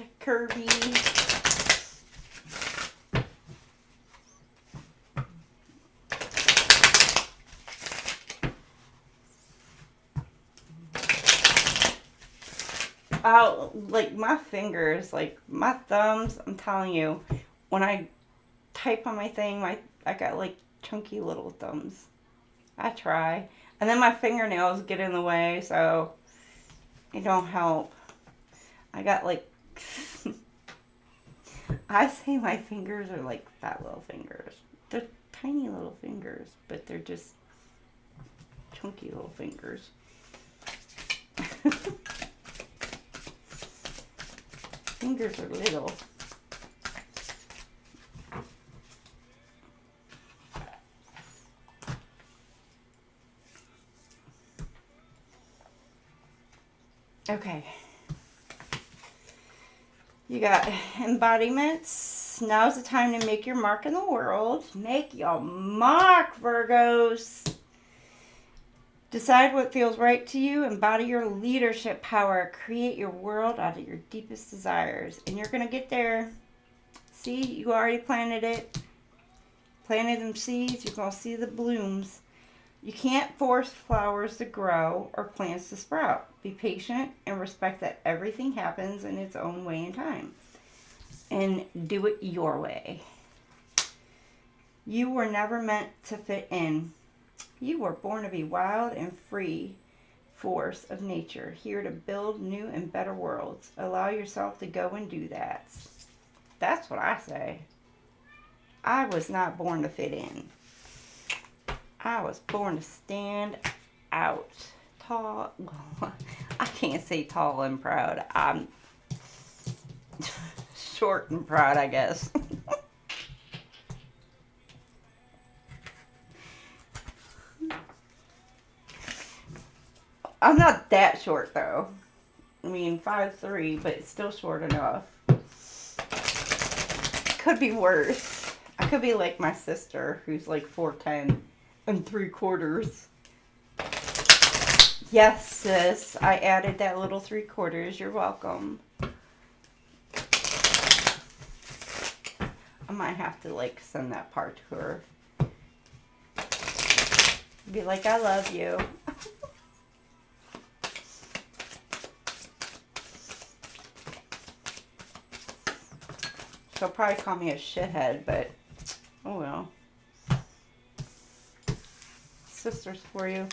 Oh, like my fingers, like my thumbs, I'm telling you, when I type on my thing, I got like chunky little thumbs. I try. And then my fingernails get in the way, so it don't help. I got like, I say my fingers are like fat little fingers. They're tiny little fingers, but they're just chunky little fingers. Fingers are little. Okay. You got embodiments. Now's the time to make your mark in the world. Make your mark, Virgos. Decide what feels right to you. Embody your leadership power. Create your world out of your deepest desires. And you're going to get there. See, you already planted it. Planted them seeds. You're going to see the blooms. You can't force flowers to grow or plants to sprout. Be patient and respect that everything happens in its own way and time. And do it your way. You were never meant to fit in. You were born to be wild and free force of nature, here to build new and better worlds. Allow yourself to go and do that. That's what I say. I was not born to fit in. I was born to stand out. Tall. I can't say tall and proud. I'm short and proud, I guess. I'm not that short, though. I mean, 5'3", but it's still short enough. Could be worse. I could be like my sister, who's like 4'10" and 3/4. Yes, sis. I added that little 3/4. You're welcome. I might have to like send that part to her. Be like, I love you. She'll probably call me a shithead, but oh well. Sisters for you.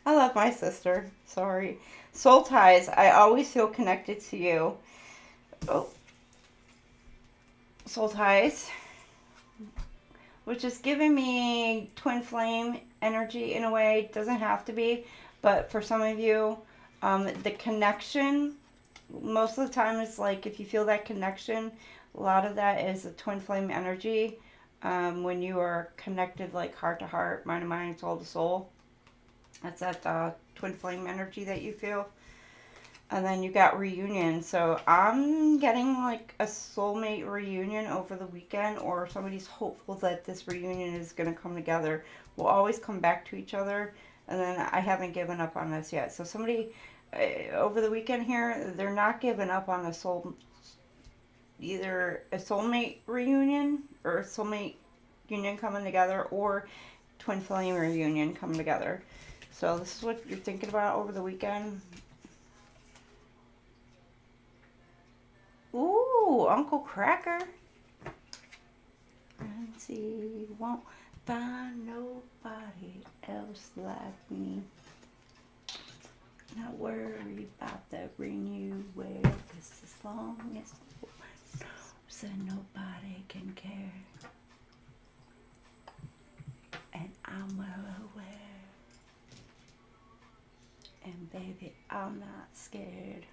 I love my sister. Sorry. Soul ties. I always feel connected to you. Oh. Soul ties. Which is giving me twin flame energy in a way. Doesn't have to be. But for some of you, the connection, most of the time it's like if you feel that connection, a lot of that is the twin flame energy. When you are connected like heart to heart, mind to mind, soul to soul. That's that twin flame energy that you feel. And then you got reunion. So I'm getting like a soulmate reunion over the weekend, or somebody's hopeful that this reunion is going to come together. We'll always come back to each other. And then I haven't given up on this yet. So somebody over the weekend here, they're not giving up on either a soulmate reunion or a soulmate union coming together, or twin flame reunion coming together. So this is what you're thinking about over the weekend. Ooh, Uncle Cracker. And see, won't find nobody else like me. Not worry about the renewal, 'cause as long as so nobody can care. And I'm well aware. And baby, I'm not scared.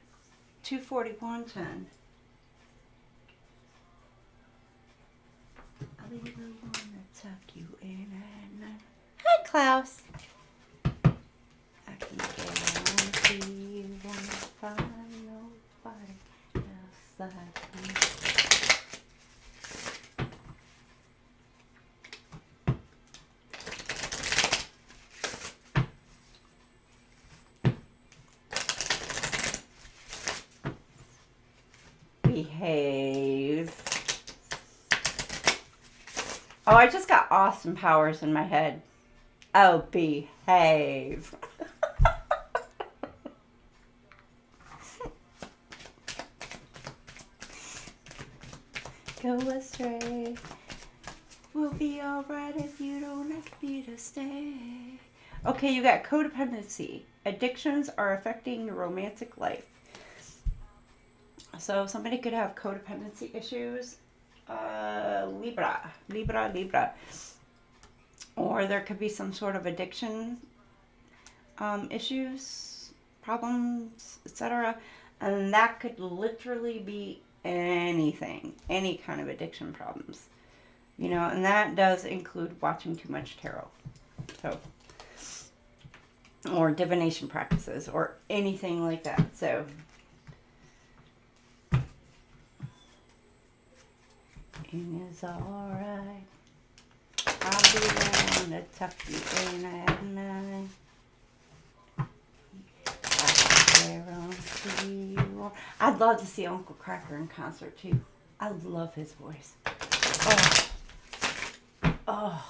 241:10. I'll be the one to tuck you in at night. Hi, Klaus. I can guarantee you won't find nobody else like me. Behave. Oh, I just got Austin Powers in my head. Oh, behave. Go astray. We'll be alright if you don't ask me to stay. Okay, you got codependency. Addictions are affecting your romantic life. So somebody could have codependency issues. Libra. Or there could be some sort of addiction issues, problems, etc. And that could literally be anything, any kind of addiction problems. You know, and that does include watching too much tarot. So, or divination practices, or anything like that. So, it is alright. I'll be the one to tuck you in at night. I'd love to see Uncle Cracker in concert too. I love his voice. Oh.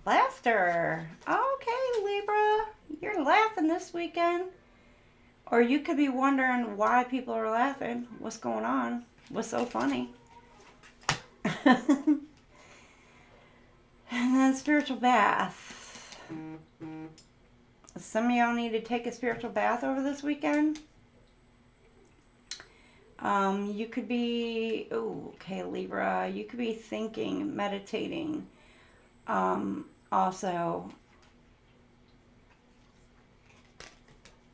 Laughter. Okay, Libra. You're laughing this weekend. Or you could be wondering why people are laughing. What's going on? What's so funny? And then spiritual bath. Some of y'all need to take a spiritual bath over this weekend. You could be, okay, Libra. You could be thinking, meditating. Also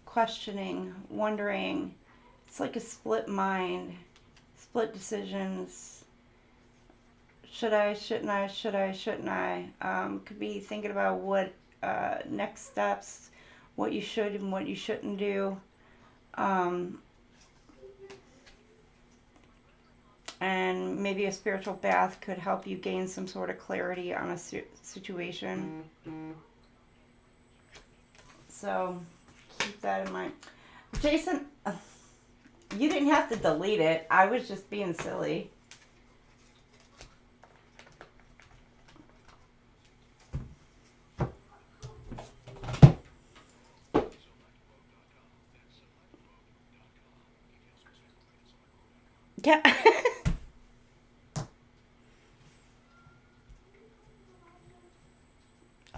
questioning, wondering. It's like a split mind, split decisions. Should I, shouldn't I, should I, shouldn't I? Could be thinking about what next steps, what you should and what you shouldn't do. And maybe a spiritual bath could help you gain some sort of clarity on a situation. So keep that in mind. Jason, you didn't have to delete it. I was just being silly. Yeah.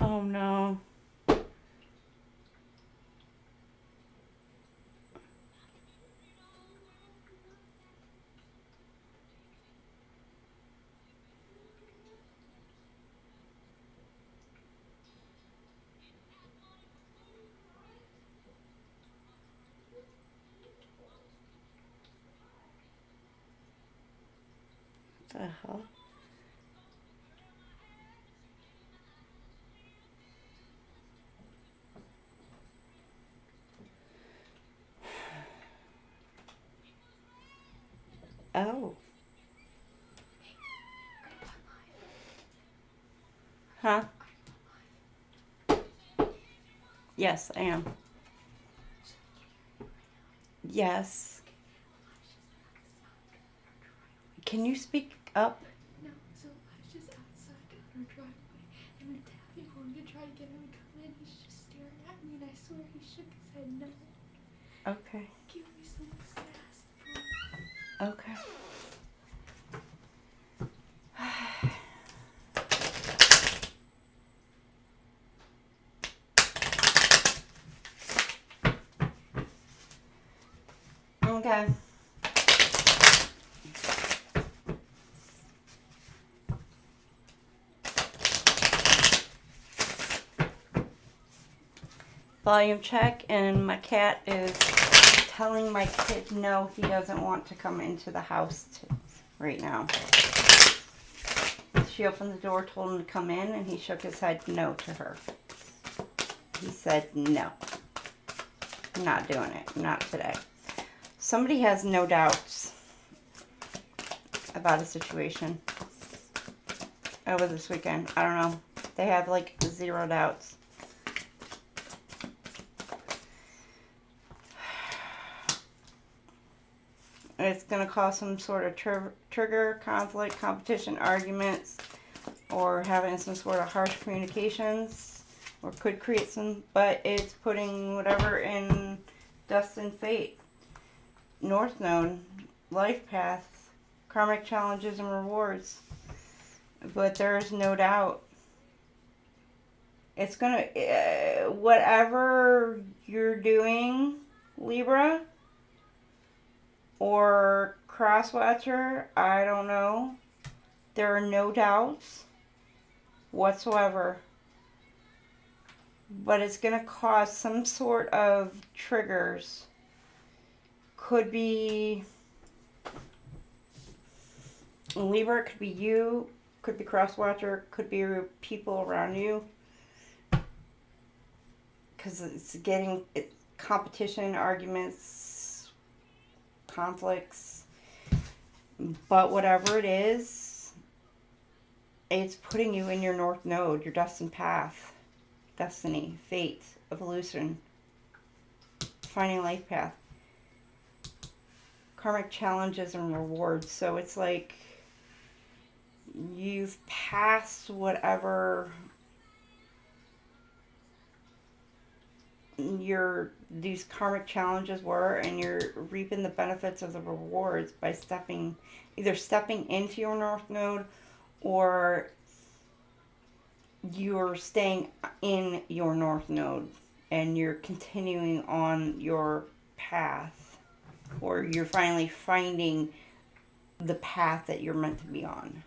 Oh no. What the hell? Huh? Yes, I am. Yes. Can you speak up? No, so I was just outside on our driveway and we're tapping on to try to get him to come in. He's just staring at me and I swear he shook his head no. Okay. Give me some sass, bro. Okay. Okay. Volume check, and my cat is telling my kid no, he doesn't want to come into the house right now. She opened the door, told him to come in, and he shook his head no to her. He said no. I'm not doing it. Not today. Somebody has no doubts about a situation over this weekend. I don't know. They have like 0 doubts. It's going to cause some sort of trigger, conflict, competition, arguments, or having some sort of harsh communications, or could create some, but it's putting whatever in destined fate, North Node, life path, karmic challenges and rewards. But there's no doubt it's going to, whatever you're doing, Libra, or crosswatcher, I don't know. There are no doubts whatsoever. But it's going to cause some sort of triggers. Could be Libra, could be you, could be crosswatcher, could be people around you. Because it's getting competition, arguments, conflicts, but whatever it is, it's putting you in your North Node, your destined path, destiny, fate, evolution, finding life path, karmic challenges and rewards. So it's like you've passed whatever these karmic challenges were, and you're reaping the benefits of the rewards by either stepping into your North Node, or you're staying in your North Node and you're continuing on your path, or you're finally finding the path that you're meant to be on.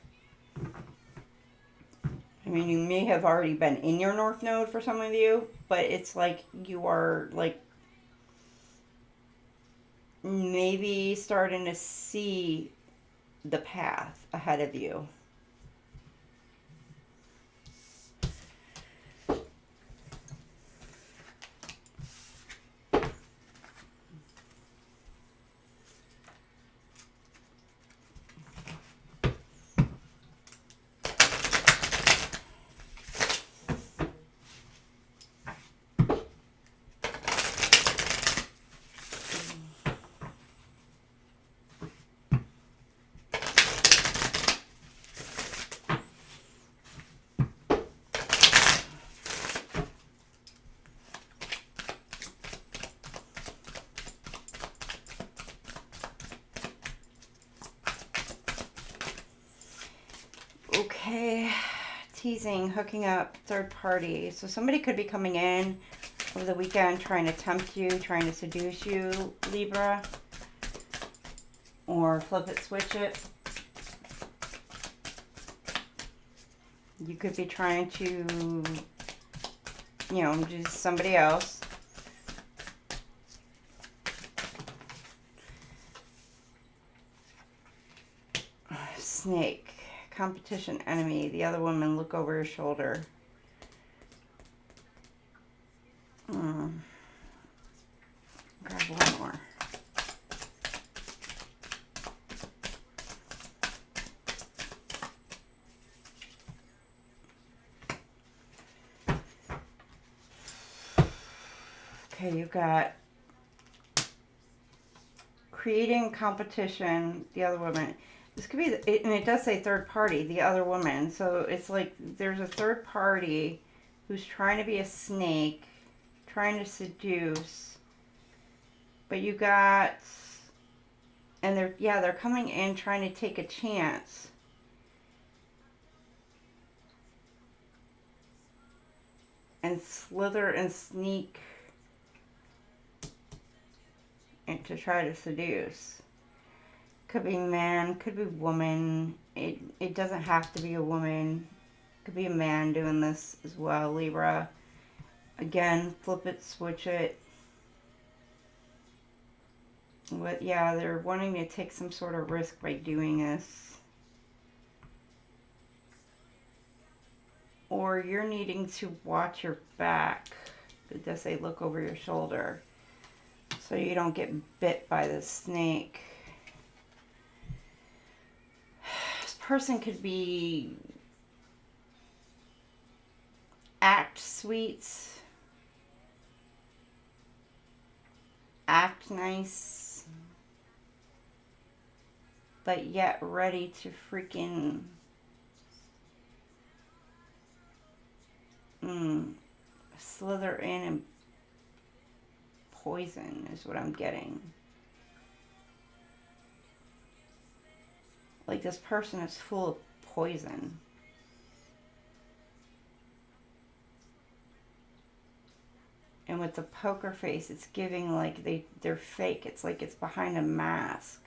I mean, you may have already been in your North Node for some of you, but it's like you are like maybe starting to see the path ahead of you. Okay, teasing, hooking up, third party. So somebody could be coming in over the weekend trying to tempt you, trying to seduce you, Libra. Or flip it, switch it. You could be trying to, do somebody else. Snake. Competition, enemy. The other woman, look over your shoulder. Grab one more. Okay, you've got creating competition, the other woman. This could be, and it does say third party, the other woman. So it's like there's a third party who's trying to be a snake, trying to seduce. But you got, and they're coming in trying to take a chance. And slither and sneak and to try to seduce. Could be man, could be woman. It doesn't have to be a woman. Could be a man doing this as well, Libra. Again, flip it, switch it. But yeah, they're wanting to take some sort of risk by doing this. Or you're needing to watch your back. It does say look over your shoulder, so you don't get bit by the snake. This person could be act sweet, act nice, but yet ready to freaking slither in and poison is what I'm getting. Like this person is full of poison. And with the poker face, it's giving like they're fake. It's like it's behind a mask.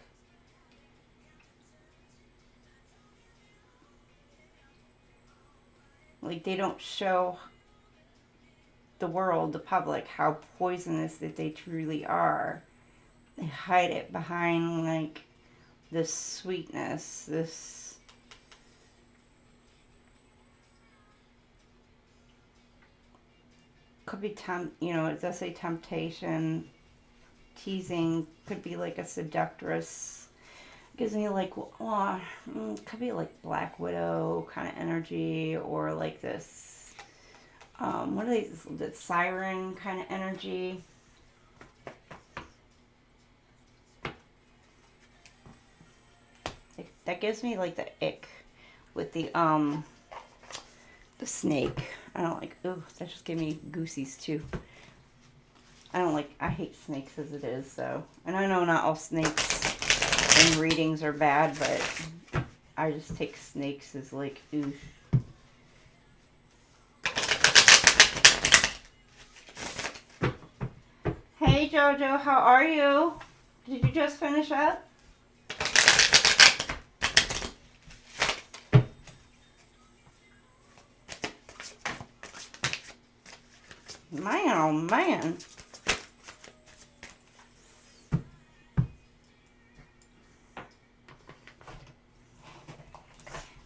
Like they don't show the world, the public, how poisonous that they truly are. They hide it behind like this sweetness, this could be it does say temptation, teasing, could be like a seductress. Gives me like, could be like Black Widow kind of energy, or like this, what are these, the siren kind of energy. That gives me like the ick with the snake. I don't like, that just gave me goosies too. I hate snakes as it is, so. And I know not all snakes in readings are bad, but I just take snakes as like, oof. Hey Jojo, how are you? Did you just finish up? Man, oh man.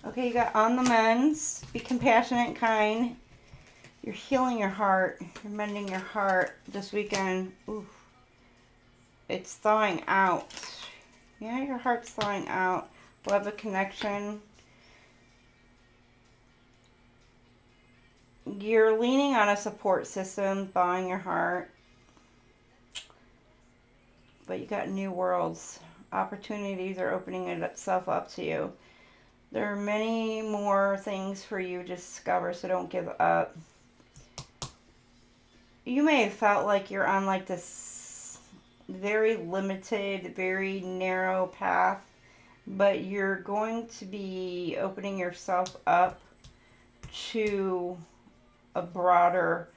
Okay, you got on the mends. Be compassionate and kind. You're healing your heart. You're mending your heart this weekend. Oof. It's thawing out. Yeah, your heart's thawing out. Love a connection. You're leaning on a support system, thawing your heart. But you got new worlds. Opportunities are opening itself up to you. There are many more things for you to discover, so don't give up. You may have felt like you're on like this very limited, very narrow path, but you're going to be opening yourself up to a broader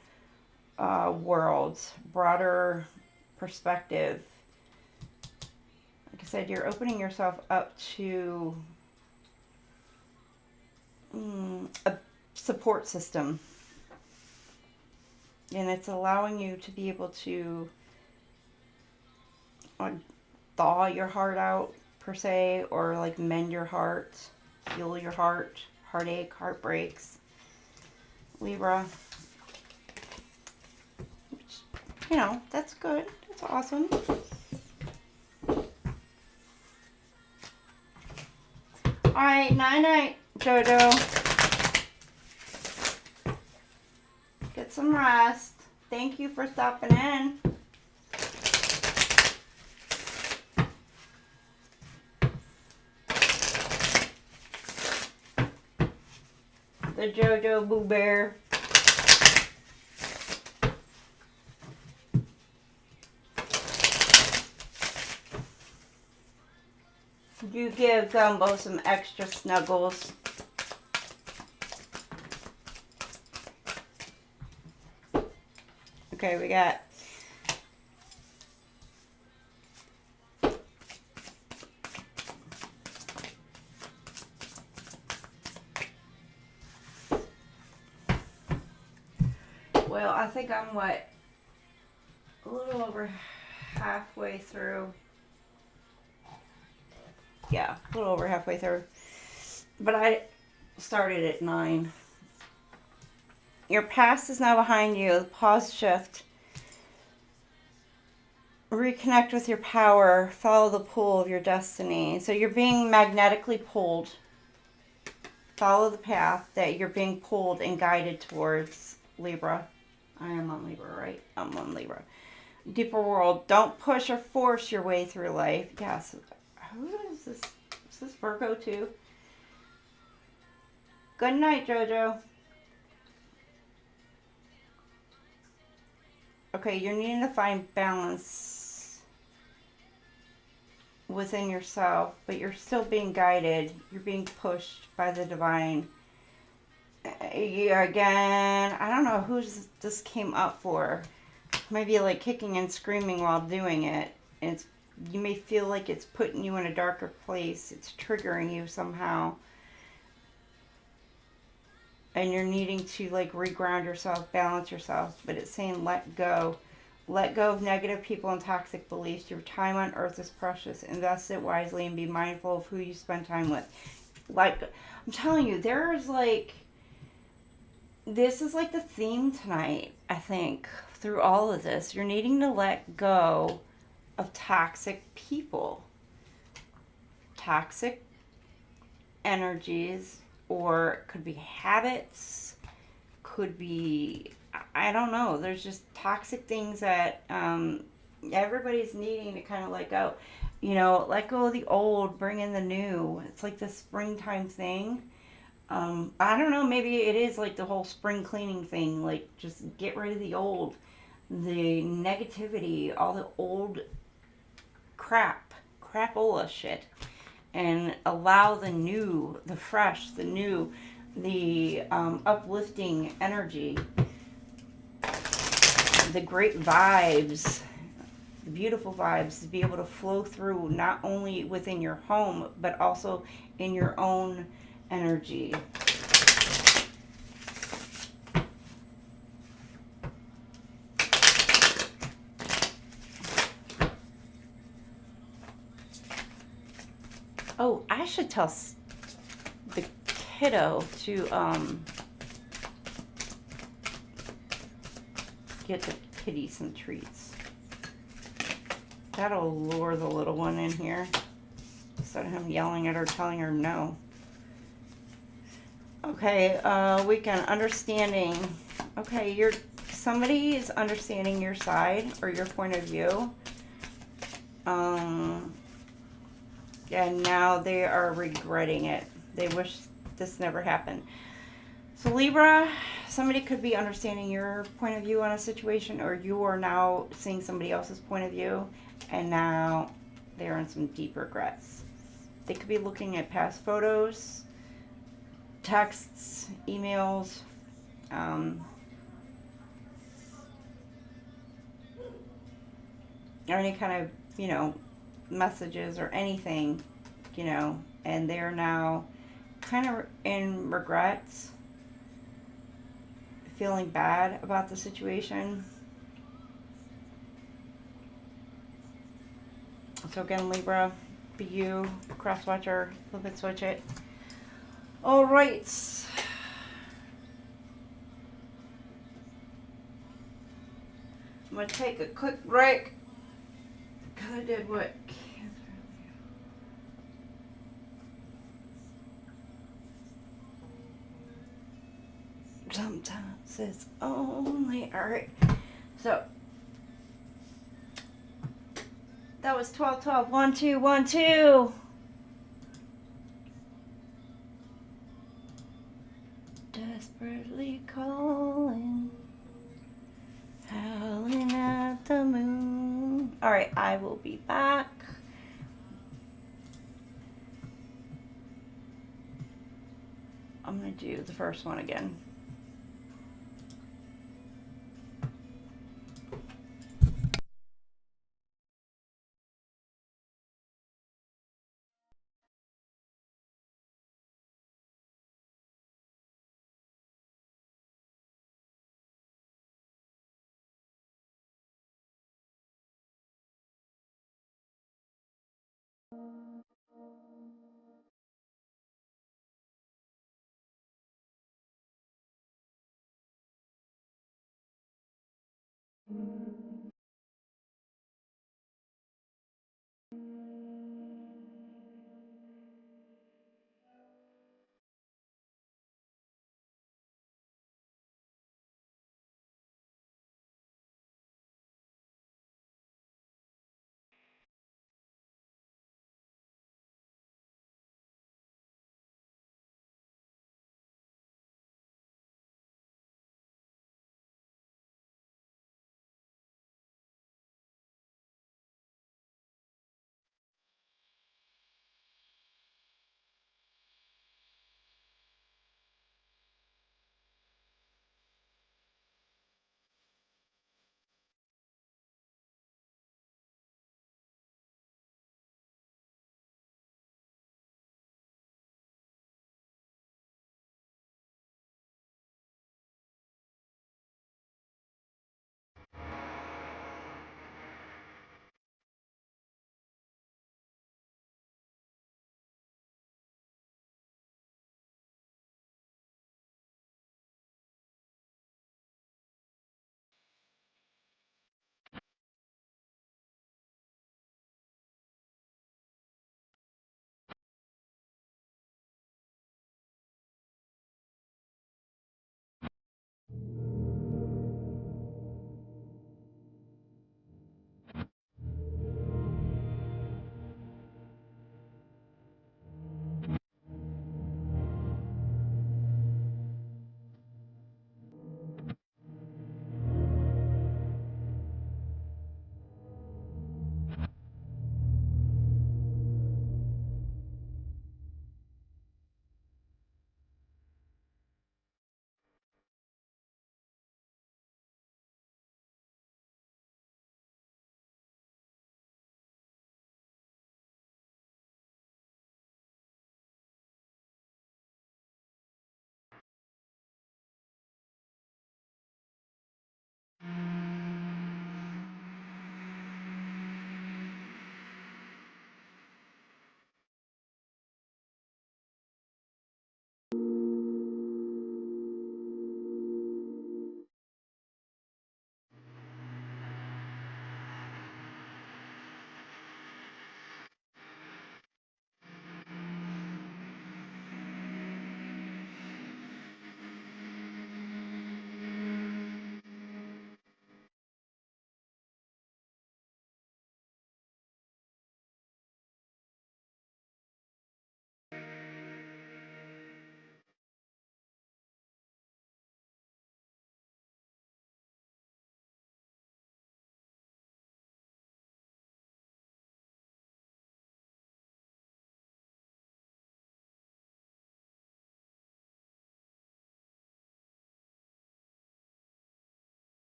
world, broader perspective. Like I said, you're opening yourself up to a support system, and it's allowing you to be able to thaw your heart out per se, or like mend your heart, heal your heart, heartache, heartbreaks, Libra. Which, that's good. That's awesome. All right, night-night, Jojo. Get some rest. Thank you for stopping in. The JoJo Boo Bear. You give Gumbo some extra snuggles. Okay, we got well, I think I'm what? A little over halfway through. Yeah, a little over halfway through. But I started at 9. Your past is now behind you. Pause, shift. Reconnect with your power. Follow the pull of your destiny. So you're being magnetically pulled. Follow the path that you're being pulled and guided towards, Libra. I am on Libra, right? I'm on Libra. Deeper world. Don't push or force your way through life. Yes. Who is this? Is this Virgo too? Good night, Jojo. Okay, you're needing to find balance within yourself, but you're still being guided. You're being pushed by the divine. Again, I don't know who this came up for. Maybe like kicking and screaming while doing it. It's you may feel like it's putting you in a darker place. It's triggering you somehow. And you're needing to like reground yourself, balance yourself. But it's saying let go. Let go of negative people and toxic beliefs. Your time on earth is precious. Invest it wisely and be mindful of who you spend time with. Like, I'm telling you, there's like, this is like the theme tonight, I think, through all of this. You're needing to let go of toxic people, toxic energies, or it could be habits, could be, I don't know, there's just toxic things that everybody's needing to kind of let go. You know, let go of the old, bring in the new. It's like the springtime thing. I don't know, maybe it is like the whole spring cleaning thing, like just get rid of the old, the negativity, all the old crapola shit, and allow the new, the fresh, the new, the uplifting energy, the great vibes, the beautiful vibes to be able to flow through not only within your home, but also in your own energy. Oh, I should tell the kiddo to get the kitty some treats. That'll lure the little one in here instead of him yelling at her, telling her no. Okay, weekend understanding. Okay, somebody is understanding your side or your point of view. And now they are regretting it. They wish this never happened. So Libra, somebody could be understanding your point of view on a situation, or you are now seeing somebody else's point of view, and now they're in some deep regrets. They could be looking at past photos, texts, emails, or any kind of, you know, messages or anything, you know, and they're now kind of in regrets, feeling bad about the situation. So again, Libra, be you, cross watcher, flip it, switch it. All right. I'm going to take a quick break because I did what? Sometimes it's only, all right. So that was 12, 12, 1, 2, 1, 2. Desperately calling, howling at the moon. All right, I will be back. I'm going to do the first one again.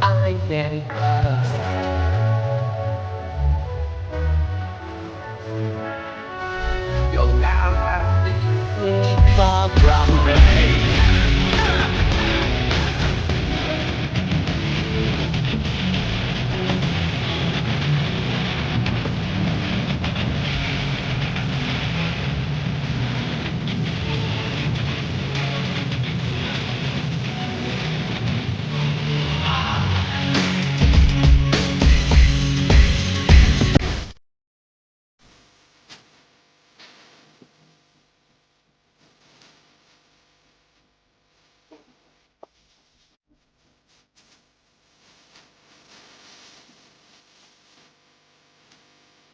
I never. You'll never be far from me.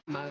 My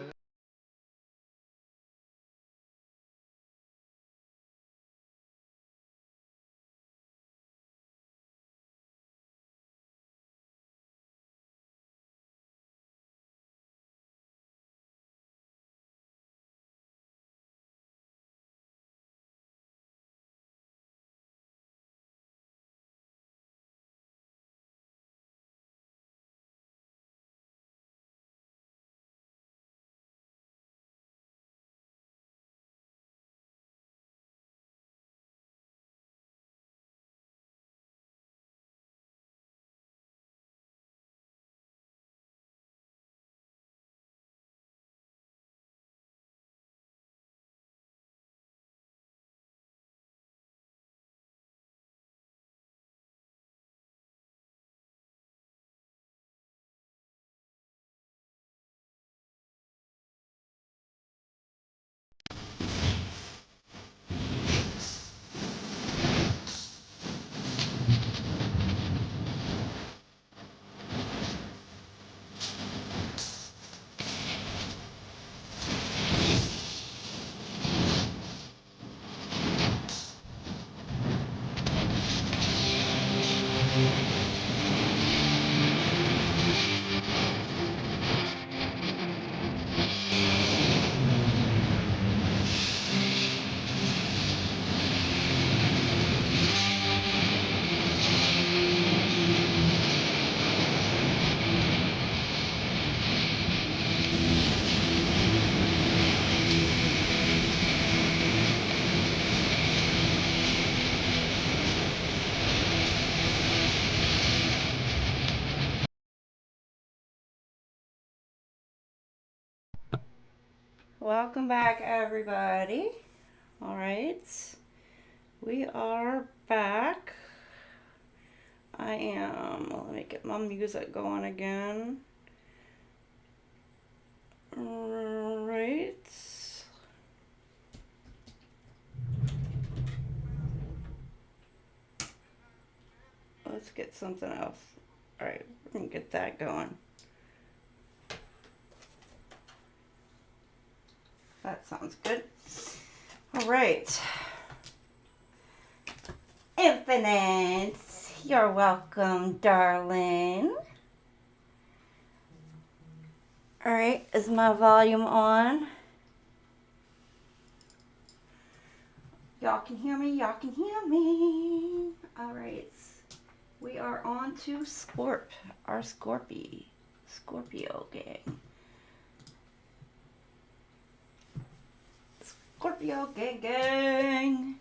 Welcome back, everybody. All right, we are back. Let me get my music going again. All right. Let's get something else. All right, we're gonna get that going. That sounds good. All right. Infinite, you're welcome, darling. All right, is my volume on? Y'all can hear me? Y'all can hear me. All right. We are on to our Scorpio gang. Scorpio gang.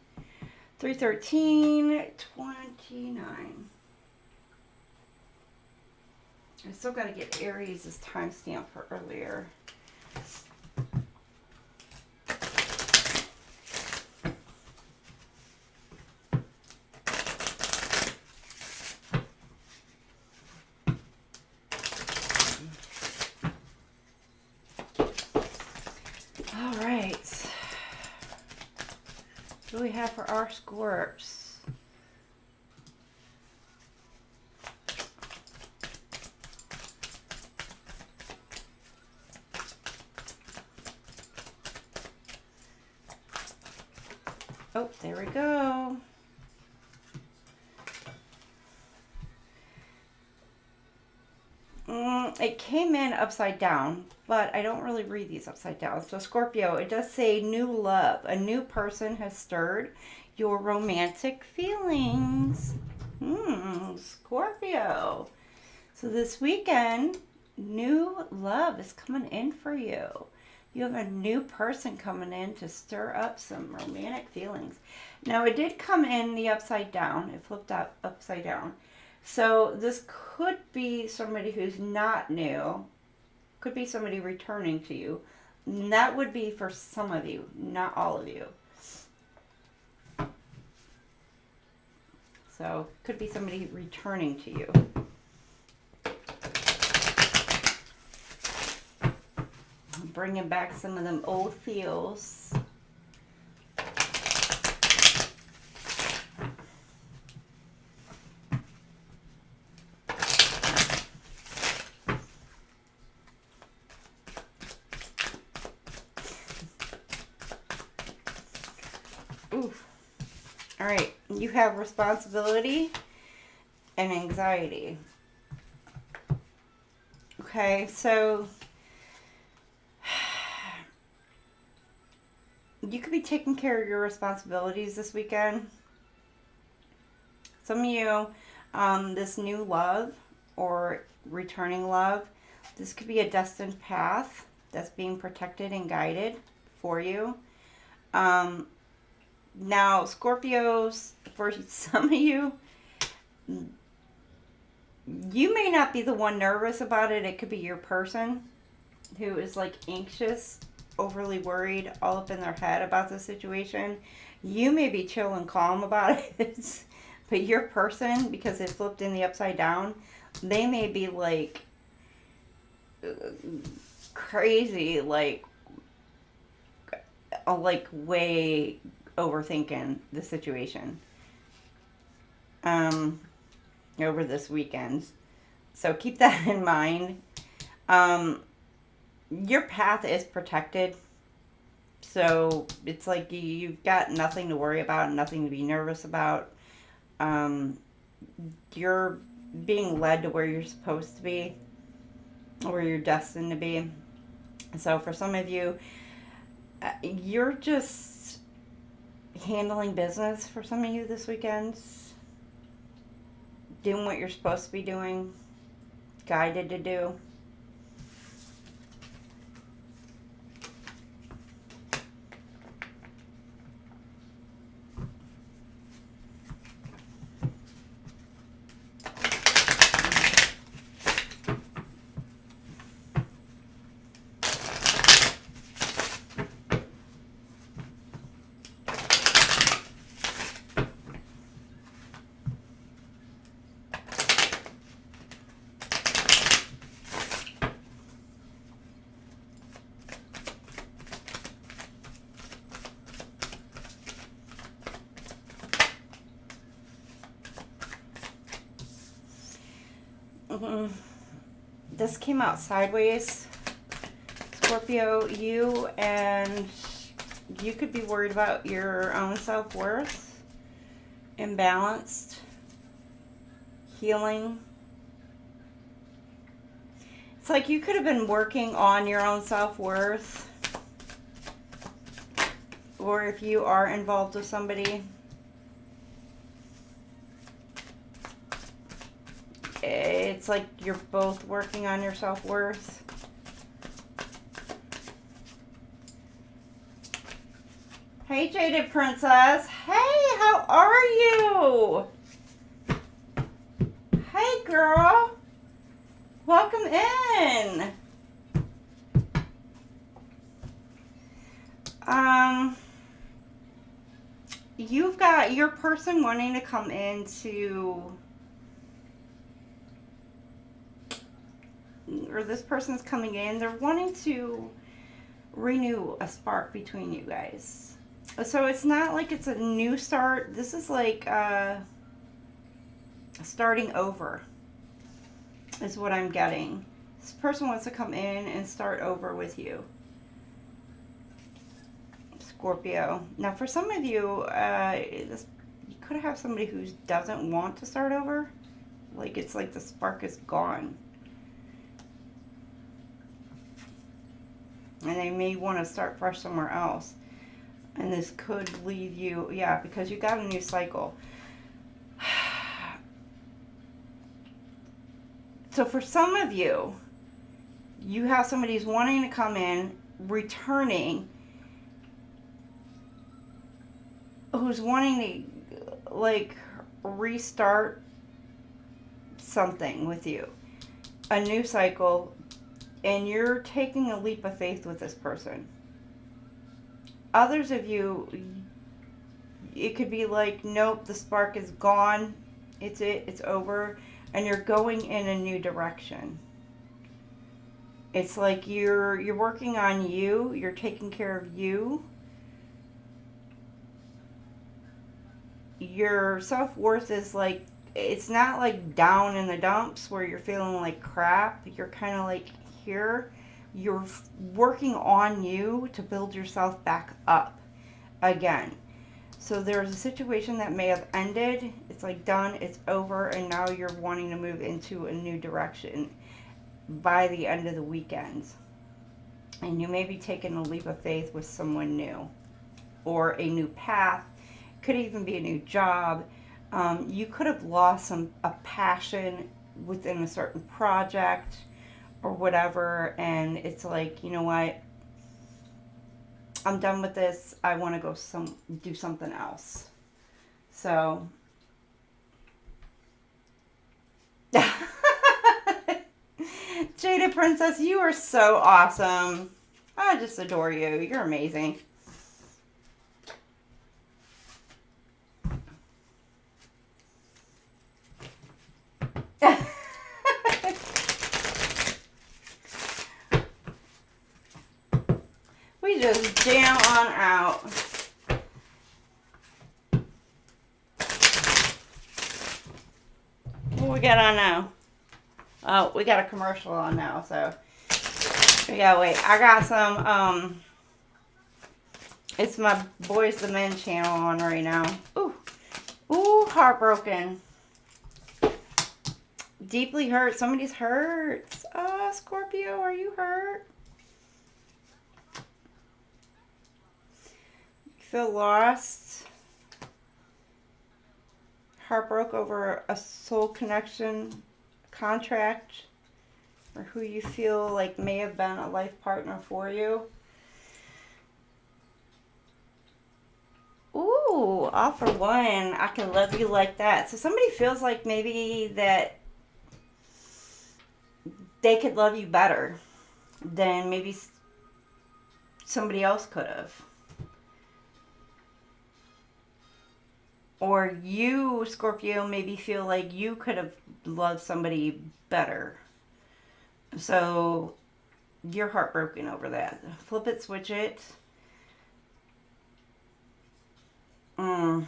3/13/29. I still got to get Aries' timestamp for earlier. All right. What do we have for our Scorps? Oh, there we go. It came in upside down, but I don't really read these upside down. So Scorpio, it does say new love. A new person has stirred your romantic feelings. Scorpio. So this weekend, new love is coming in for you. You have a new person coming in to stir up some romantic feelings. Now, it did come in the upside down. It flipped up upside down. So this could be somebody who's not new. Could be somebody returning to you. And that would be for some of you, not all of you. So, could be somebody returning to you. Bringing back some of them old feels. Oof. All right, you have responsibility and anxiety. Okay, so you could be taking care of your responsibilities this weekend. Some of you, this new love or returning love, this could be a destined path that's being protected and guided for you. Now, Scorpios, for some of you, you may not be the one nervous about it. It could be your person who is like anxious, overly worried, all up in their head about the situation. You may be chill and calm about it, but your person, because it flipped in the upside down, they may be like crazy, like way overthinking the situation over this weekend. So keep that in mind. Your path is protected. So it's like you've got nothing to worry about, nothing to be nervous about. You're being led to where you're supposed to be, or you're destined to be. So for some of you, you're just handling business for some of you this weekend. Doing what you're supposed to be doing, guided to do. This came out sideways, Scorpio. You could be worried about your own self-worth, imbalanced, healing. It's like you could have been working on your own self-worth, or if you are involved with somebody, it's like you're both working on your self-worth. Hey, Jaded Princess. Hey, how are you? Hey, girl. Welcome in. You've got your person wanting to come into, or this person's coming in, they're wanting to renew a spark between you guys. So it's not like it's a new start. This is like starting over is what I'm getting. This person wants to come in and start over with you, Scorpio. Now for some of you, you could have somebody who doesn't want to start over. Like it's like the spark is gone. And they may want to start fresh somewhere else. And this could leave you, yeah, because you got a new cycle. So for some of you, you have somebody who's wanting to come in, returning, who's wanting to, like, restart something with you. A new cycle, and you're taking a leap of faith with this person. Others of you, it could be like, nope, the spark is gone. It's over. And you're going in a new direction. It's like you're working on you. You're taking care of you. Your self-worth is like, it's not like down in the dumps where you're feeling like crap. You're kind of like here. You're working on you to build yourself back up again. So there's a situation that may have ended. It's like done, it's over, and now you're wanting to move into a new direction by the end of the weekend. And you may be taking a leap of faith with someone new or a new path. Could even be a new job. You could have lost a passion within a certain project or whatever, and it's like, you know what, I'm done with this. I want to go do something else. So Jada Princess, you are so awesome. I just adore you. You're amazing. We just jam on out. What we got on now? Oh, we got a commercial on now, so we gotta wait. I got some, it's my Boys the Men channel on right now. Ooh, heartbroken. Deeply hurt. Somebody's hurt. Scorpio, are you hurt? Feel lost, heartbroken over a soul connection, contract, or who you feel like may have been a life partner for you. Ooh, all for one. I can love you like that. So somebody feels like maybe that they could love you better than maybe somebody else could have. Or you, Scorpio, maybe feel like you could have loved somebody better. So you're heartbroken over that. Flip it, switch it. You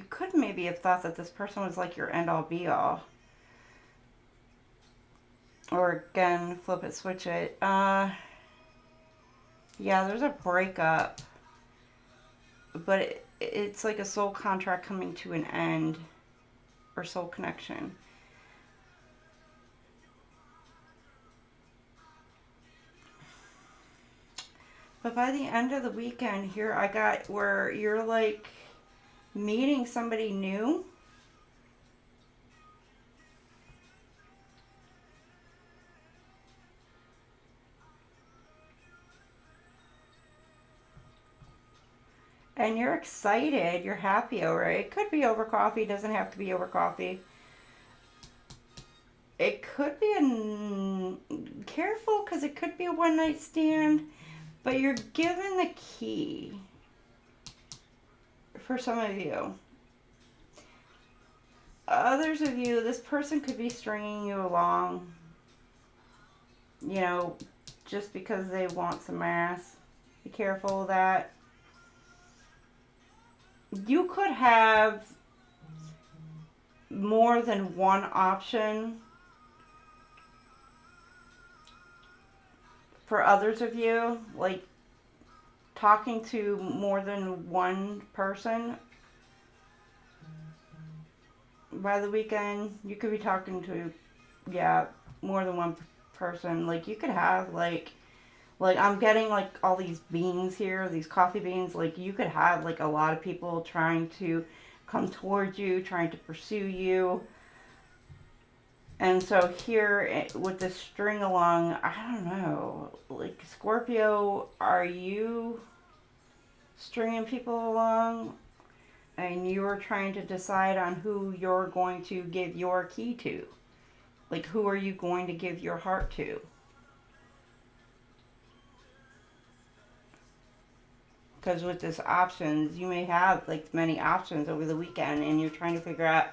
could maybe have thought that this person was like your end all be all. Or again, flip it, switch it. Yeah, there's a breakup, but it's like a soul contract coming to an end, or soul connection. But by the end of the weekend here, I got where you're like meeting somebody new. And you're excited, you're happy over it. It could be over coffee, doesn't have to be over coffee. It could be careful, because it could be a one-night stand, but you're given the key for some of you. Others of you, this person could be stringing you along, you know, just because they want some ass. Be careful of that. You could have more than one option for others of you, like talking to more than one person. By the weekend, you could be talking to, more than one person. Like, you could have, like, Like, I'm getting, like, all these beans here, these coffee beans. Like, you could have, like, a lot of people trying to come towards you, trying to pursue you. And so here, with the string along, I don't know. Like, Scorpio, are you stringing people along? And you're trying to decide on who you're going to give your key to. Like, who are you going to give your heart to? Because with this options, you may have like many options over the weekend, and you're trying to figure out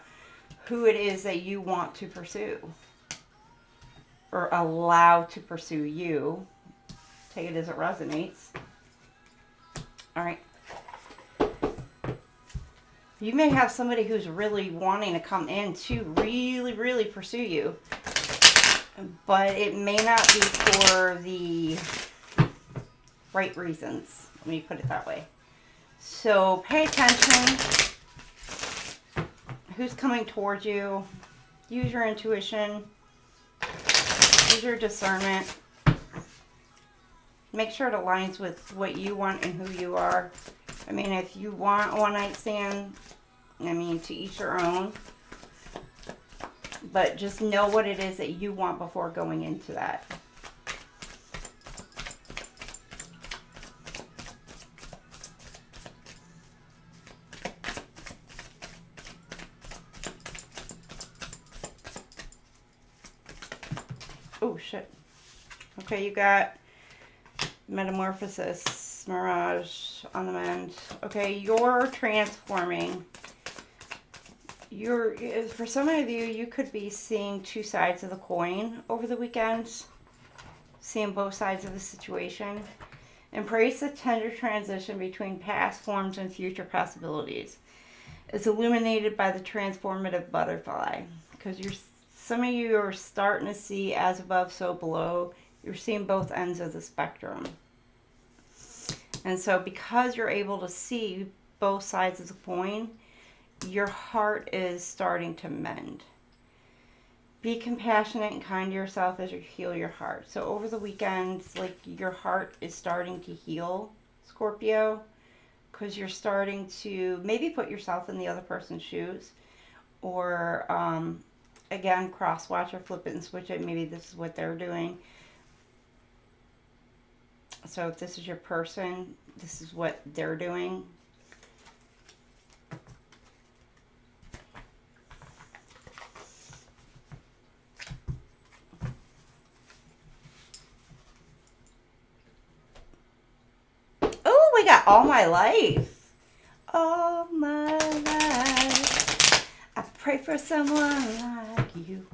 who it is that you want to pursue or allow to pursue you. Take it as it resonates. All right. You may have somebody who's really wanting to come in to really, really pursue you, but it may not be for the right reasons. Let me put it that way. So pay attention. Who's coming towards you? Use your intuition. Use your discernment. Make sure it aligns with what you want and who you are. I mean, if you want a one-night stand, I mean, to each their own. But just know what it is that you want before going into that. Oh, shit. Okay, you got Metamorphosis, Mirage on the mend. Okay, you're transforming. For some of you, you could be seeing two sides of the coin over the weekend. Seeing both sides of the situation. Embrace the tender transition between past forms and future possibilities. It's illuminated by the transformative butterfly. Because some of you are starting to see as above, so below. You're seeing both ends of the spectrum. And so because you're able to see both sides of the coin, your heart is starting to mend. Be compassionate and kind to yourself as you heal your heart. So over the weekend, like, your heart is starting to heal, Scorpio, because you're starting to maybe put yourself in the other person's shoes, or again, cross watch or flip it and switch it. Maybe this is what they're doing. So if this is your person, this is what they're doing. Oh, we got all my life. All my life. I pray for someone like you.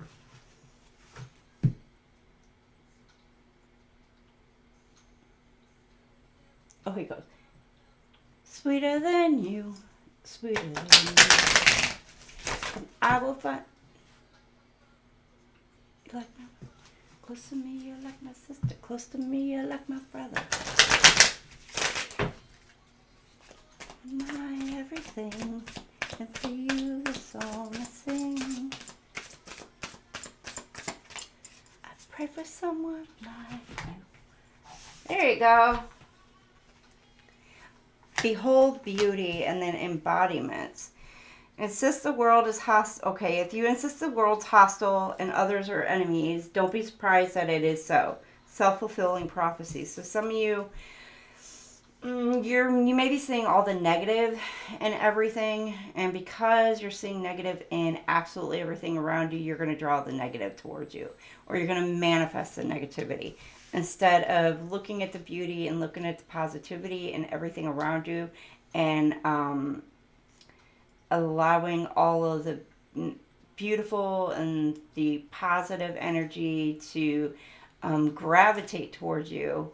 Oh, he goes. Sweeter than you. Sweeter than you. And I will find. You like my, close to me, you're like my sister. Close to me, you're like my brother. My everything. And for you, the song I sing. I pray for someone like you. There you go. Behold beauty, and then embodiments. Insist the world is hostile. Okay, if you insist the world's hostile and others are enemies, don't be surprised that it is so. Self-fulfilling prophecy. So some of you, you may be seeing all the negative in everything, and because you're seeing negative in absolutely everything around you, you're going to draw the negative towards you, or you're going to manifest the negativity. Instead of looking at the beauty and looking at the positivity and everything around you, and allowing all of the beautiful and the positive energy to gravitate towards you,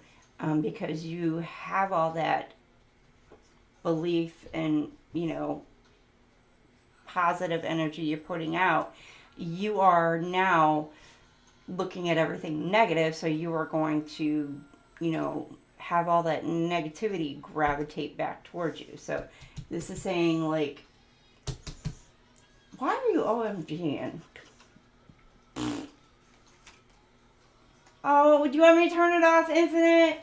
because you have all that belief and, positive energy you're putting out, you are now looking at everything negative, so you are going to, have all that negativity gravitate back towards you. So this is saying, like, why are you OMGing? Oh, do you want me to turn it off, Infinite?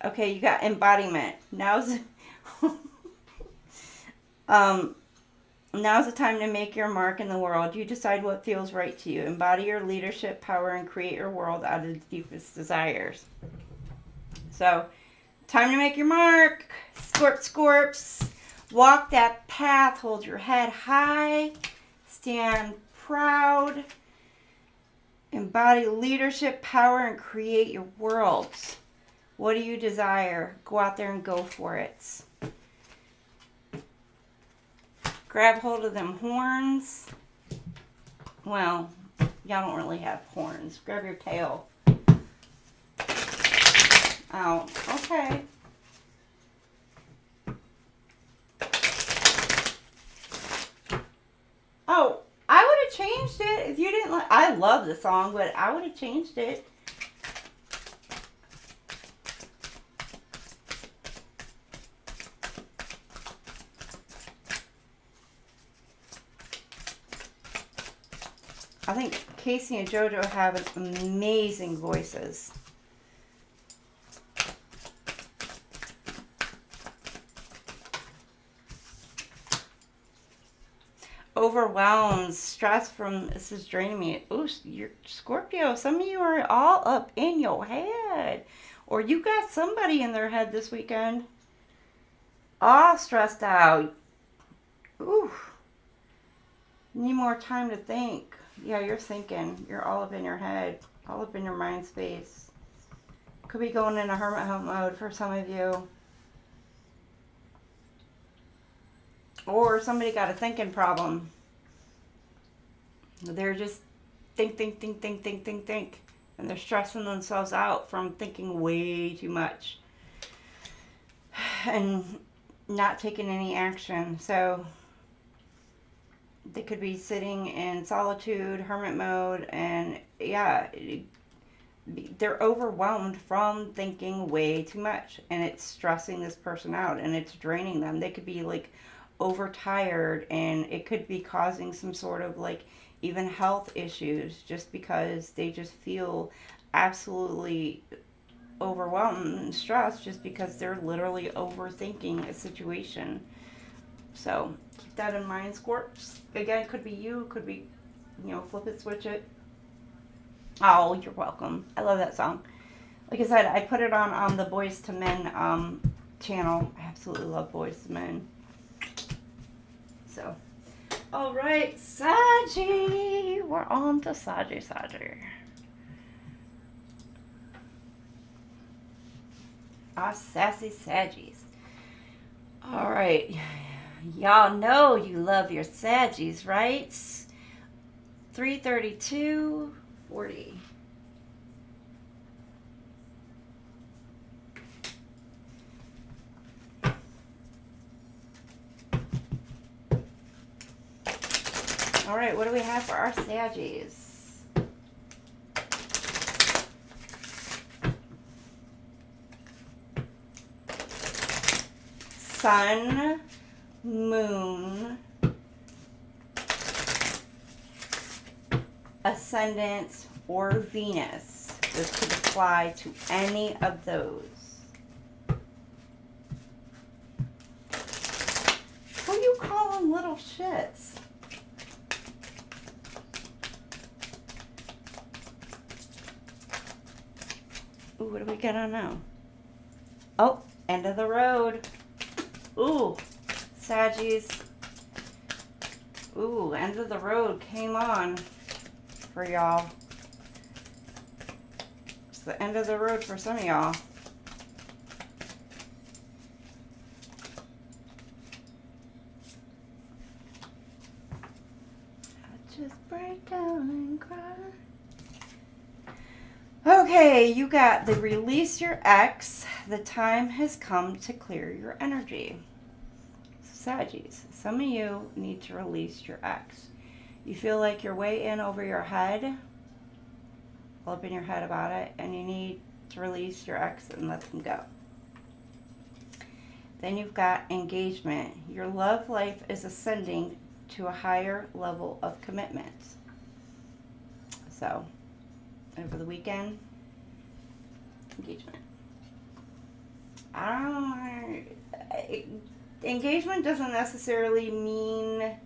Okay, you got embodiment. Now's now's the time to make your mark in the world. You decide what feels right to you. Embody your leadership power and create your world out of the deepest desires. So, time to make your mark. Scorps. Walk that path. Hold your head high. Stand proud. Embody leadership power and create your world. What do you desire? Go out there and go for it. Grab hold of them horns. Well, y'all don't really have horns. Grab your tail. Oh, okay. Oh, I would have changed it if you didn't like. I love the song, but I would have changed it. I think Casey and JoJo have amazing voices. Overwhelmed, stress from this is draining me. Ooh, you're Scorpio. Some of you are all up in your head, or you got somebody in their head this weekend. All stressed out. Ooh, need more time to think. Yeah, you're thinking. You're all up in your head, all up in your mind space. Could be going in a hermit mode for some of you. Or somebody got a thinking problem. They're just think. And they're stressing themselves out from thinking way too much. And not taking any action. So they could be sitting in solitude, hermit mode, and yeah, they're overwhelmed from thinking way too much. And it's stressing this person out and it's draining them. They could be like overtired, and it could be causing some sort of like even health issues just because they just feel absolutely overwhelmed and stressed just because they're literally overthinking a situation. So keep that in mind, Scorps. Again, could be you, could be, flip it, switch it. Oh, you're welcome. I love that song. Like I said, I put it on the Boys to Men channel. I absolutely love Boys to Men. So, all right, Saggy. We're on to Saggy. Our sassy Saggies. All right. Y'all know you love your Saggies, right? 332:40. All right, what do we have for our Saggies? Sun, Moon, Ascendant, or Venus. This could apply to any of those. Who you calling little shits? Ooh, what do we get on now? Oh, end of the road. Ooh, Saggies. Ooh, end of the road came on for y'all. It's the end of the road for some of y'all. I just break down and cry. Okay, you got the release your ex. The time has come to clear your energy. Saggies, some of you need to release your ex. You feel like you're way in over your head, all up in your head about it, and you need to release your ex and let them go. Then you've got engagement. Your love life is ascending to a higher level of commitment. So, over the weekend, engagement. Engagement doesn't necessarily mean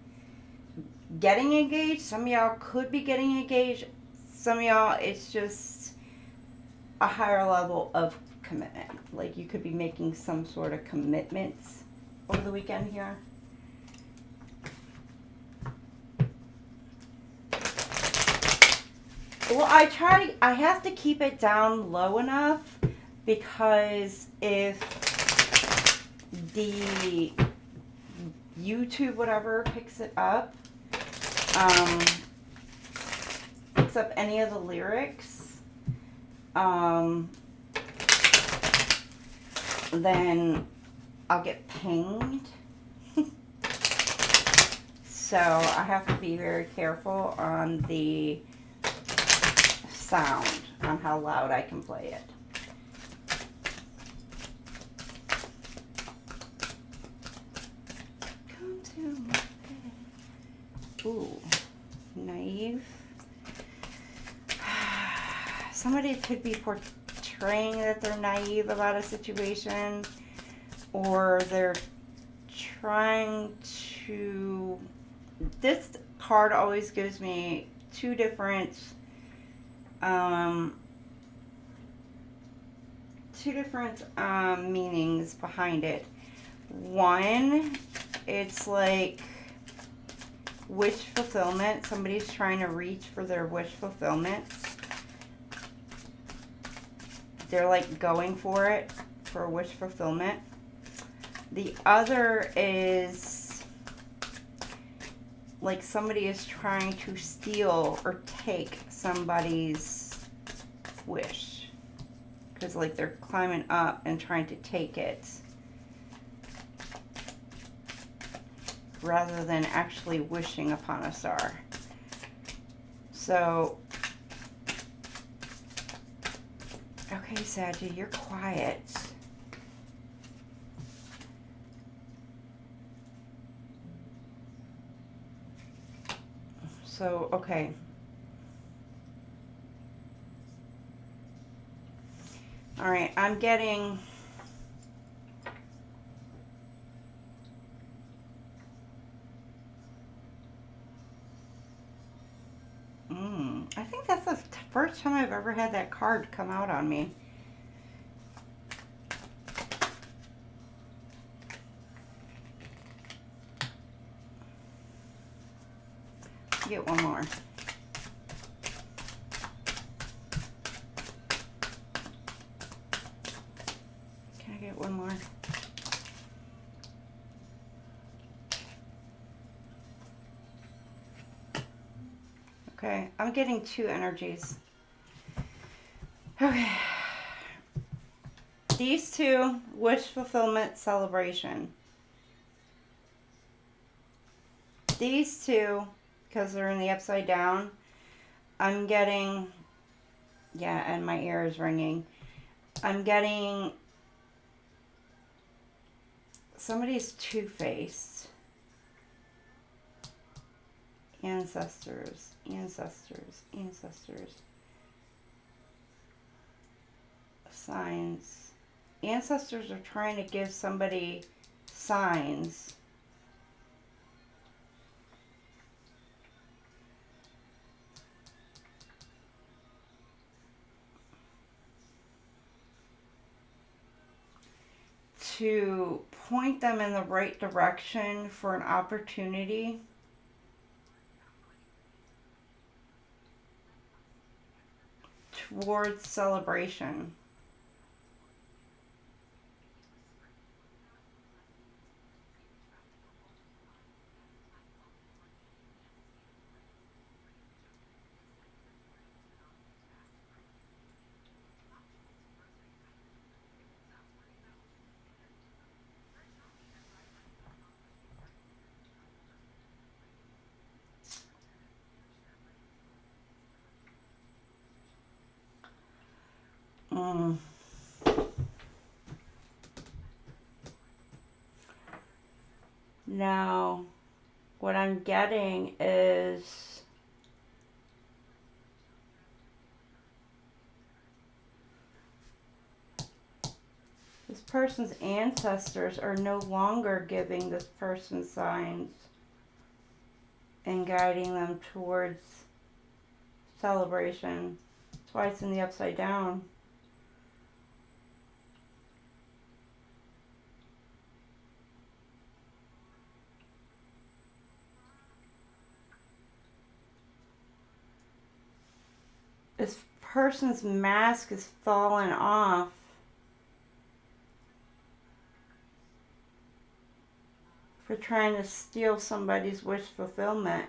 getting engaged. Some of y'all could be getting engaged. Some of y'all, it's just a higher level of commitment. Like you could be making some sort of commitments over the weekend here. Well, I have to keep it down low enough because if the YouTube whatever picks up any of the lyrics, then I'll get pinged. So I have to be very careful on the sound, on how loud I can play it. Come to my bed. Ooh, naive. Somebody could be portraying that they're naive about a situation, or they're trying to... This card always gives me two different meanings behind it. One, it's like wish fulfillment. Somebody's trying to reach for their wish fulfillment. They're like going for it, for wish fulfillment. The other is like somebody is trying to steal or take somebody's wish. Because like they're climbing up and trying to take it, rather than actually wishing upon a star. So, okay, Saggy, you're quiet. So, okay. All right, I'm getting... I think that's the first time I've ever had that card come out on me. Get one more. Can I get one more? Okay, I'm getting two energies. Okay. These two, wish fulfillment, celebration. These two, because they're in the upside down, I'm getting, yeah, and my ear is ringing. I'm getting, somebody's two-faced. Ancestors, ancestors, ancestors. Signs. Ancestors are trying to give somebody signs. To point them in the right direction for an opportunity. Towards celebration. Now, what I'm getting is this person's ancestors are no longer giving this person signs and guiding them towards celebration. That's why it's in the upside down. This person's mask is falling off. For trying to steal somebody's wish fulfillment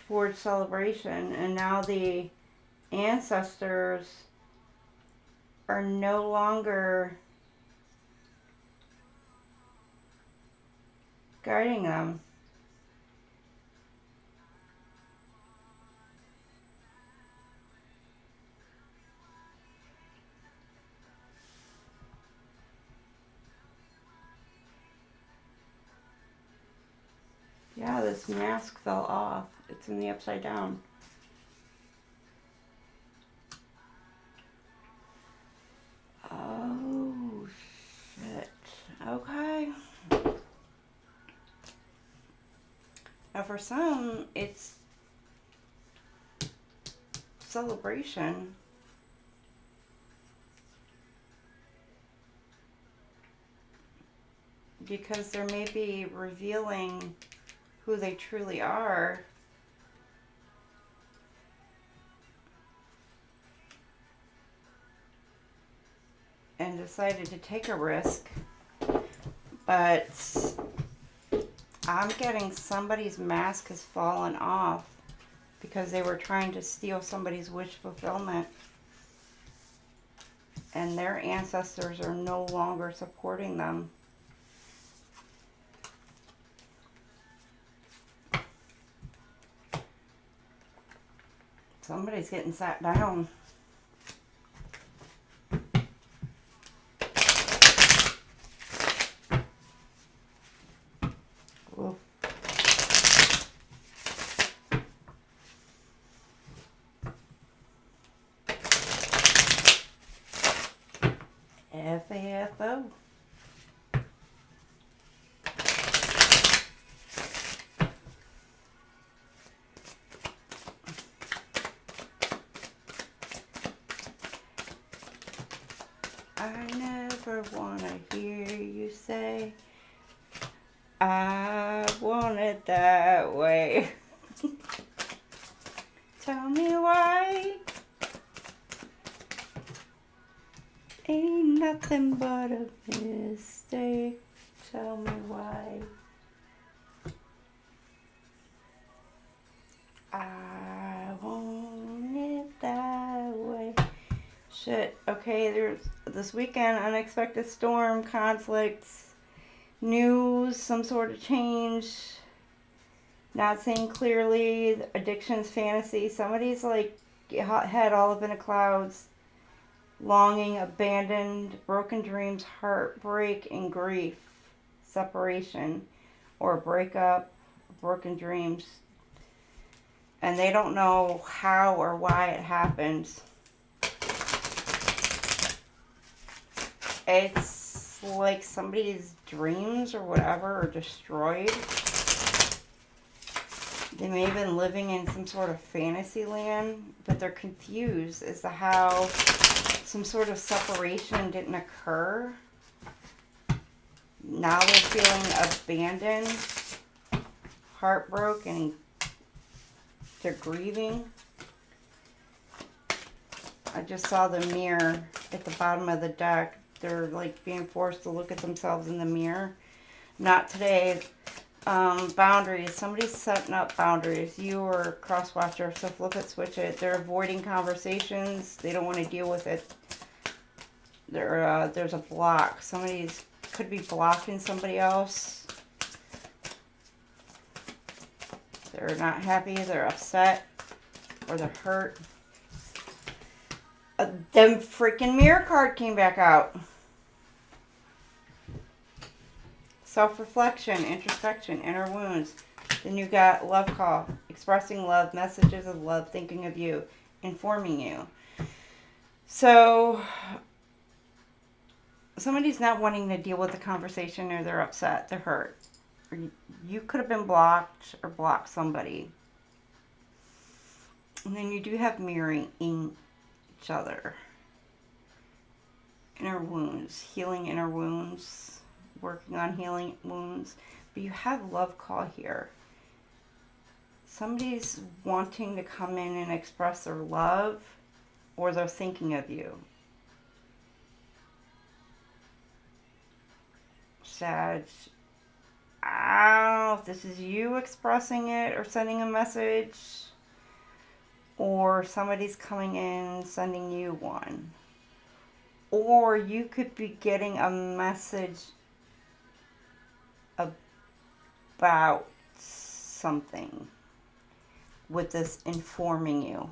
towards celebration. And now the ancestors are no longer guiding them. Yeah, this mask fell off. It's in the upside down. Oh, shit. Okay. Now for some, it's celebration. Because they may be revealing who they truly are. And decided to take a risk. But I'm getting somebody's mask has fallen off because they were trying to steal somebody's wish fulfillment. And their ancestors are no longer supporting them. Somebody's getting sat down. Whoa. FAFO. I never want to hear you say, I want it that way. Tell me why. Ain't nothing but a mistake. Tell me why. I want it that way. Shit. Okay, there's this weekend, unexpected storm, conflicts, news, some sort of change, not seeing clearly, addictions, fantasy. Somebody's like head all up in the clouds, longing, abandoned, broken dreams, heartbreak, and grief, separation, or breakup, broken dreams. And they don't know how or why it happens. It's like somebody's dreams or whatever are destroyed. They may have been living in some sort of fantasy land, but they're confused as to how some sort of separation didn't occur. Now they're feeling abandoned, heartbroken, they're grieving. I just saw the mirror at the bottom of the deck. They're like being forced to look at themselves in the mirror. Not today. Boundaries. Somebody's setting up boundaries. You or cross watcher. So flip it, switch it. They're avoiding conversations. They don't want to deal with it. There's a block. Somebody's could be blocking somebody else. They're not happy. They're upset. Or they're hurt. Them freaking mirror card came back out. Self-reflection, introspection, inner wounds. Then you got love call, expressing love, messages of love, thinking of you, informing you. So somebody's not wanting to deal with the conversation, or they're upset, they're hurt. Or you could have been blocked or blocked somebody. And then you do have mirroring each other. Inner wounds, healing inner wounds, working on healing wounds. But you have love call here. Somebody's wanting to come in and express their love, or they're thinking of you. Sag, I don't know if this is you expressing it or sending a message, or somebody's coming in sending you one. Or you could be getting a message about something with this informing you.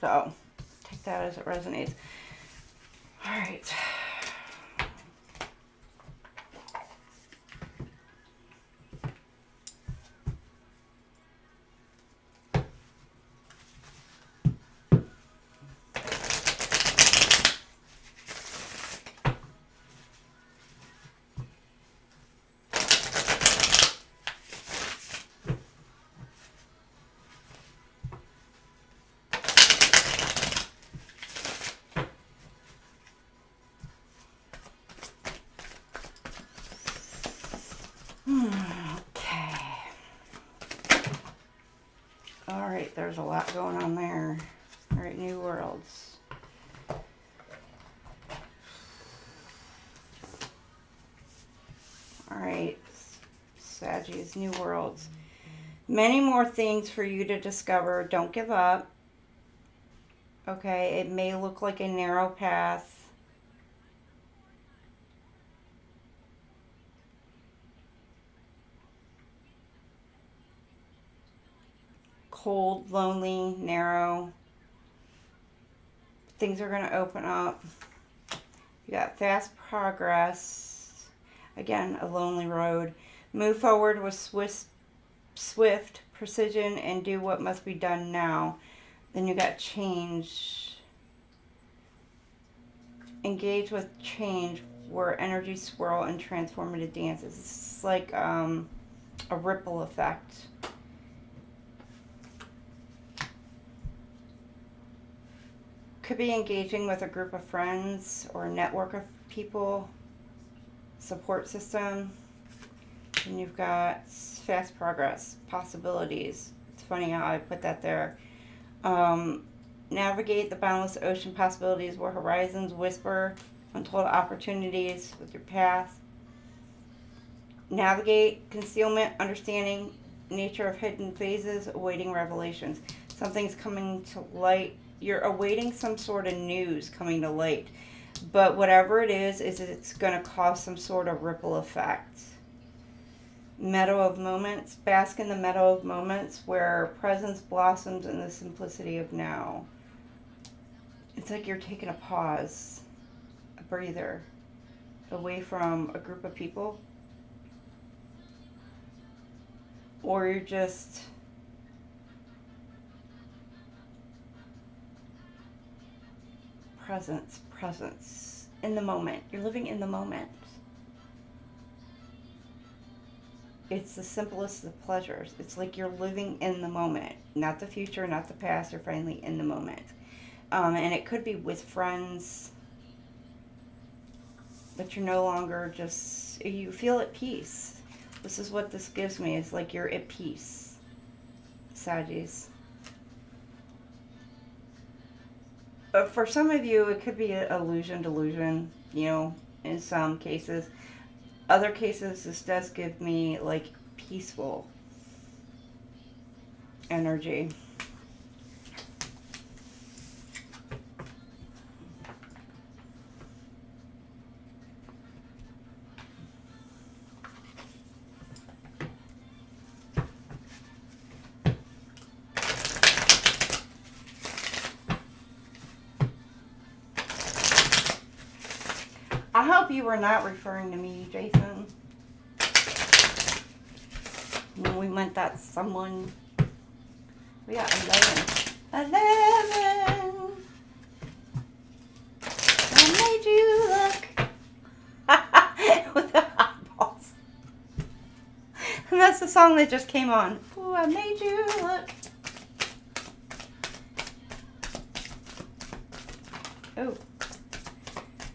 So, take that as it resonates. All right. Okay. All right, there's a lot going on there. All right, new worlds. All right, Saggies, new worlds. Many more things for you to discover. Don't give up. Okay, it may look like a narrow path. Cold, lonely, narrow. Things are going to open up. You got fast progress. Again, a lonely road. Move forward with swift precision and do what must be done now. Then you got change. Engage with change, where energy swirl and transformative dances. It's like a ripple effect. Could be engaging with a group of friends or a network of people, support system. And you've got fast progress, possibilities. It's funny how I put that there. Navigate the boundless ocean possibilities where horizons whisper untold opportunities with your path. Navigate concealment, understanding nature of hidden phases, awaiting revelations. Something's coming to light. You're awaiting some sort of news coming to light. But whatever it is it's going to cause some sort of ripple effect. Meadow of moments. Bask in the meadow of moments where presence blossoms in the simplicity of now. It's like you're taking a pause, a breather, away from a group of people. Or you're just presence in the moment. You're living in the moment. It's the simplest of pleasures. It's like you're living in the moment, not the future, not the past. You're finally in the moment. And it could be with friends, but you're no longer just, you feel at peace. This is what this gives me. It's like you're at peace, Saggies. But for some of you, it could be an illusion, delusion, you know, in some cases. Other cases, this does give me, like, peaceful energy. I hope you were not referring to me, Jason. we meant that someone. We got 11. 11. I made you look. With the eyeballs. And that's the song that just came on. Ooh, I made you look. Oh.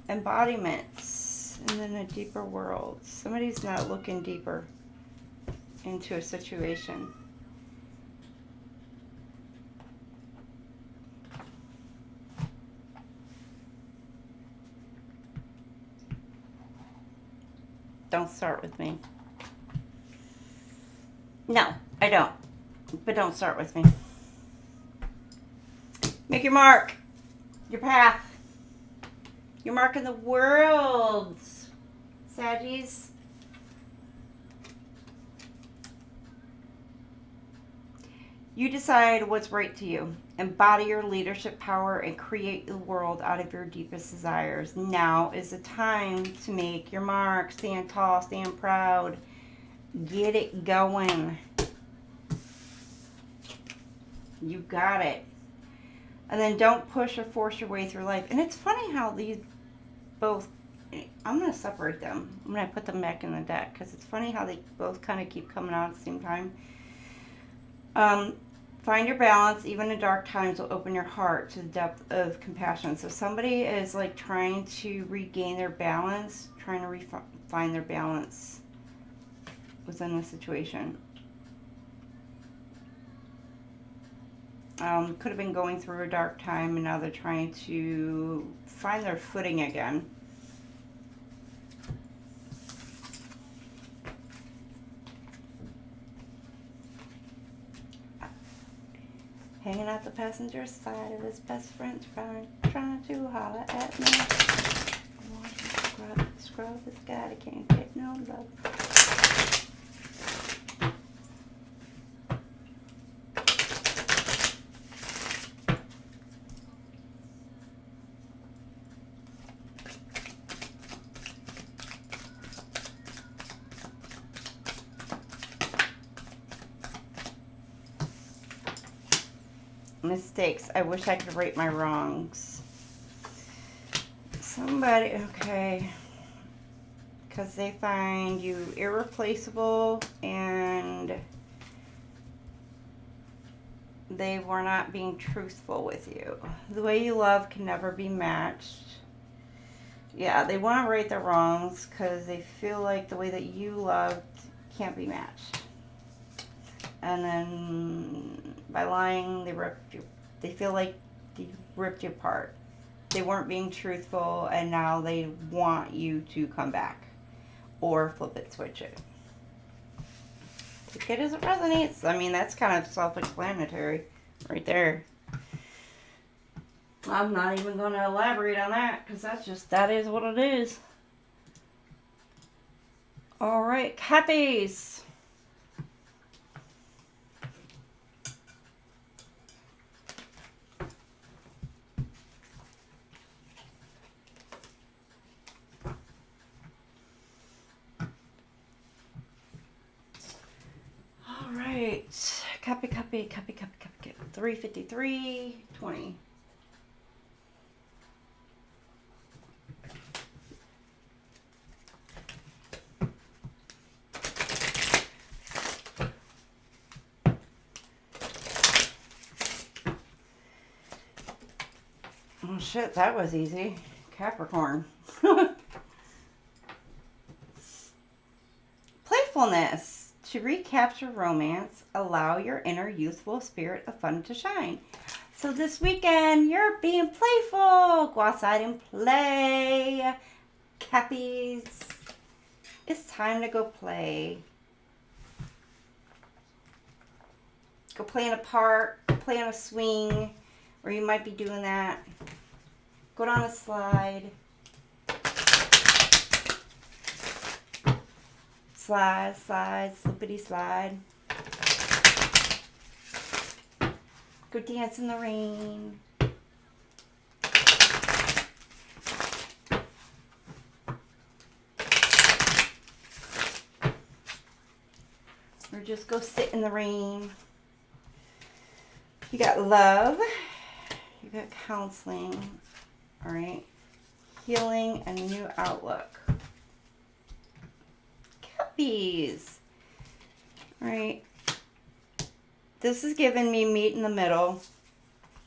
Embodiments. And then a deeper world. Somebody's not looking deeper into a situation. Don't start with me. No, I don't. But don't start with me. Make your mark. Your path. Your mark in the world. Saggies. You decide what's right to you. Embody your leadership power and create the world out of your deepest desires. Now is the time to make your mark. Stand tall, stand proud. Get it going. You got it. And then don't push or force your way through life. And it's funny how these both, I'm going to separate them. I'm going to put them back in the deck because it's funny how they both kind of keep coming out at the same time. Find your balance. Even in dark times will open your heart to the depth of compassion. So somebody is like trying to regain their balance, trying to find their balance within the situation. Could have been going through a dark time and now they're trying to find their footing again. Hanging out the passenger side of his best friend's phone, trying to holler at me. I want to scrub this guy that can't get no love. Mistakes. I wish I could rate my wrongs. Somebody, okay. Because they find you irreplaceable and they were not being truthful with you. The way you love can never be matched. Yeah, they want to right their wrongs because they feel like the way that you loved can't be matched. And then by lying, they feel like they ripped you apart. They weren't being truthful, and now they want you to come back. Or flip it, switch it. Take it as it resonates. I mean, that's kind of self-explanatory right there. I'm not even going to elaborate on that, because that is what it is. Alright, Cappies. Alright, copy. 353.20. Oh shit, that was easy. Capricorn. Playfulness. To recapture romance, allow your inner youthful spirit of fun to shine. So this weekend, you're being playful. Go outside and play. Cappies. It's time to go play. Go play in a park. Go play on a swing. Or you might be doing that. Go down a slide. Slide, slippity slide. Go dance in the rain. or just go sit in the rain. You got love, you got counseling, all right, healing, and new outlook. Cappies, all right. This is giving me meet in the middle,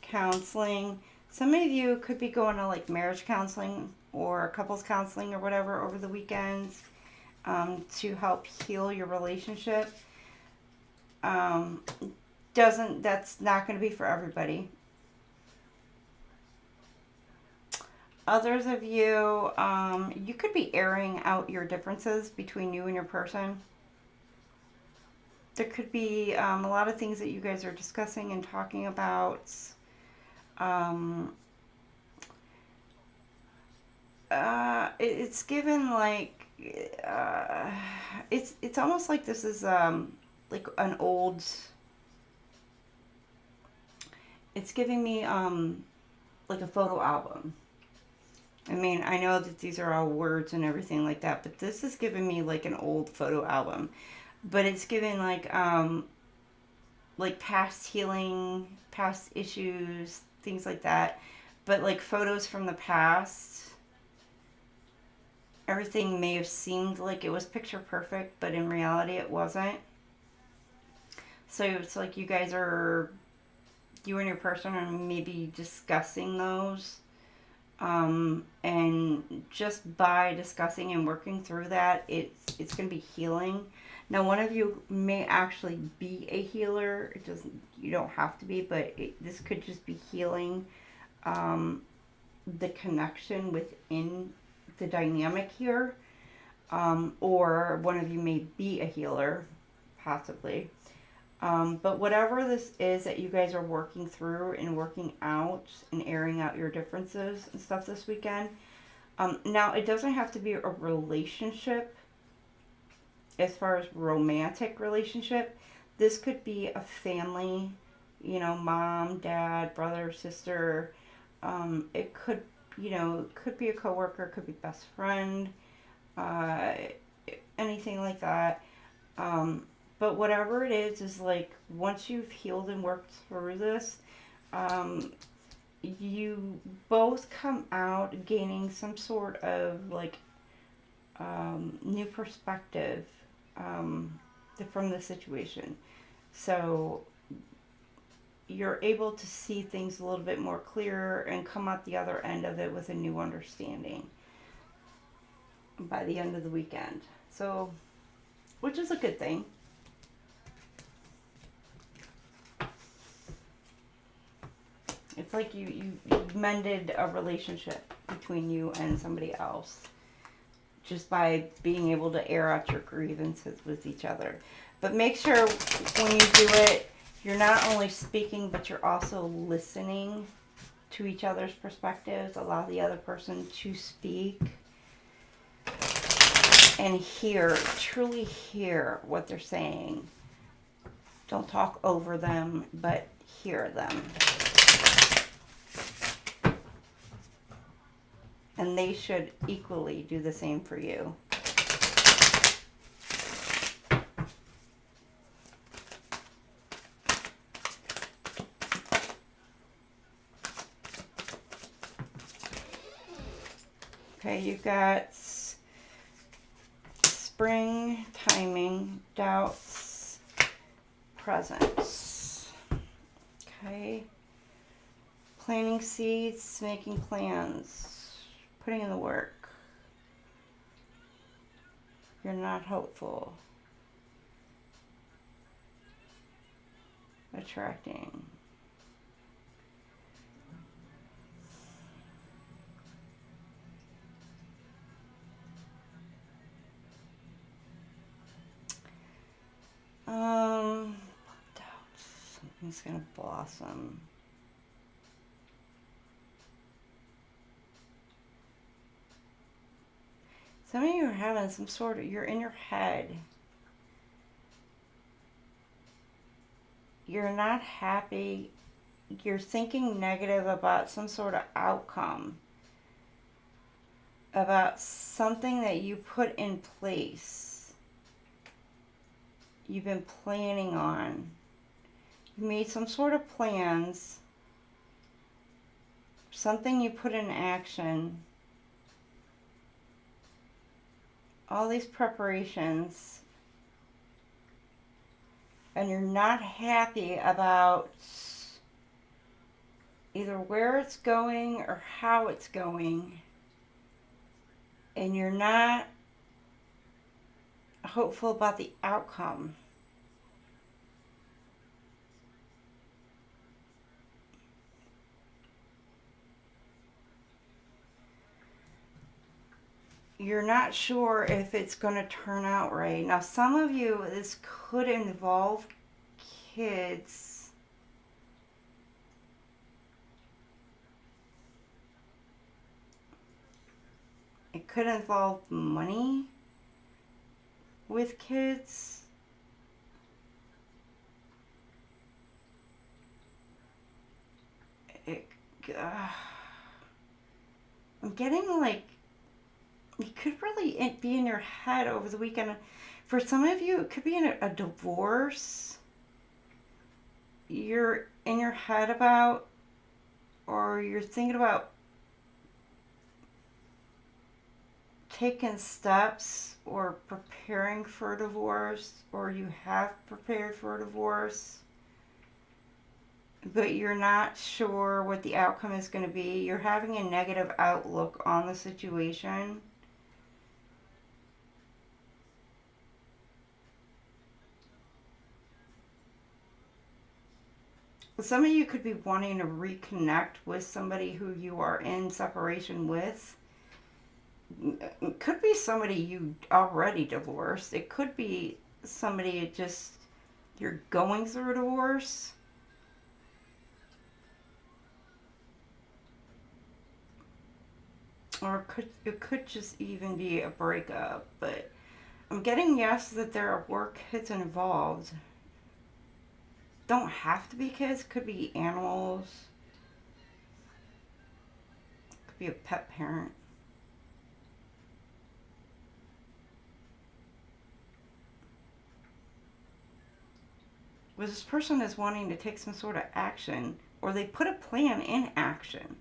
counseling. Some of you could be going to like marriage counseling or couples counseling or whatever over the weekends to help heal your relationship. That's not going to be for everybody. Others of you, you could be airing out your differences between you and your person. There could be a lot of things that you guys are discussing and talking about. It's given like it's almost like this is like an old. It's giving me like a photo album. I mean, I know that these are all words and everything like that, but this is giving me like an old photo album. But it's giving like past healing, past issues, things like that. But like photos from the past, everything may have seemed like it was picture perfect, but in reality it wasn't. So it's like you guys are, you and your person are maybe discussing those. And just by discussing and working through that, it's going to be healing. Now, one of you may actually be a healer. It doesn't, you don't have to be, but this could just be healing the connection within the dynamic here. Or one of you may be a healer, possibly. But whatever this is that you guys are working through and working out and airing out your differences and stuff this weekend. Now, it doesn't have to be a relationship as far as romantic relationship. This could be a family, you know, mom, dad, brother, sister. It could, you know, it could be a coworker, it could be best friend, anything like that. But whatever it is like once you've healed and worked through this, you both come out gaining some sort of like new perspective from the situation. So you're able to see things a little bit more clearer and come out the other end of it with a new understanding by the end of the weekend. So, which is a good thing. It's like you mended a relationship between you and somebody else just by being able to air out your grievances with each other. But make sure when you do it, you're not only speaking, but you're also listening to each other's perspectives. Allow the other person to speak and hear, truly hear what they're saying. Don't talk over them, but hear them. And they should equally do the same for you. Okay, you've got spring, timing, doubts, presence. Okay. Planting seeds, making plans. Putting in the work. You're not hopeful. Attracting. Doubts. Something's gonna blossom. Some of you are having some sort of, you're in your head. You're not happy. You're thinking negative about some sort of outcome. About something that you put in place. you've been planning on. You made some sort of plans, something you put in action, all these preparations, and you're not happy about either where it's going or how it's going, and you're not hopeful about the outcome. You're not sure if it's going to turn out right. Now, some of you, this could involve kids. It could involve money with kids. I'm getting like, you could really be in your head over the weekend. For some of you, it could be a divorce you're in your head about, or you're thinking about taking steps or preparing for a divorce, or you have prepared for a divorce, but you're not sure what the outcome is going to be. You're having a negative outlook on the situation. Some of you could be wanting to reconnect with somebody who you are in separation with. It could be somebody you already divorced. It could be somebody you're going through a divorce. Or it could just even be a breakup. But I'm getting yes that there are work kids involved. Don't have to be kids. Could be animals. Could be a pet parent. But this person is wanting to take some sort of action, or they put a plan in action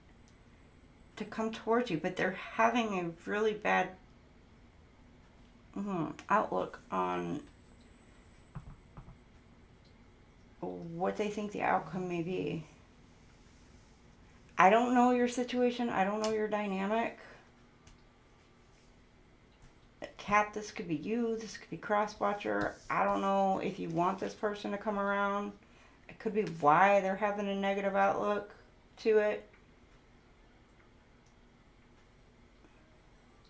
to come towards you, but they're having a really bad outlook on what they think the outcome may be. I don't know your situation. I don't know your dynamic. Cat, this could be you. This could be cross-watcher. I don't know if you want this person to come around. It could be why they're having a negative outlook to it.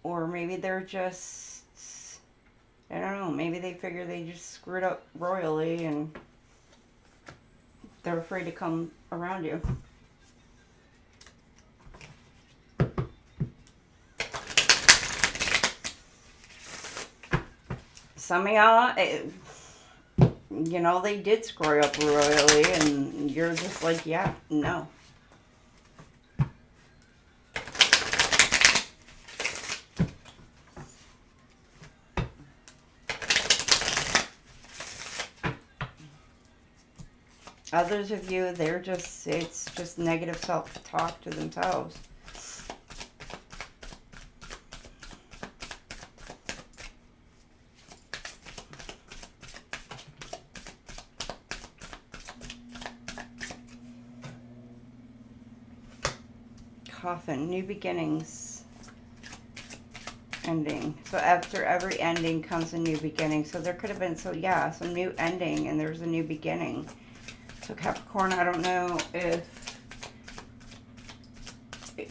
Or maybe they're just, I don't know, maybe they figure they just screwed up royally and they're afraid to come around you. Some of y'all, you know, they did screw up royally and you're just like, yeah, no. Others of you, it's just negative self-talk to themselves. Coffin, new beginnings, ending. So after every ending comes a new beginning. So there could have been, some new ending and there's a new beginning. So Capricorn, I don't know if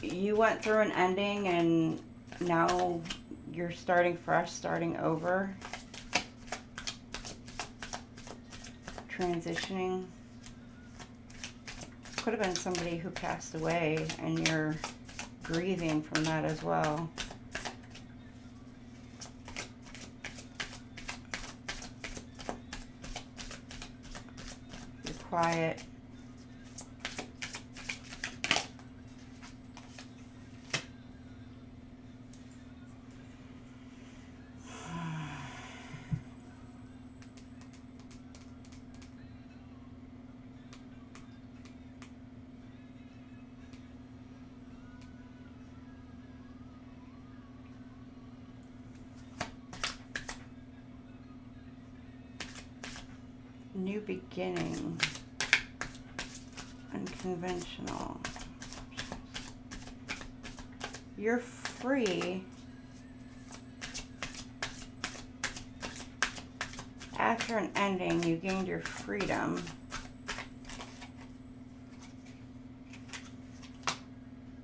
you went through an ending and now you're starting fresh, starting over, transitioning. Could have been somebody who passed away and you're grieving from that as well. You're quiet. new beginning. Unconventional. You're free. After an ending, you gained your freedom.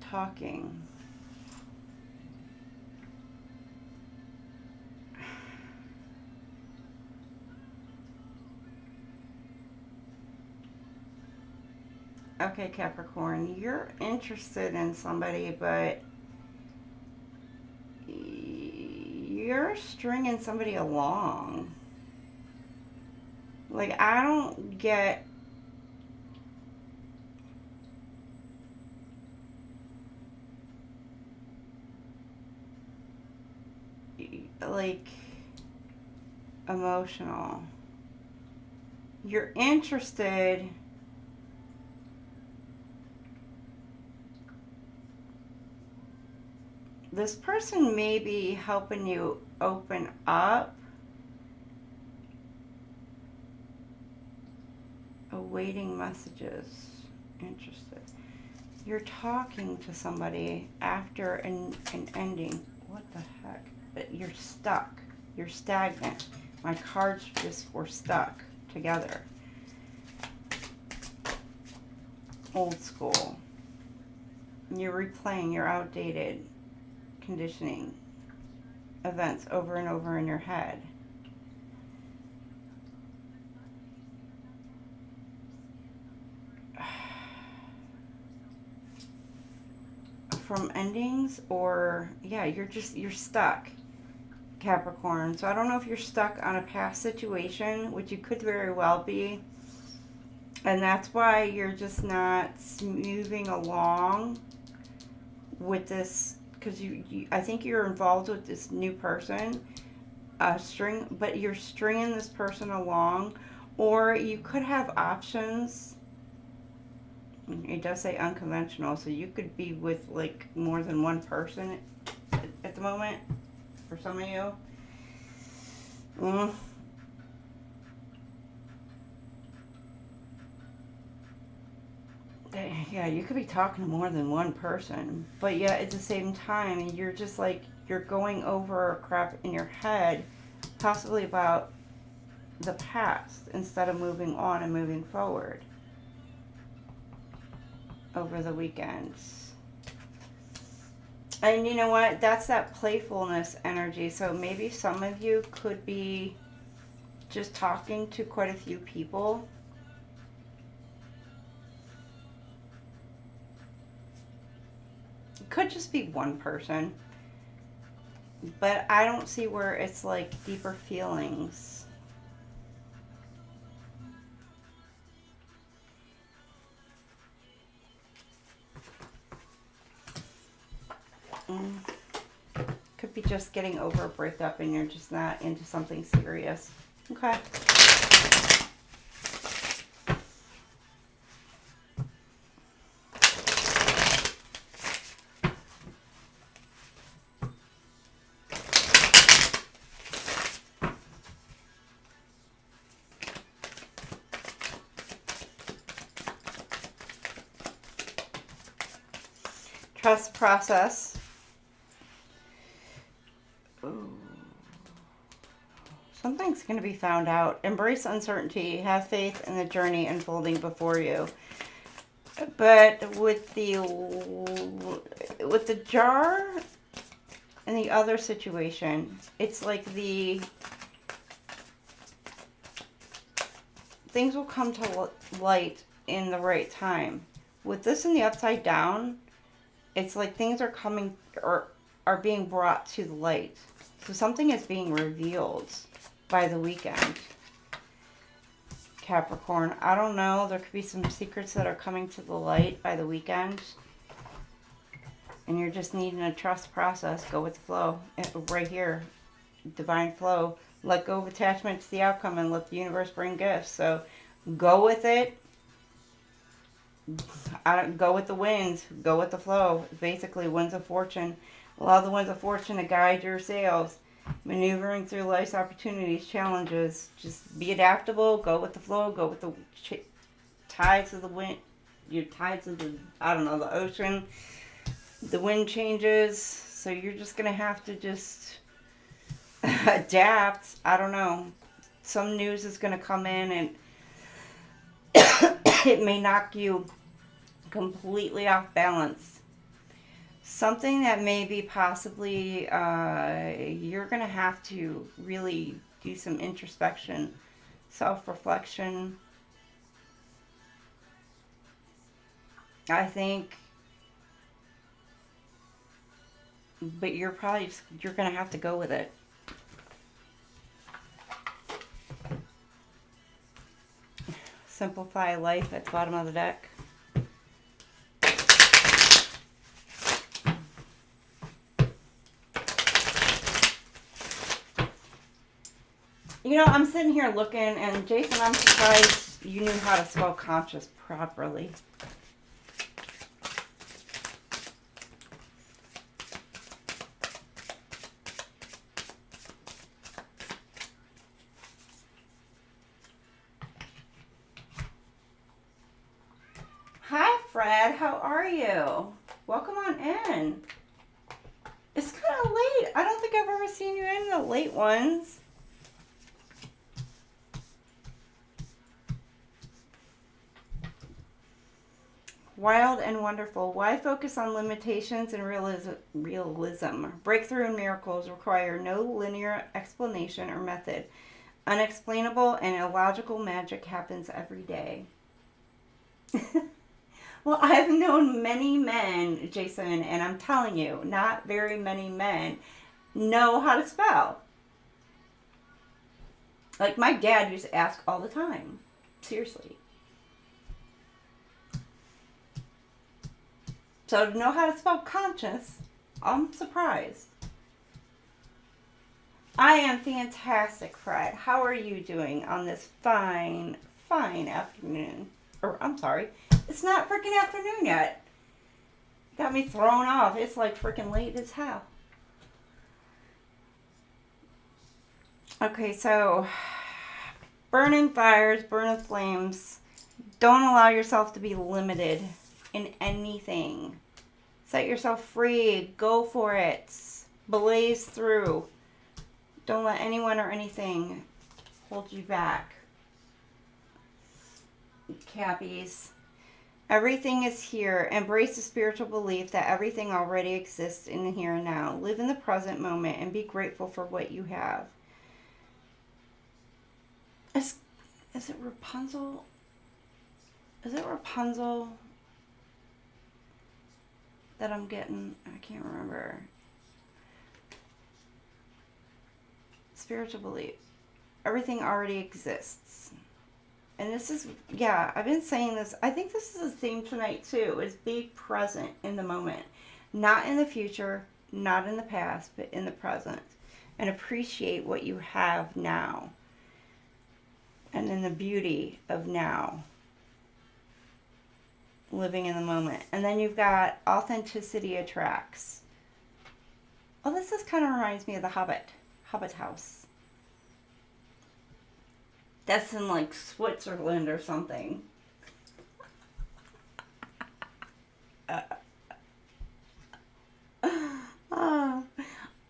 Talking. Okay, Capricorn, you're interested in somebody, but you're stringing somebody along. Like, I don't get... like, emotional. You're interested... This person may be helping you open up. Awaiting messages. Interested. You're talking to somebody after an ending. What the heck? But you're stuck. You're stagnant. My cards just were stuck together. Old school. You're replaying your outdated conditioning events over and over in your head. From endings, or yeah, you're stuck, Capricorn. So I don't know if you're stuck on a past situation, which you could very well be, and that's why you're just not moving along with this, because I think you're involved with this new person, but you're stringing this person along, or you could have options. It does say unconventional, so you could be with like more than one person at the moment, for some of you. Yeah, you could be talking to more than one person, but yeah, at the same time, you're just like, you're going over crap in your head, possibly about the past, instead of moving on and moving forward over the weekends. And you know what? That's that playfulness energy. So maybe some of you could be just talking to quite a few people. It could just be one person. But I don't see where it's like deeper feelings. Could be just getting over a breakup and you're just not into something serious. Okay. Trust the process. Ooh. Something's going to be found out. Embrace uncertainty. Have faith in the journey unfolding before you. But with the jar and the other situation, it's like things will come to light in the right time. With this in the upside down, it's like things are coming or are being brought to the light. So something is being revealed by the weekend, Capricorn. I don't know. There could be some secrets that are coming to the light by the weekend. And you're just needing a trust process. Go with the flow. Right here. Divine flow. Let go of attachment to the outcome and let the universe bring gifts. So go with it. Go with the winds. Go with the flow. Basically, winds of fortune. Allow the winds of fortune to guide your sails. maneuvering through life's opportunities, challenges. Just be adaptable, go with the flow, go with the tides of the wind, your tides of the, I don't know, the ocean. The wind changes, so you're just going to have to just adapt. I don't know. Some news is going to come in and it may knock you completely off balance. Something that maybe possibly you're going to have to really do some introspection, self-reflection. I think, but you're going to have to go with it. Simplify life at the bottom of the deck. You know, I'm sitting here looking, and Jason, I'm surprised you knew how to spell conscious properly. Hi, Fred. How are you? Welcome on in. It's kind of late. I don't think I've ever seen you in the late ones. Wild and wonderful. Why focus on limitations and realism? Breakthrough and miracles require no linear explanation or method. Unexplainable and illogical magic happens every day. Well, I've known many men, Jason, and I'm telling you, not very many men know how to spell. Like, my dad used to ask all the time. Seriously. So to know how to spell conscious, I'm surprised. I am fantastic, Fred. How are you doing on this fine afternoon? Or, I'm sorry, it's not freaking afternoon yet. Got me thrown off. It's like freaking late as hell. Okay, so burning fires, burning flames. Don't allow yourself to be limited in anything. Set yourself free. Go for it. Blaze through. Don't let anyone or anything hold you back. Cappies. Everything is here. Embrace the spiritual belief that everything already exists in the here and now. Live in the present moment and be grateful for what you have. Is it Rapunzel? Is it Rapunzel that I'm getting? I can't remember. Spiritual belief. Everything already exists. And this is, yeah, I've been saying this. I think this is the theme tonight too, is be present in the moment. Not in the future, not in the past, but in the present. And appreciate what you have now. And in the beauty of now. Living in the moment. And then you've got authenticity attracts. Oh, this kind of reminds me of the Hobbit house. That's in like Switzerland or something.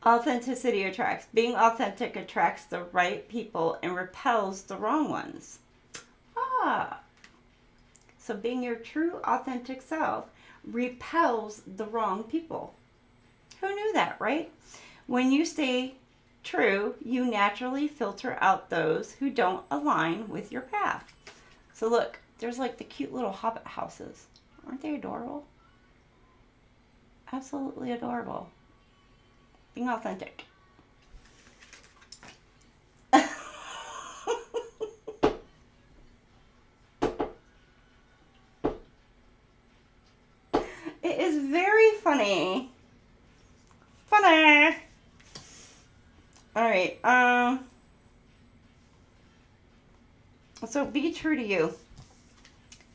Authenticity attracts. Being authentic attracts the right people and repels the wrong ones. So being your true authentic self repels the wrong people. Who knew that, right? When you stay true, you naturally filter out those who don't align with your path. So look, there's like the cute little hobbit houses. Aren't they adorable? Absolutely adorable. Being authentic. It is very funny. Funny. Alright, so be true to you.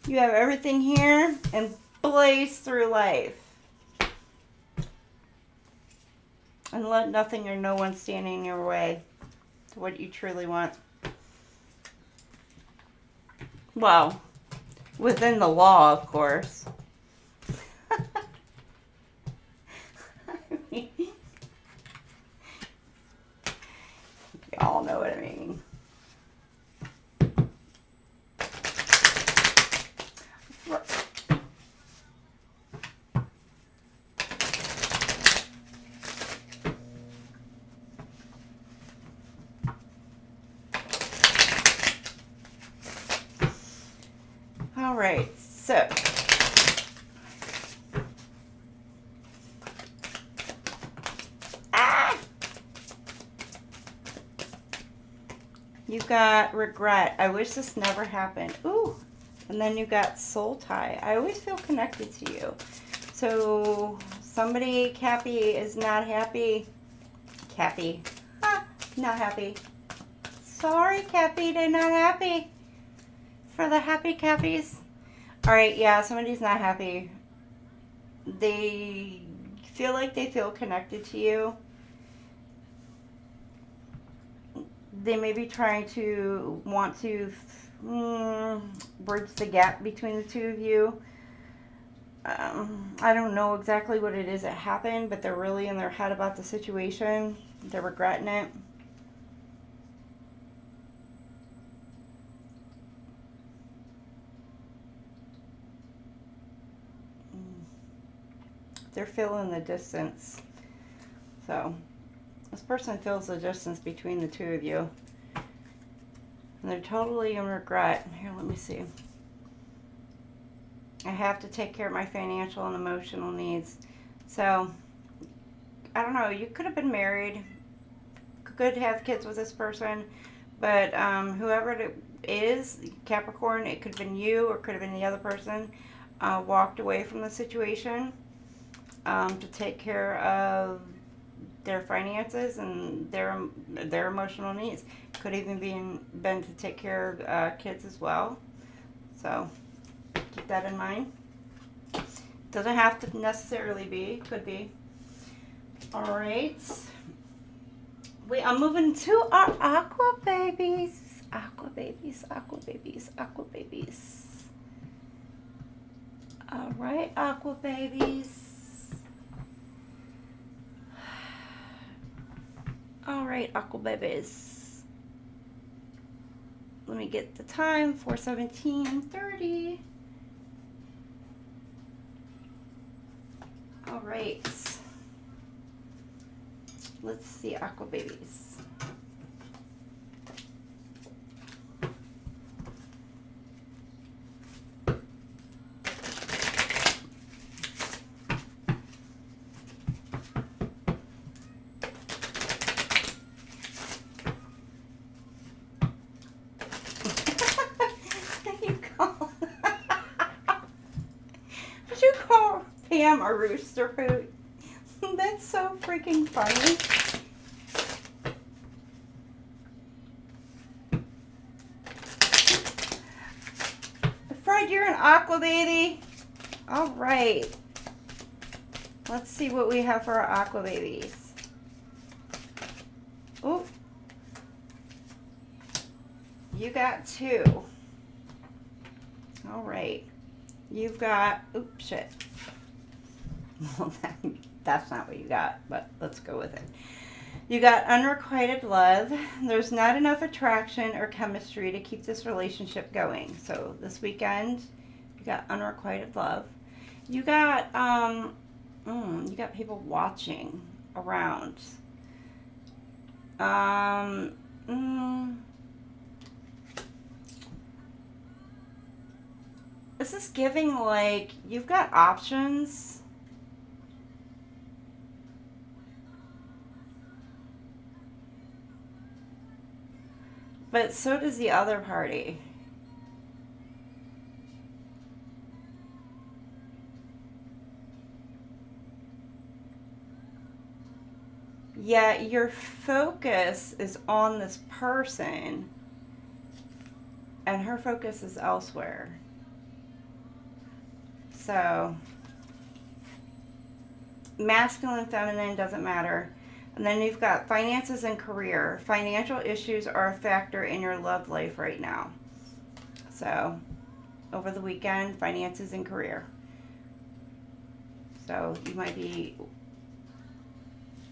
You have everything here and blaze through life. And let nothing or no one stand in your way to what you truly want. Well, within the law, of course. You all know what I mean. All right, so you got regret. I wish this never happened. Ooh, and then you got soul tie. I always feel connected to you. So somebody, Cappy, is not happy. Cappy, not happy. Sorry, Cappy, they're not happy. For the happy Cappies. Alright, yeah, somebody's not happy. They feel like they feel connected to you. They may be trying to want to bridge the gap between the two of you. I don't know exactly what it is that happened, but they're really in their head about the situation. They're regretting it. They're feeling the distance. So, this person feels the distance between the two of you. And they're totally in regret. Here, let me see. I have to take care of my financial and emotional needs. So, I don't know. You could have been married. Could have kids with this person. But whoever it is, Capricorn, it could have been you or could have been the other person, walked away from the situation. To take care of their finances and their emotional needs. Could even been to take care of kids as well. So keep that in mind. Doesn't have to necessarily be. Could be. All right. I'm moving to our aqua babies. Aqua babies. Aqua babies. Aqua babies. All right, aqua babies. Alright, aqua babies. Let me get the time, 4:17:30. Alright. Let's see, aqua babies. A rooster hoot. That's so freaking funny. Fred, you're an aqua baby. All right. Let's see what we have for our aqua babies. Oh, you got 2. All right. You've got, oops, shit. Well, that's not what you got, but let's go with it. You got unrequited love. There's not enough attraction or chemistry to keep this relationship going. So this weekend, you got unrequited love. You got you got people watching around. This is giving like you've got options. But so does the other party. Yeah, your focus is on this person, and her focus is elsewhere. So, masculine, feminine, doesn't matter. And then you've got finances and career. Financial issues are a factor in your love life right now. So, over the weekend, finances and career. So, you might be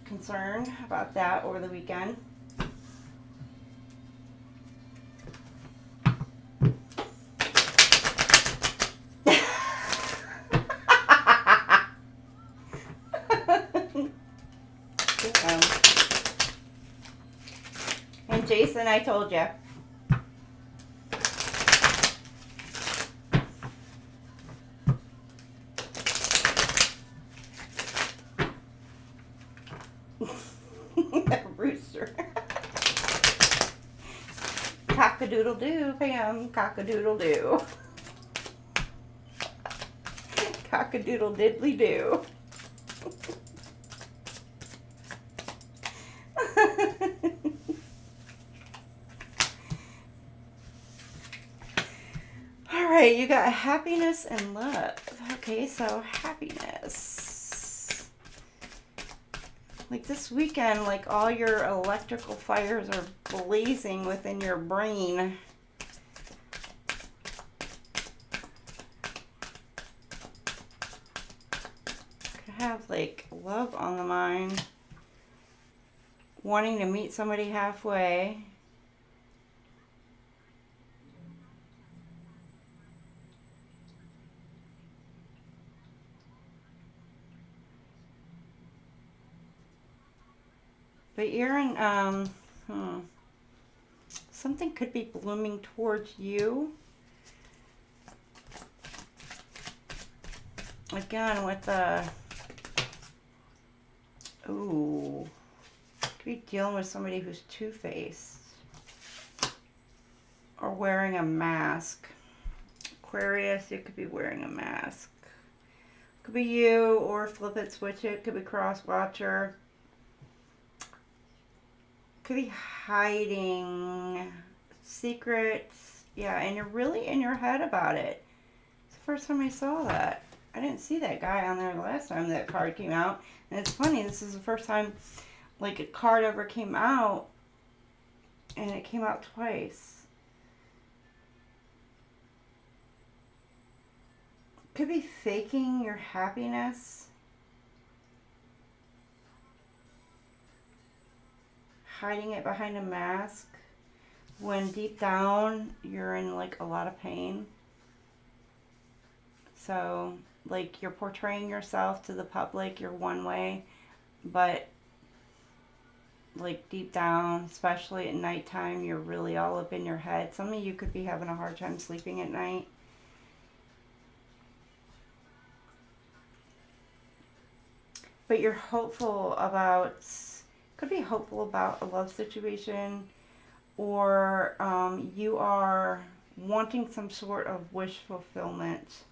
concerned about that over the weekend. And Jason, I told you. Rooster. Cock-a-doodle-doo, Pam. Cock-a-doodle-doo. Cock-a-doodle-diddly-doo. All right, you got happiness and love. Okay, so happiness. Like this weekend, like all your electrical fires are blazing within your brain. Could have like love on the mind. Wanting to meet somebody halfway. But you're in, something could be blooming towards you. Again, with the, ooh, could be dealing with somebody who's two-faced. Or wearing a mask. Aquarius, you could be wearing a mask. Could be you, or flip it, switch it, could be cross-watcher. Could be hiding secrets. Yeah, and you're really in your head about it. It's the first time I saw that. I didn't see that guy on there the last time that card came out. And it's funny, this is the first time like a card ever came out. And it came out twice. Could be faking your happiness. Hiding it behind a mask when deep down you're in like a lot of pain. So like you're portraying yourself to the public, you're one way, but like deep down, especially at nighttime, you're really all up in your head. Some of you could be having a hard time sleeping at night. But you're hopeful about, could be hopeful about a love situation, or you are wanting some sort of wish fulfillment.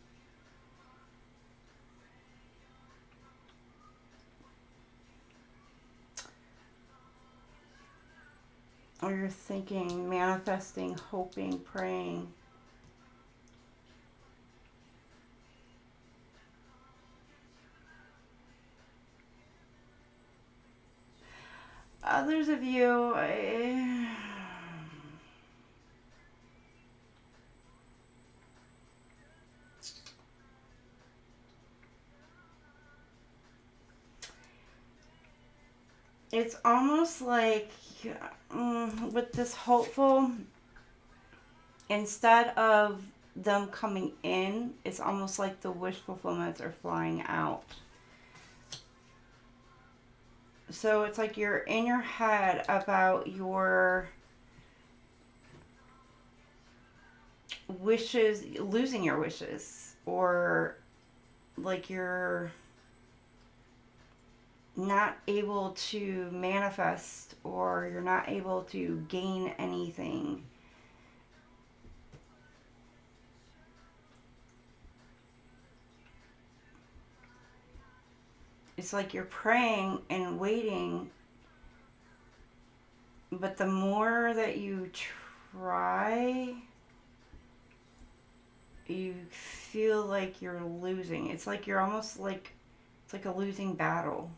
Or you're thinking, manifesting, hoping, praying. Others of you, it's almost like with this hopeful, instead of them coming in, it's almost like the wish fulfillments are flying out. So it's like you're in your head about your wishes, losing your wishes, or like you're not able to manifest, or you're not able to gain anything. It's like you're praying and waiting, but the more that you try, you feel like you're losing. It's like you're almost like, it's like a losing battle.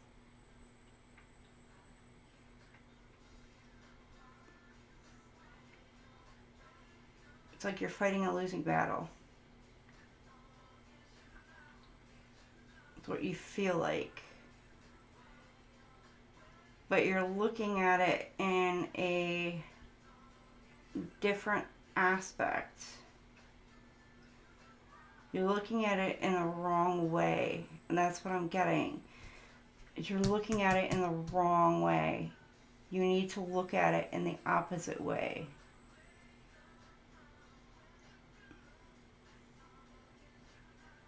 It's like you're fighting a losing battle. It's what you feel like. But you're looking at it in a different aspect. You're looking at it in the wrong way. And that's what I'm getting. You're looking at it in the wrong way. You need to look at it in the opposite way.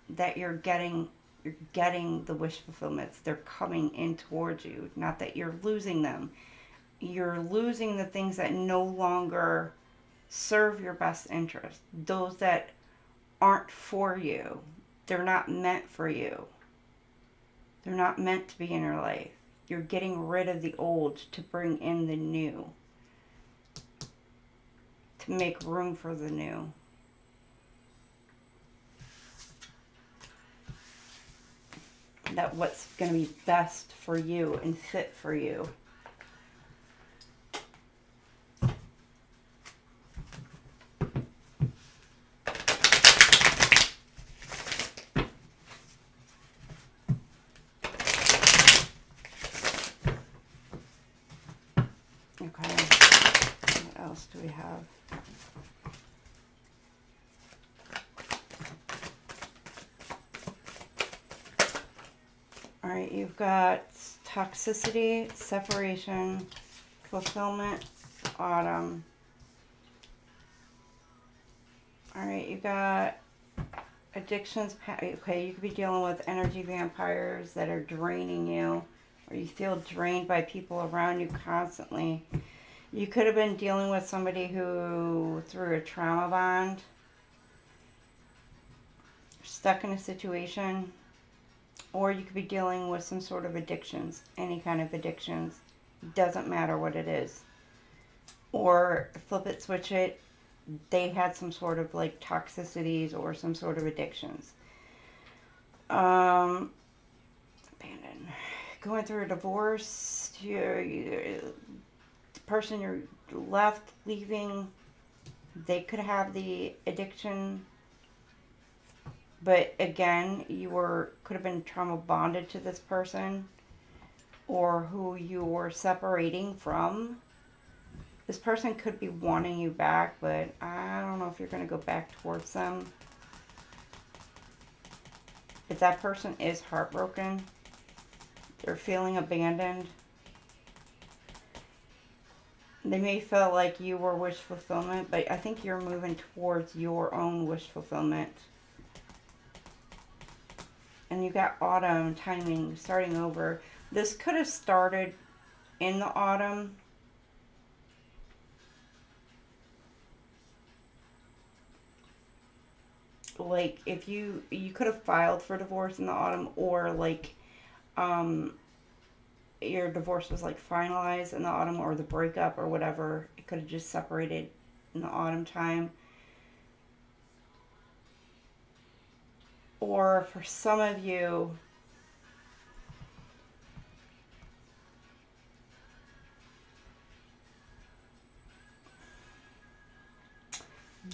That you're getting the wish fulfillments. They're coming in towards you. Not that you're losing them. You're losing the things that no longer serve your best interest. Those that aren't for you. They're not meant for you. They're not meant to be in your life. You're getting rid of the old to bring in the new. To make room for the new. That what's going to be best for you and fit for you. Okay, what else do we have? All right, you've got toxicity, separation, fulfillment, autumn. All right, you got addictions. Okay, you could be dealing with energy vampires that are draining you, or you feel drained by people around you constantly. You could have been dealing with somebody who, through a trauma bond, stuck in a situation. Or you could be dealing with some sort of addictions, any kind of addictions. Doesn't matter what it is. Or flip it, switch it. They had some sort of like toxicities or some sort of addictions. Abandon. Going through a divorce. The person you're left, leaving, they could have the addiction. But again, could have been trauma bonded to this person, or who you were separating from. This person could be wanting you back, but I don't know if you're going to go back towards them. If that person is heartbroken, they're feeling abandoned. They may feel like you were wish fulfillment, but I think you're moving towards your own wish fulfillment. And you got autumn timing, starting over. This could have started in the autumn. Like if you could have filed for divorce in the autumn, or like your divorce was like finalized in the autumn, or the breakup or whatever. It could have just separated in the autumn time. Or for some of you,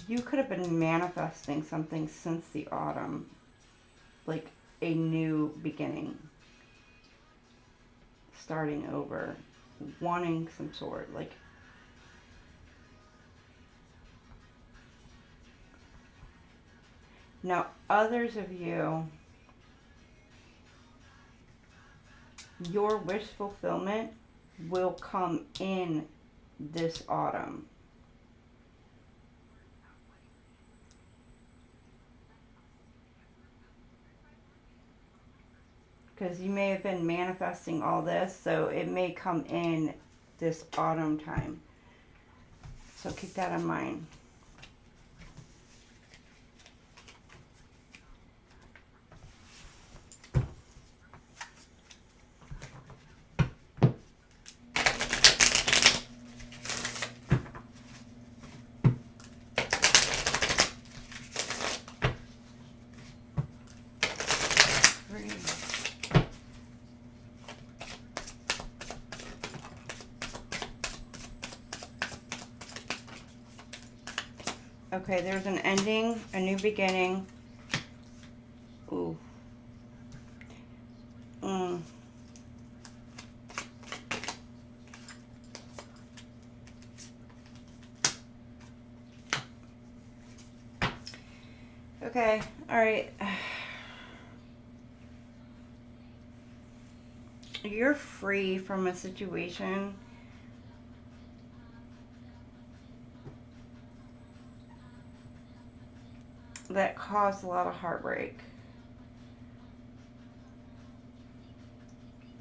you could have been manifesting something since the autumn, like a new beginning, starting over, wanting some sort, like now others of you, your wish fulfillment will come in this autumn. Because you may have been manifesting all this, so it may come in this autumn time. So keep that in mind. Okay, there's an ending, a new beginning. Ooh. Okay, all right. You're free from a situation that caused a lot of heartbreak.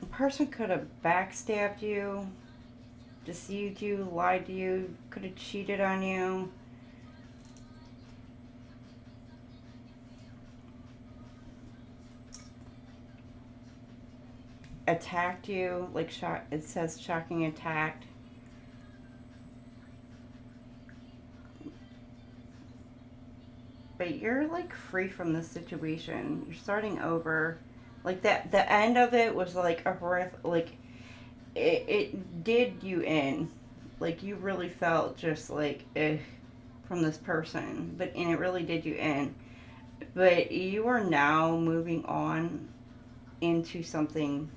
The person could have backstabbed you, deceived you, lied to you, could have cheated on you. Attacked you, like it says shocking attack. But you're like free from this situation. You're starting over. Like that, the end of it was like a horrific, like it did you in. Like you really felt just like from this person, and it really did you in. But you are now moving on into something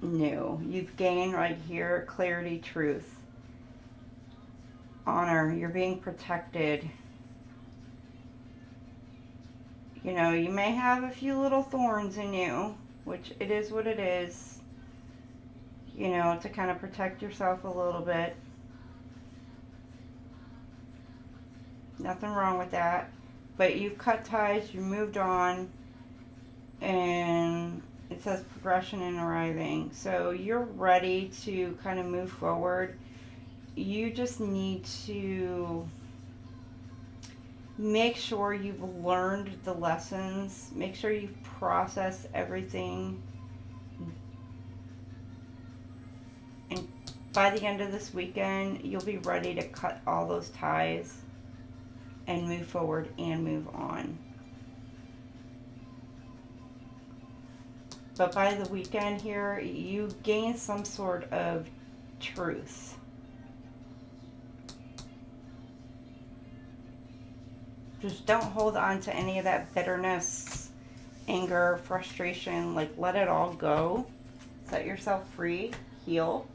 new. You've gained right here clarity, truth, honor. You're being protected. You know, you may have a few little thorns in you, which it is what it is, you know, to kind of protect yourself a little bit. Nothing wrong with that. But you've cut ties, you moved on, and it says progression and arriving. So you're ready to kind of move forward. You just need to make sure you've learned the lessons. Make sure you've processed everything. And by the end of this weekend, you'll be ready to cut all those ties and move forward and move on. But by the weekend here, you gain some sort of truth. Just don't hold on to any of that bitterness, anger, frustration. Like, let it all go. Set yourself free. Heal.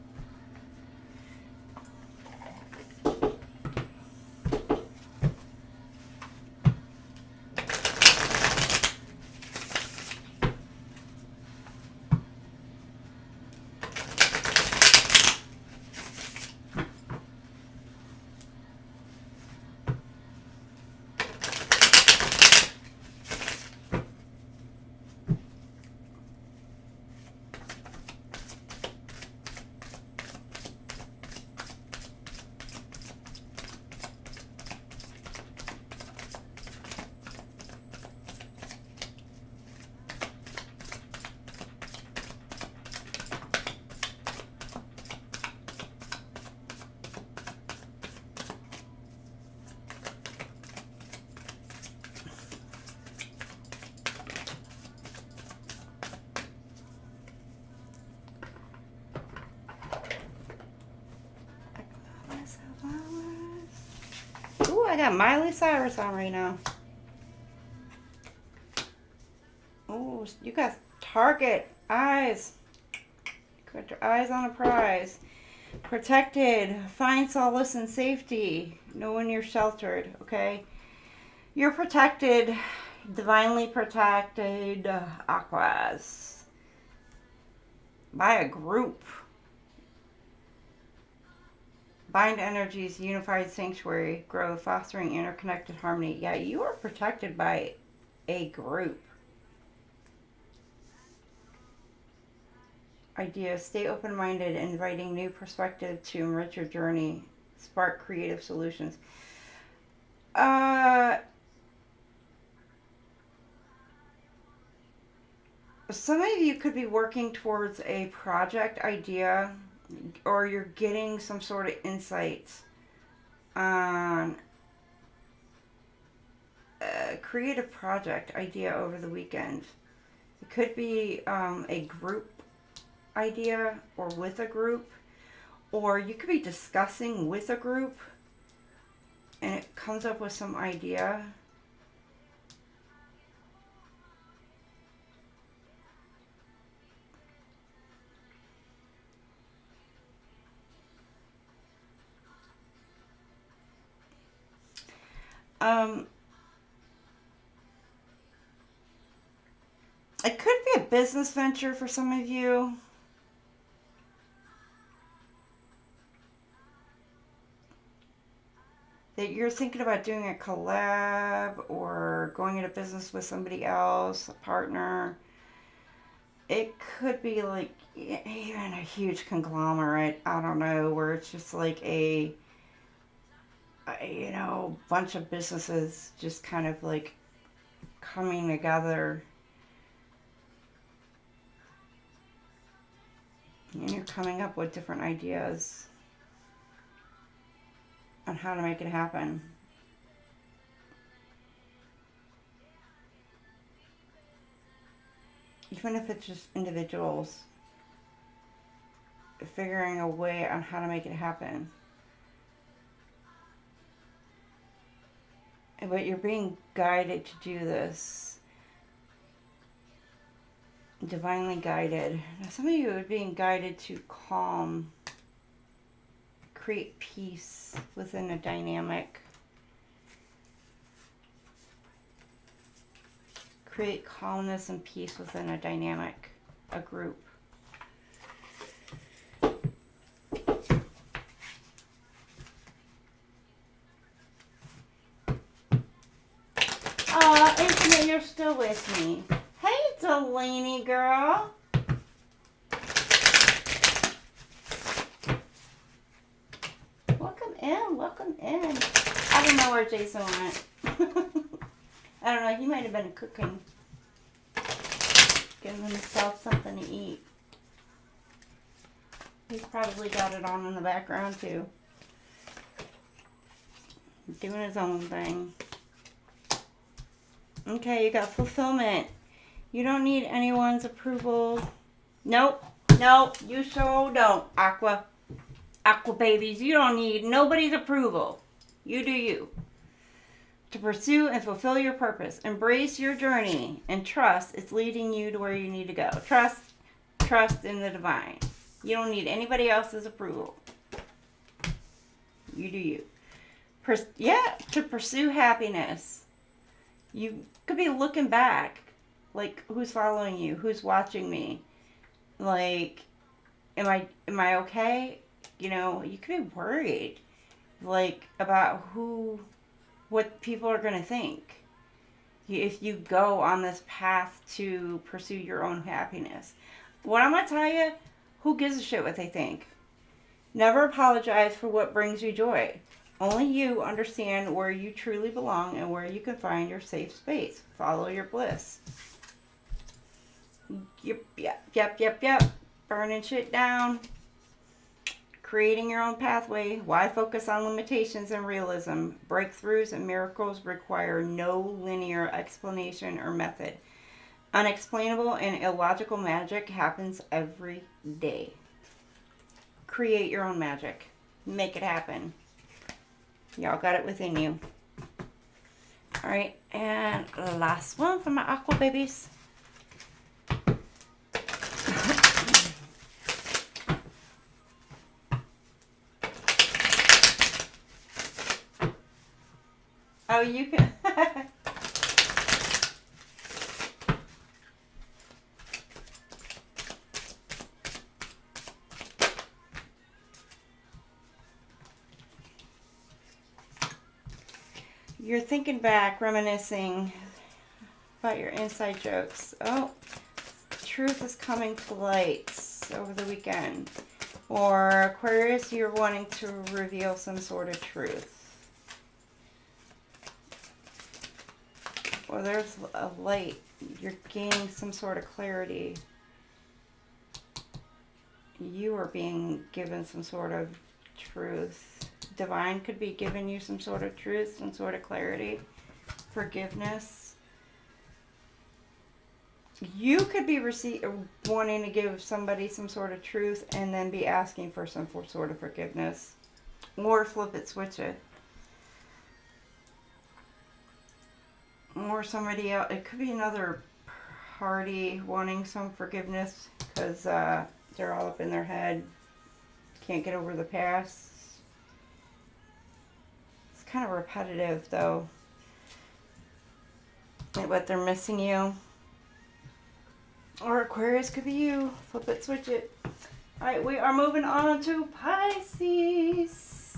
Ooh, I got Miley Cyrus on right now. Ooh, you got target eyes. Got your eyes on a prize. Protected. Find solace and safety. Know when you're sheltered, okay? You're protected. Divinely protected. Aquarius. By a group. Bind energies, unified sanctuary, growth, fostering interconnected harmony. Yeah, you are protected by a group. Ideas, stay open-minded, inviting new perspective to enrich your journey, spark creative solutions. Some of you could be working towards a project idea, or you're getting some sort of insights on a creative project idea over the weekend. It could be a group idea or with a group, or you could be discussing with a group and it comes up with some idea. It could be a business venture for some of you. That you're thinking about doing a collab or going into business with somebody else, a partner. It could be like even a huge conglomerate, I don't know, where it's just like a bunch of businesses just kind of like coming together. And you're coming up with different ideas on how to make it happen. Even if it's just individuals figuring a way on how to make it happen. But you're being guided to do this. Divinely guided. Now, some of you are being guided to calm, create peace within a dynamic. Create calmness and peace within a dynamic, a group. Oh, Infinite, you're still with me. Hey, Delaney girl. Welcome in, welcome in. I don't know where Jason went. I don't know, he might have been cooking. Giving himself something to eat. He's probably got it on in the background too. Doing his own thing. Okay, you got fulfillment. You don't need anyone's approval. Nope, you sure don't, Aqua babies. You don't need nobody's approval. You do you. To pursue and fulfill your purpose. Embrace your journey and trust it's leading you to where you need to go. Trust in the divine. You don't need anybody else's approval. You do you. To pursue happiness. You could be looking back, like, who's following you? Who's watching me? Like, am I okay? You know, you could be worried, like, about what people are going to think if you go on this path to pursue your own happiness. What I'm going to tell you, who gives a shit what they think? Never apologize for what brings you joy. Only you understand where you truly belong and where you can find your safe space. Follow your bliss. Yep. Burning shit down. Creating your own pathway. Why focus on limitations and realism? Breakthroughs and miracles require no linear explanation or method. Unexplainable and illogical magic happens every day. Create your own magic. Make it happen. Y'all got it within you. Alright, and last one for my Aqua babies. Oh, you can. You're thinking back, reminiscing about your inside jokes. Oh, truth is coming to light over the weekend. Or Aquarius, you're wanting to reveal some sort of truth. Or there's a light. You're gaining some sort of clarity. You are being given some sort of truth. Divine could be giving you some sort of truth, some sort of clarity, forgiveness. You could be wanting to give somebody some sort of truth and then be asking for some sort of forgiveness. Or flip it, switch it. Or somebody else. It could be another party wanting some forgiveness because they're all up in their head. Can't get over the past. It's kind of repetitive though. Like what they're missing you. Or Aquarius could be you. Flip it, switch it. Alright, we are moving on to Pisces.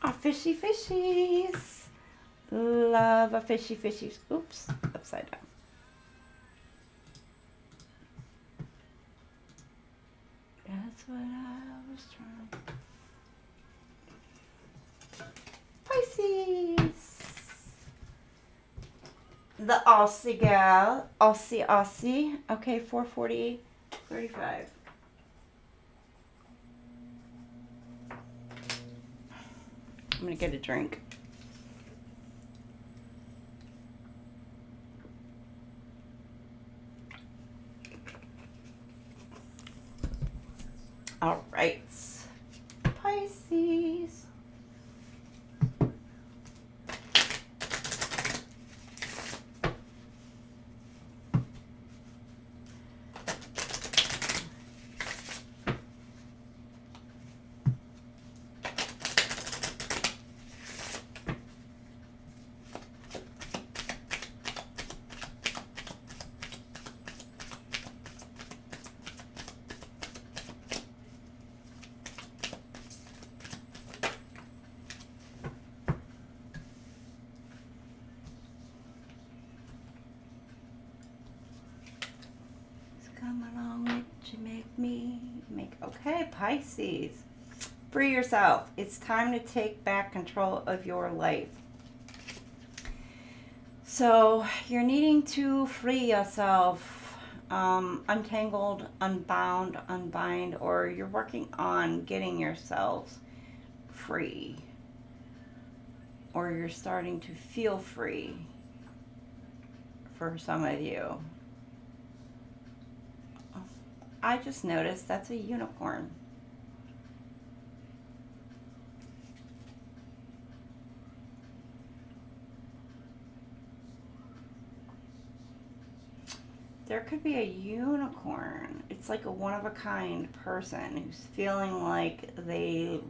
Our fishy fishies. Love a fishy fishies. Oops, upside down. That's what I was trying. Pisces. The Aussie gal. Aussie. Okay, 440, 35. I'm going to get a drink. All right. Pisces. Come along with you, make okay, Pisces. Free yourself. It's time to take back control of your life. So you're needing to free yourself, untangled, unbound, unbind, or you're working on getting yourselves free, or you're starting to feel free for some of you. I just noticed that's a unicorn. There could be a unicorn. It's like a one-of-a-kind person who's feeling like they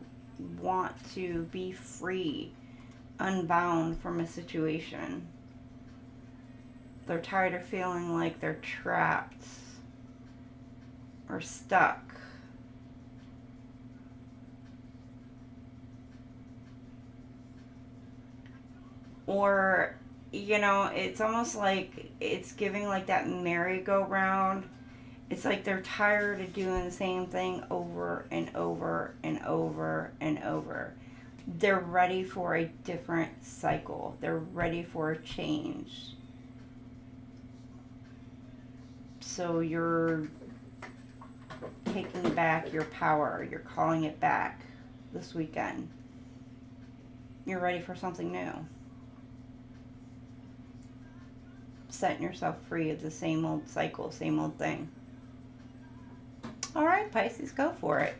want to be free, unbound from a situation. They're tired of feeling like they're trapped or stuck. Or, you know, it's almost like it's giving like that merry-go-round. It's like they're tired of doing the same thing over and over and over and over. They're ready for a different cycle. They're ready for a change. So you're taking back your power. You're calling it back this weekend. You're ready for something new. Setting yourself free of the same old cycle, same old thing. All right, Pisces, go for it.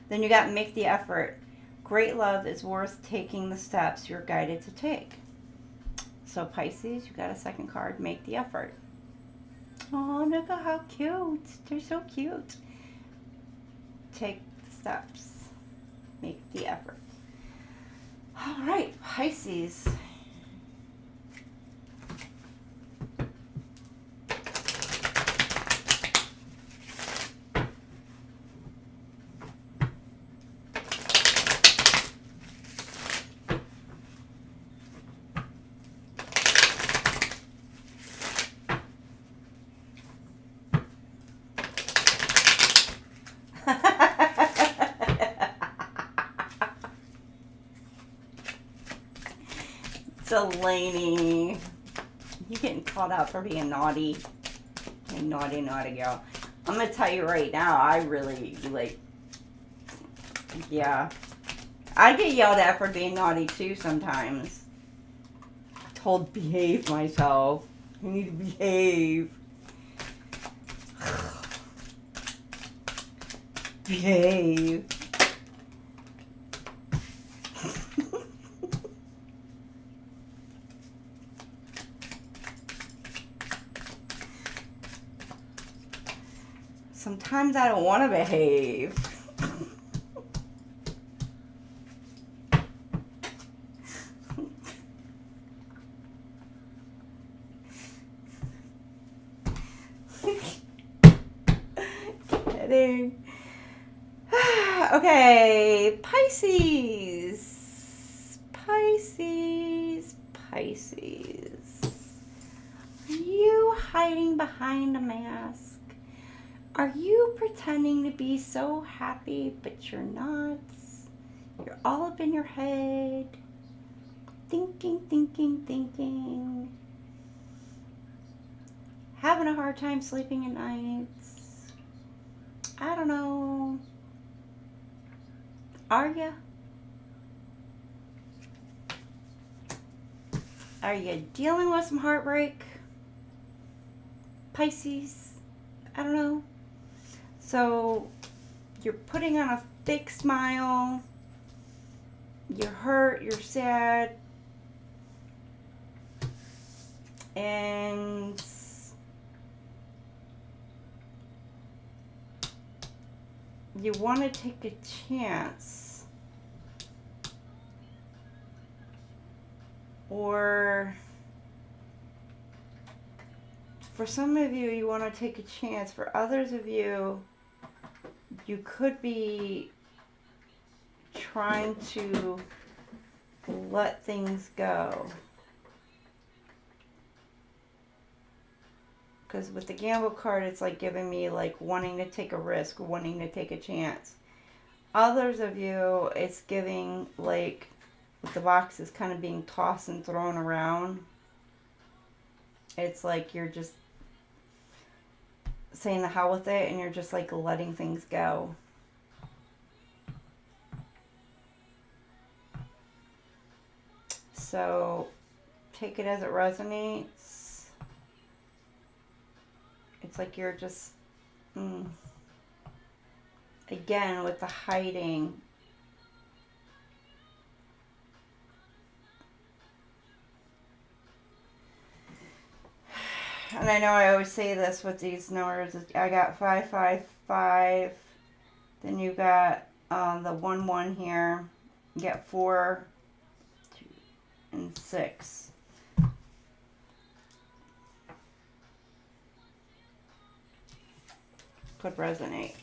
Then you got make the effort. Great love is worth taking the steps you're guided to take. So Pisces, you got a second card, make the effort. Oh, look at how cute. They're so cute. Take the steps. Make the effort. All right, Pisces. Delaney, you getting called out for being naughty. You naughty, naughty girl. I'm gonna tell you right now, I really yeah. I get yelled at for being naughty too sometimes. Told behave myself. I need to behave. Behave. Sometimes I don't want to behave. Kidding. Okay, Pisces. Pisces. Pisces. Are you hiding behind a mask? Are you pretending to be so happy, but you're not? You're all up in your head. Thinking, thinking, thinking. Having a hard time sleeping at nights. I don't know. Are ya? Are you dealing with some heartbreak? Pisces? I don't know. So, you're putting on a fake smile. You're hurt, you're sad. And you want to take a chance. Or for some of you, you want to take a chance. For others of you, you could be trying to let things go. Because with the gamble card, it's like giving me like wanting to take a risk, wanting to take a chance. Others of you, it's giving like the box is kind of being tossed and thrown around. It's like you're just saying the hell with it and you're just like letting things go. So take it as it resonates. It's like you're just, again, with the hiding. And I know I always say this with these numbers. I got 555. Then you got the 1 here. You got 4, 2, and 6. Could resonate.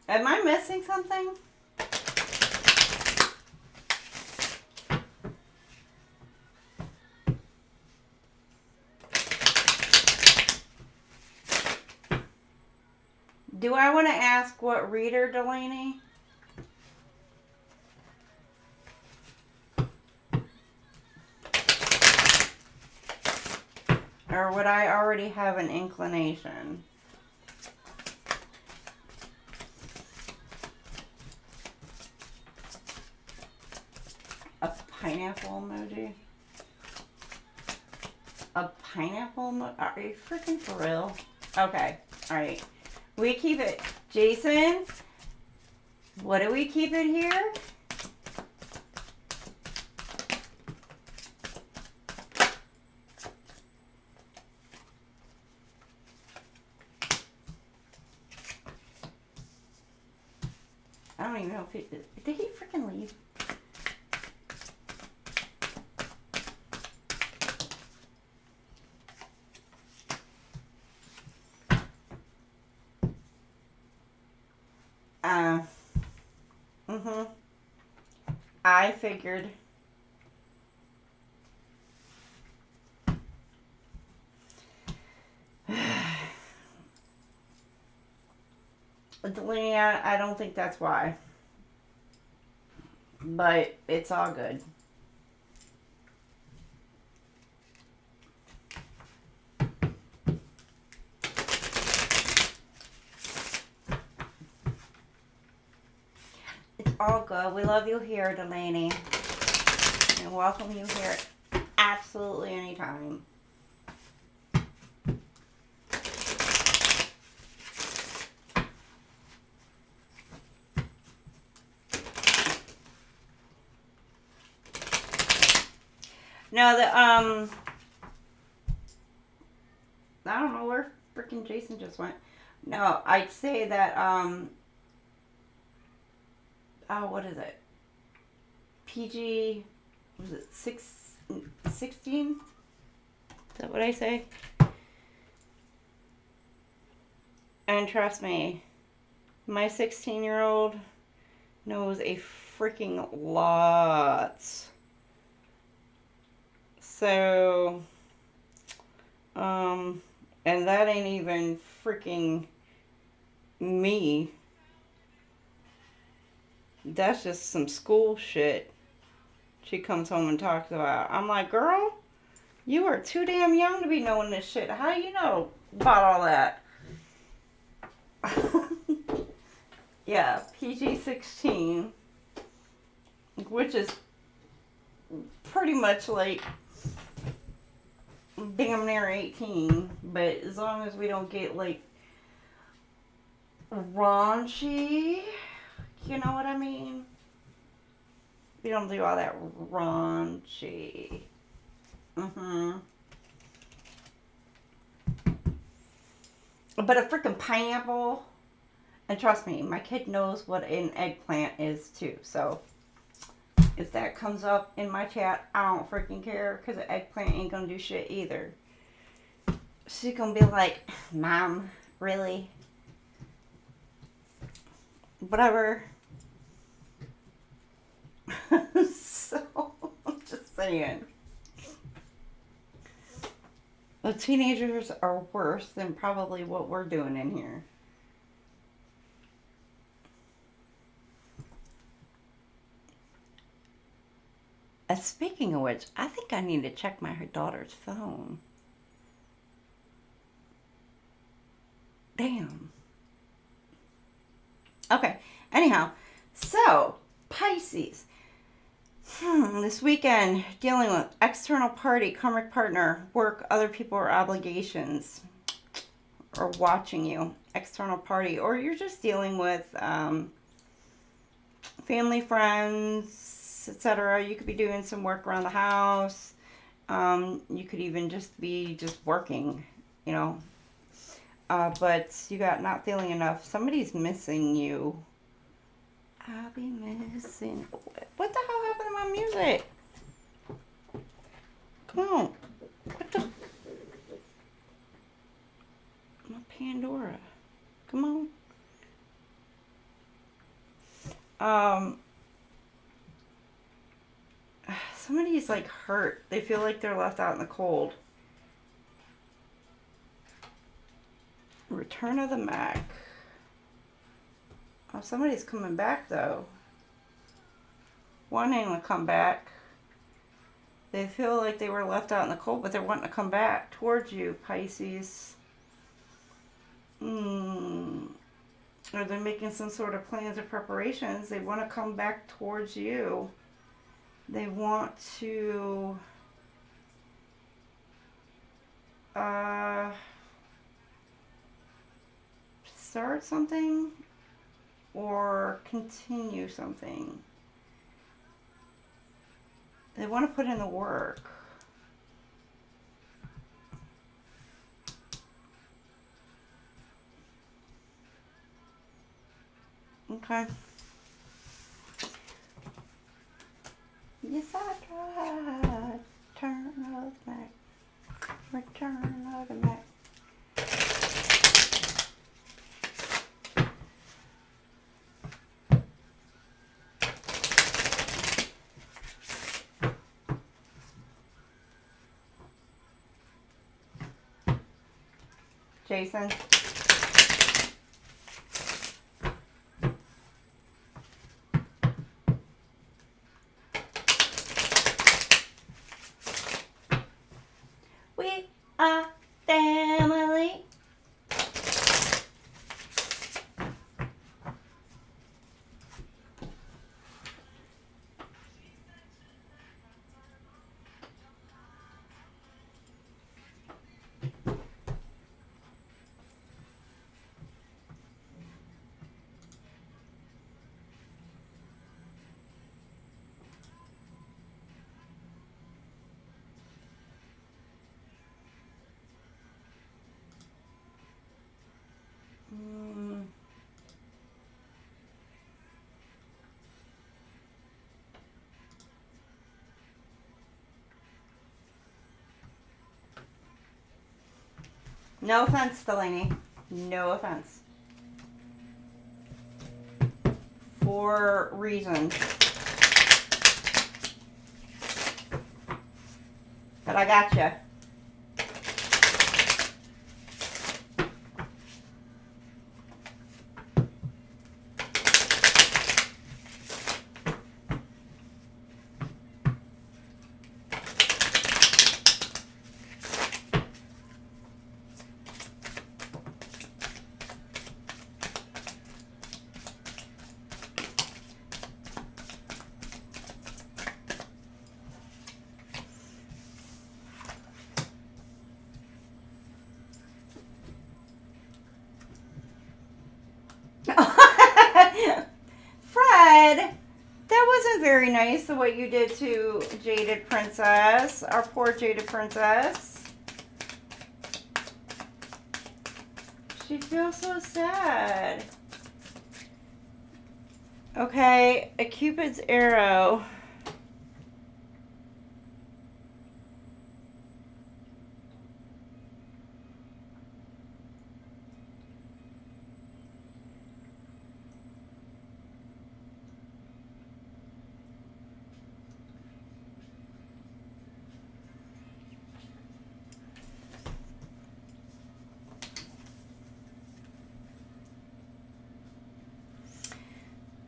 Am I missing something? Do I want to ask what reader, Delaney? Or would I already have an inclination? A pineapple emoji? A pineapple emoji? Are you freaking for real? Okay, alright. We keep it. Jason, what do we keep it here? I don't even know if did he freaking leave? I figured. Delaney, I don't think that's why. But it's all good. It's all good. We love you here, Delaney. And welcome you here absolutely anytime. No, I don't know where freaking Jason just went. No, I'd say that, oh, what is it? PG, was it 16? Is that what I say? And trust me, my 16-year-old knows a freaking lot. So, and that ain't even freaking me. That's just some school shit she comes home and talks about. I'm like, girl, you are too damn young to be knowing this shit. How do you know about all that? Yeah, PG-16, which is pretty much like damn near 18, but as long as we don't get like raunchy, you know what I mean? We don't do all that raunchy. But a freaking pineapple, and trust me, my kid knows what an eggplant is too, so if that comes up in my chat, I don't freaking care, because an eggplant ain't gonna do shit either. She's gonna be like, Mom, really? Whatever. So, I'm just saying. The teenagers are worse than probably what we're doing in here. Speaking of which, I think I need to check my daughter's phone. Damn. Okay. Anyhow, so Pisces. This weekend, dealing with external party, karmic partner, work, other people, or obligations, or watching you. External party, or you're just dealing with family, friends, etc. You could be doing some work around the house. You could even just be working, you know. But you got not feeling enough. Somebody's missing you. I'll be missing. What the hell happened to my music? Come on. What the? My Pandora. Come on. Somebody's like hurt. They feel like they're left out in the cold. Return of the Mac. Oh, somebody's coming back though. One ain't gonna come back. They feel like they were left out in the cold, but they're wanting to come back towards you, Pisces. Or they're making some sort of plans or preparations. They want to come back towards you. They want to start something or continue something. They want to put in the work. Okay. Yes, I tried. Turn of the Mac. Return of the Mac. Jason. No offense, Delaney. No offense. For reasons. But I gotcha. Fred, that wasn't very nice the what you did to Jaded Princess, our poor Jaded Princess. She feels so sad. Okay, a Cupid's arrow.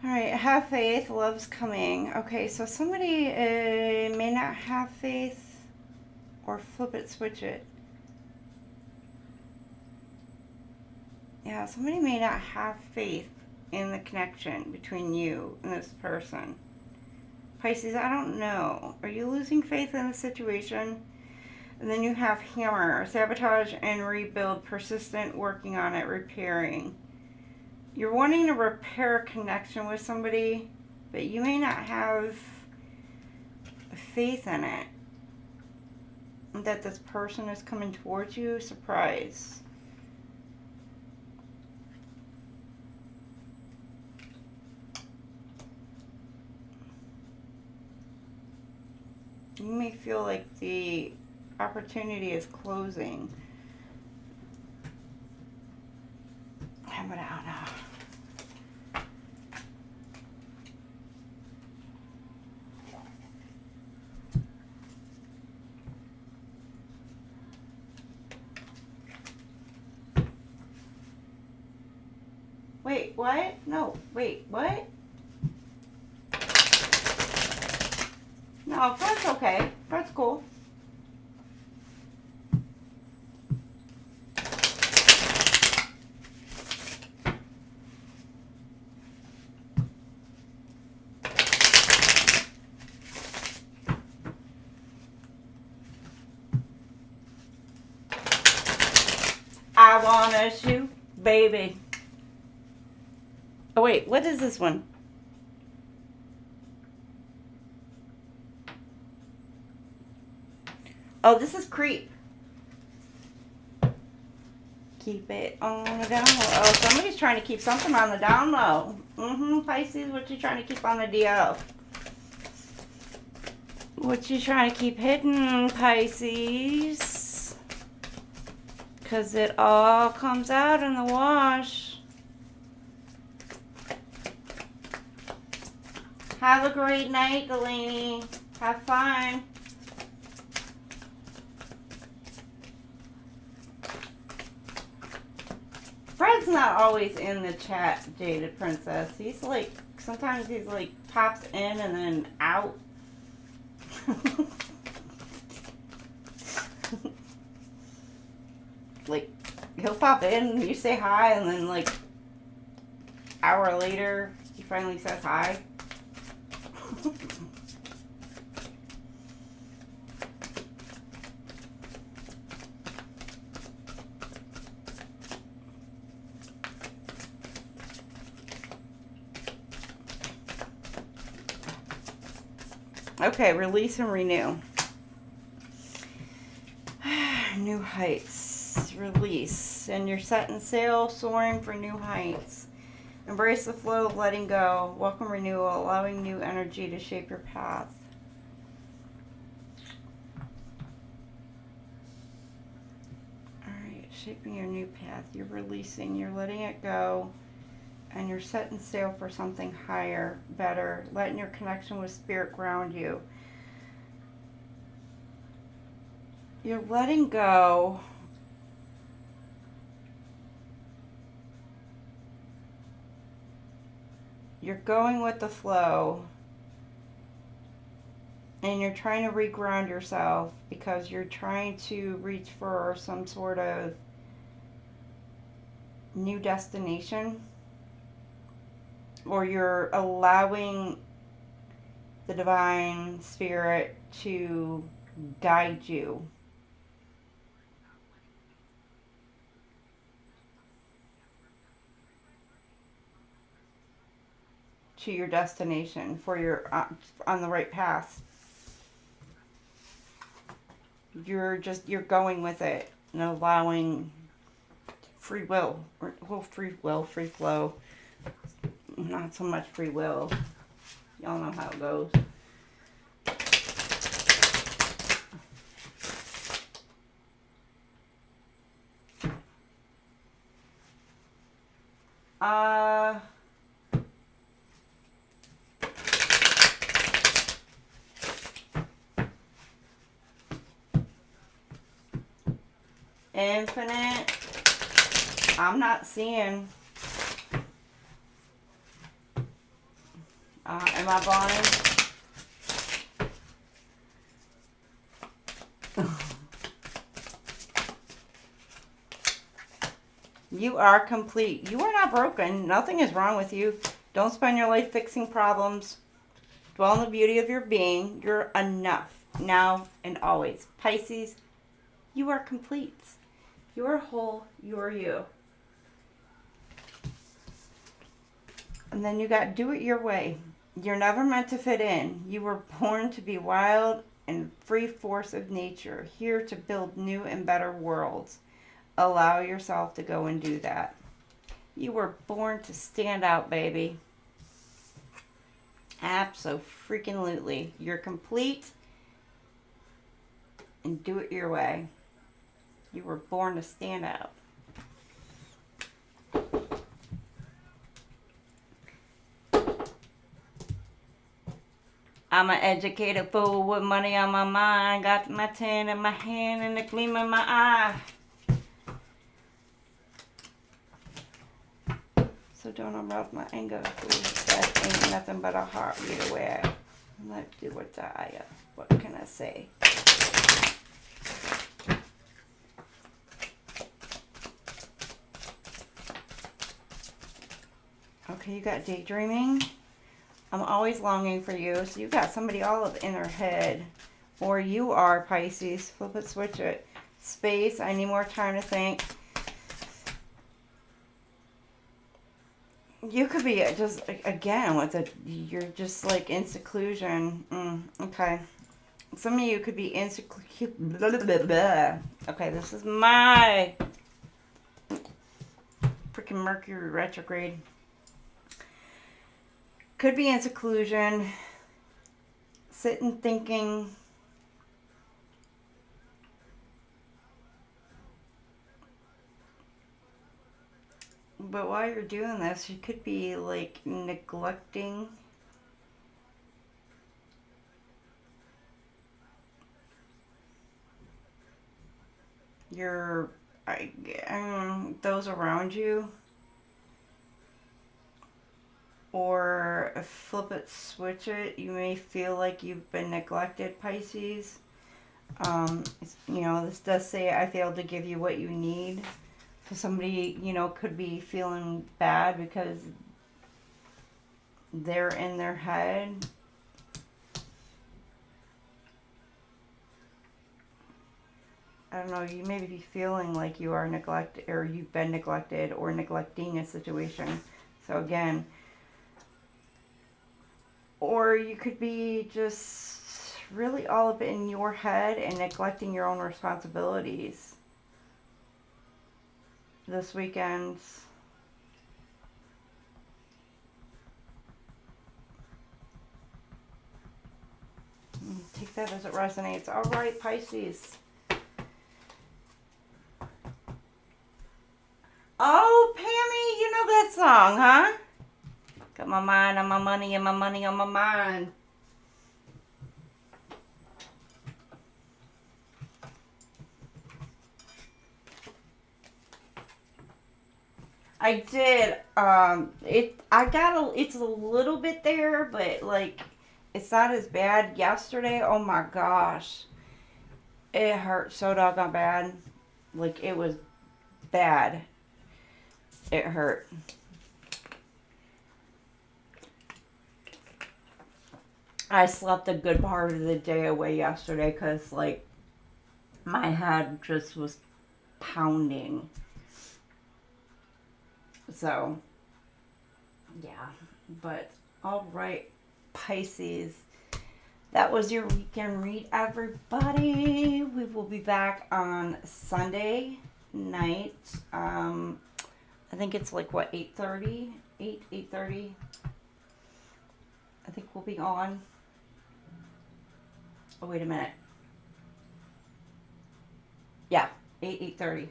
All right, have faith, love's coming. Okay, so somebody may not have faith or flip it, switch it. Yeah, somebody may not have faith in the connection between you and this person. Pisces, I don't know. Are you losing faith in the situation? And then you have hammer, sabotage and rebuild, persistent, working on it, repairing. You're wanting to repair a connection with somebody, but you may not have faith in it. That this person is coming towards you. Surprise. You may feel like the opportunity is closing. But I don't know. Wait, what? No, wait, what? No, that's okay. That's cool. I wanna shoot, baby. Oh wait, what is this one? Oh, this is creep. Keep it on the down low. Oh, somebody's trying to keep something on the down low. Pisces, what you trying to keep on the DL? What you trying to keep hidden, Pisces? Because it all comes out in the wash. Have a great night, Delaney. Have fun. Fred's not always in the chat, Jaded Princess. He's like, sometimes he's like pops in and then out. Like, he'll pop in, you say hi, and then like hour later, he finally says hi. Okay, release and renew. New heights. Release. And you're setting sail, soaring for new heights. Embrace the flow of letting go. Welcome renewal, allowing new energy to shape your path. Alright. Shaping your new path. You're releasing. You're letting it go. And you're setting sail for something higher, better. Letting your connection with spirit ground you. You're letting go. You're going with the flow. And you're trying to reground yourself because you're trying to reach for some sort of new destination. Or you're allowing the divine spirit to guide you. To your destination, for your on the right path. You're going with it and allowing free will, free flow. Not so much free will. Y'all know how it goes. Infinite. I'm not seeing. Am I blind? You are complete. You are not broken. Nothing is wrong with you. Don't spend your life fixing problems. Dwell on the beauty of your being. You're enough. Now and always. Pisces, you are complete. You are whole. You are you. And then you got do it your way. You're never meant to fit in. You were born to be wild and free force of nature, here to build new and better worlds. Allow yourself to go and do that. You were born to stand out, baby. Abso-freaking-lutely. You're complete and do it your way. You were born to stand out. I'm an educated fool with money on my mind. Got my 10 in my hand and the gleam in my eye. So don't arouse my anger, fool. That ain't nothing but a heart either way. Let's do or die. What can I say? Okay, you got daydreaming. I'm always longing for you. So you got somebody all up in their head. Or you are Pisces. Flip it, switch it. Space. I need more time to think. You could be just, again, with a, you're just like in seclusion. Okay. Some of you could be in seclusion. Okay, this is my freaking Mercury retrograde. Could be in seclusion, sitting thinking. But while you're doing this, you could be like neglecting your, those around you. Or flip it, switch it. You may feel like you've been neglected, Pisces. You know, this does say, I failed to give you what you need. So somebody, you know, could be feeling bad because they're in their head. I don't know, you may be feeling like you are neglected, or you've been neglected, or neglecting a situation. So again, or you could be just really all up in your head and neglecting your own responsibilities this weekend. Take that as it resonates. All right, Pisces. song, huh? Got my mind on my money and my money on my mind. I did. It's a little bit there, but like, it's not as bad. Yesterday, oh my gosh, it hurt so doggone bad. Like, it was bad. It hurt. I slept a good part of the day away yesterday because, like, my head just was pounding. So, yeah. But, alright, Pisces. That was your weekend read, everybody. We will be back on Sunday night. I think it's like, what, 8:30? 8:30? I think we'll be on. Oh, wait a minute. Yeah, 8:30.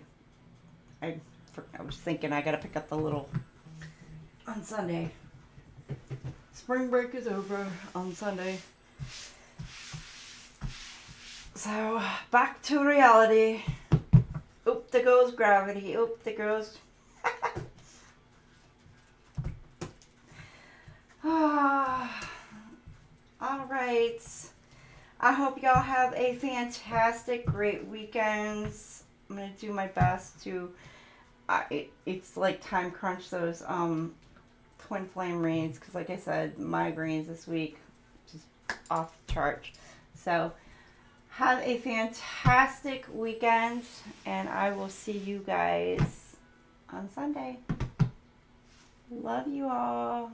I was thinking I gotta pick up the little on Sunday. Spring break is over on Sunday. So, back to reality. Oop, there goes gravity. Oop, there goes. Alright. I hope y'all have a fantastic, great weekend. I'm going to do my best to... it's like time crunch those Twinflame reads. Because like I said, migraines this week. Just off the chart. So... have a fantastic weekend, and I will see you guys on Sunday. Love you all.